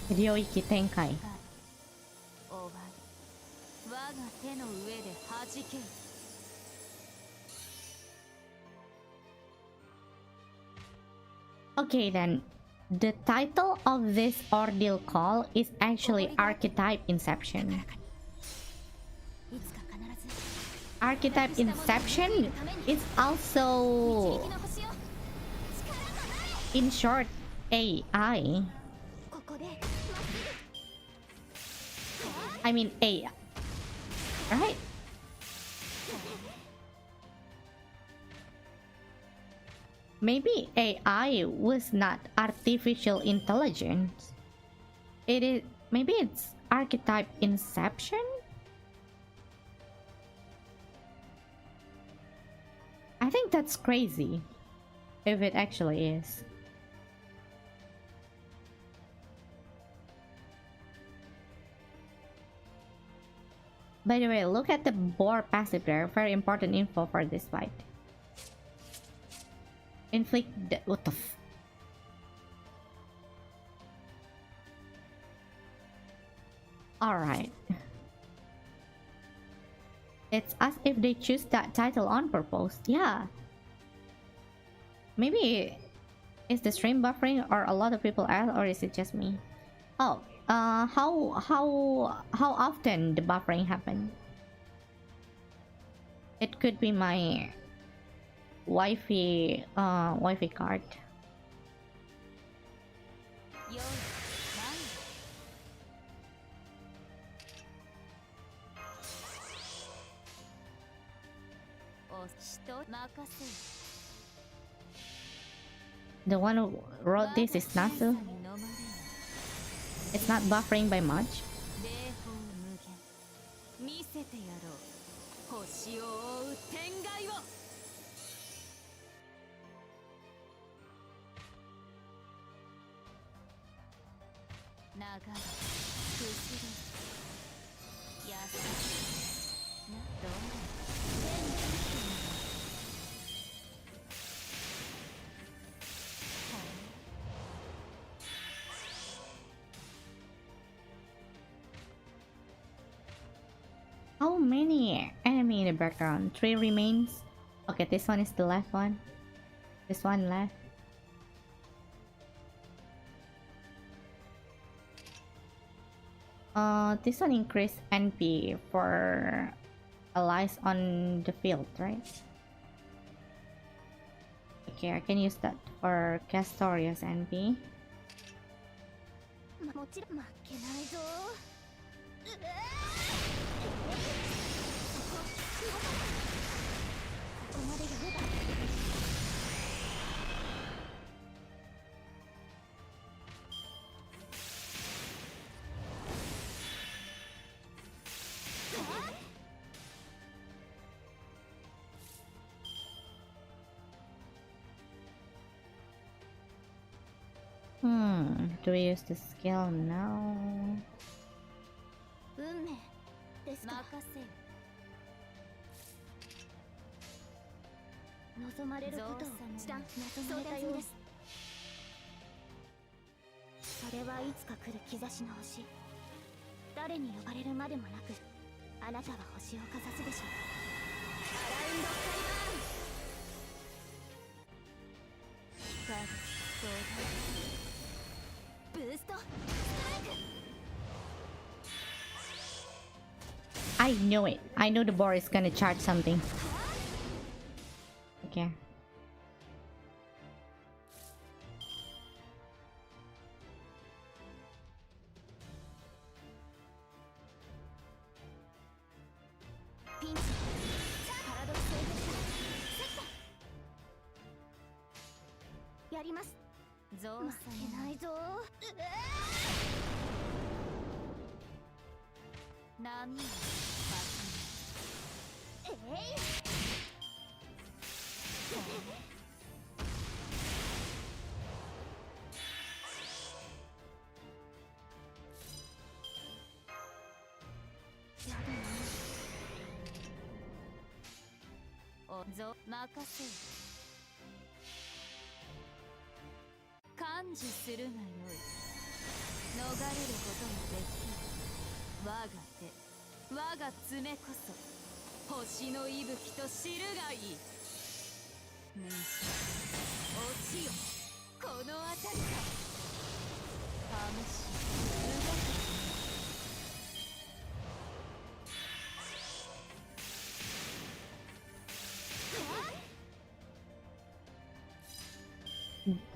Speaker 1: Ryoiki Tenkai. Okay then, the title of this ordeal call is actually Archetype Inception. Archetype Inception is also, in short, AI. I mean AI, right? Maybe AI was not artificial intelligence. It is, maybe it's Archetype Inception? I think that's crazy, if it actually is. By the way, look at the boar passive there. Very important info for this fight. Inflict what the f— Alright. It's as if they choose that title on purpose. Yeah. Maybe is the stream buffering or a lot of people ask, or is it just me? Oh, how often the buffering happen? It could be my Wi-Fi card. The one who wrote this is Nasu. It's not buffering by much. How many enemy in the background? 3 remains. Okay, this one is the last one. This one left. This one increase NP for allies on the field, right? Okay, I can use that for Castorius NP. Do we use the skill now? I knew it. I knew the boar is gonna charge something. Okay.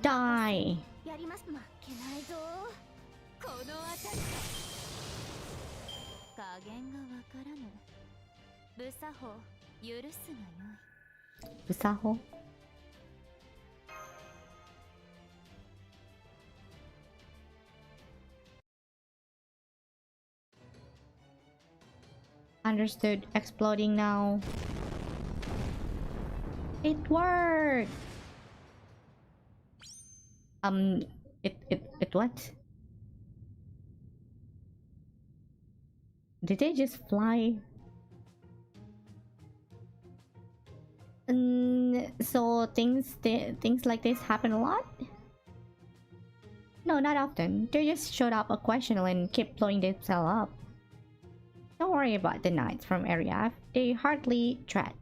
Speaker 1: Die. Busaho? Understood. Exploding now. It worked. It what? Did they just fly? So things like this happen a lot? No, not often. They just showed up occasionally and keep blowing themselves up. Don't worry about the knights from Area F. They hardly threat.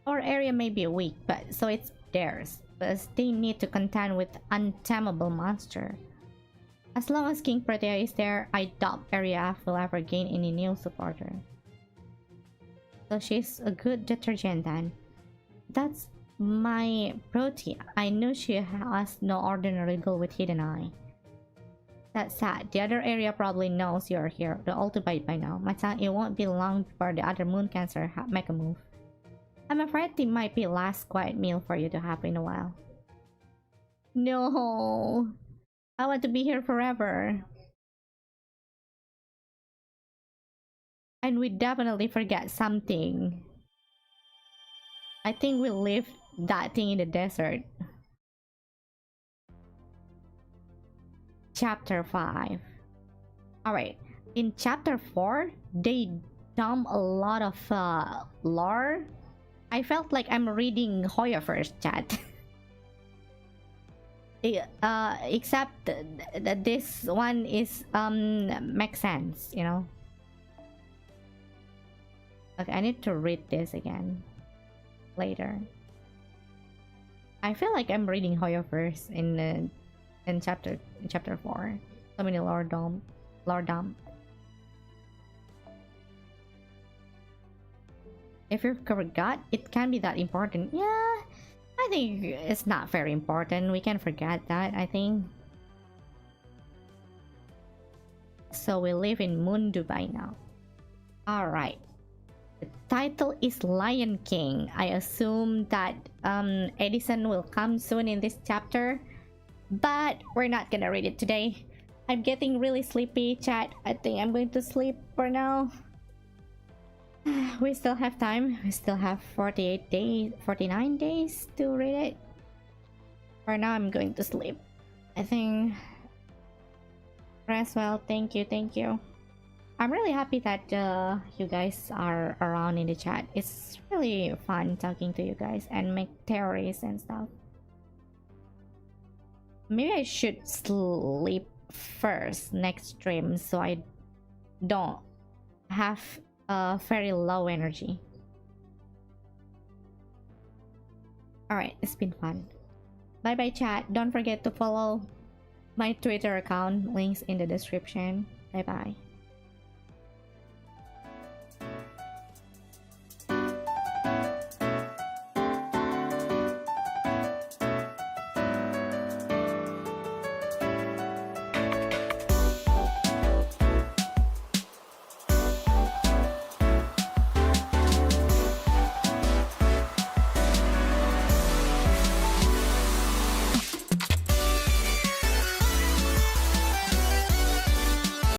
Speaker 1: Our area may be weak, but so it's theirs. But they need to contend with untamable monster. As long as King Protea is there, I doubt Area F will ever gain any new supporter. So she's a good detergent then. That's my Protea. I knew she has no ordinary goal with Hidden Eye. That's sad. The other area probably knows you're here. They're all to bite by now. Maachan, it won't be long before the other moon cancer make a move. I'm afraid it might be the last quiet meal for you to have in a while. No, I want to be here forever. And we definitely forget something. I think we left that thing in the desert. Chapter 5. Alright, in chapter 4, they dump a lot of lore. I felt like I'm reading Hoya first, chat. Except that this one is makes sense, you know. Okay, I need to read this again later. I feel like I'm reading Hoya first in chapter 4. So many lore dump. If you forgot, it can be that important. Yeah, I think it's not very important. We can forget that, I think. So we live in Moon Dubai now. Alright. The title is Lion King. I assume that Edison will come soon in this chapter. But we're not gonna read it today. I'm getting really sleepy, chat. I think I'm going to sleep for now. We still have time. We still have 49 days to read it. For now, I'm going to sleep. I think. Rest well. Thank you. I'm really happy that you guys are around in the chat. It's really fun talking to you guys and make theories and stuff. Maybe I should sleep first next stream so I don't have very low energy. Alright, it's been fun. Bye bye chat. Don't forget to follow my Twitter account. Links in the description. Bye bye.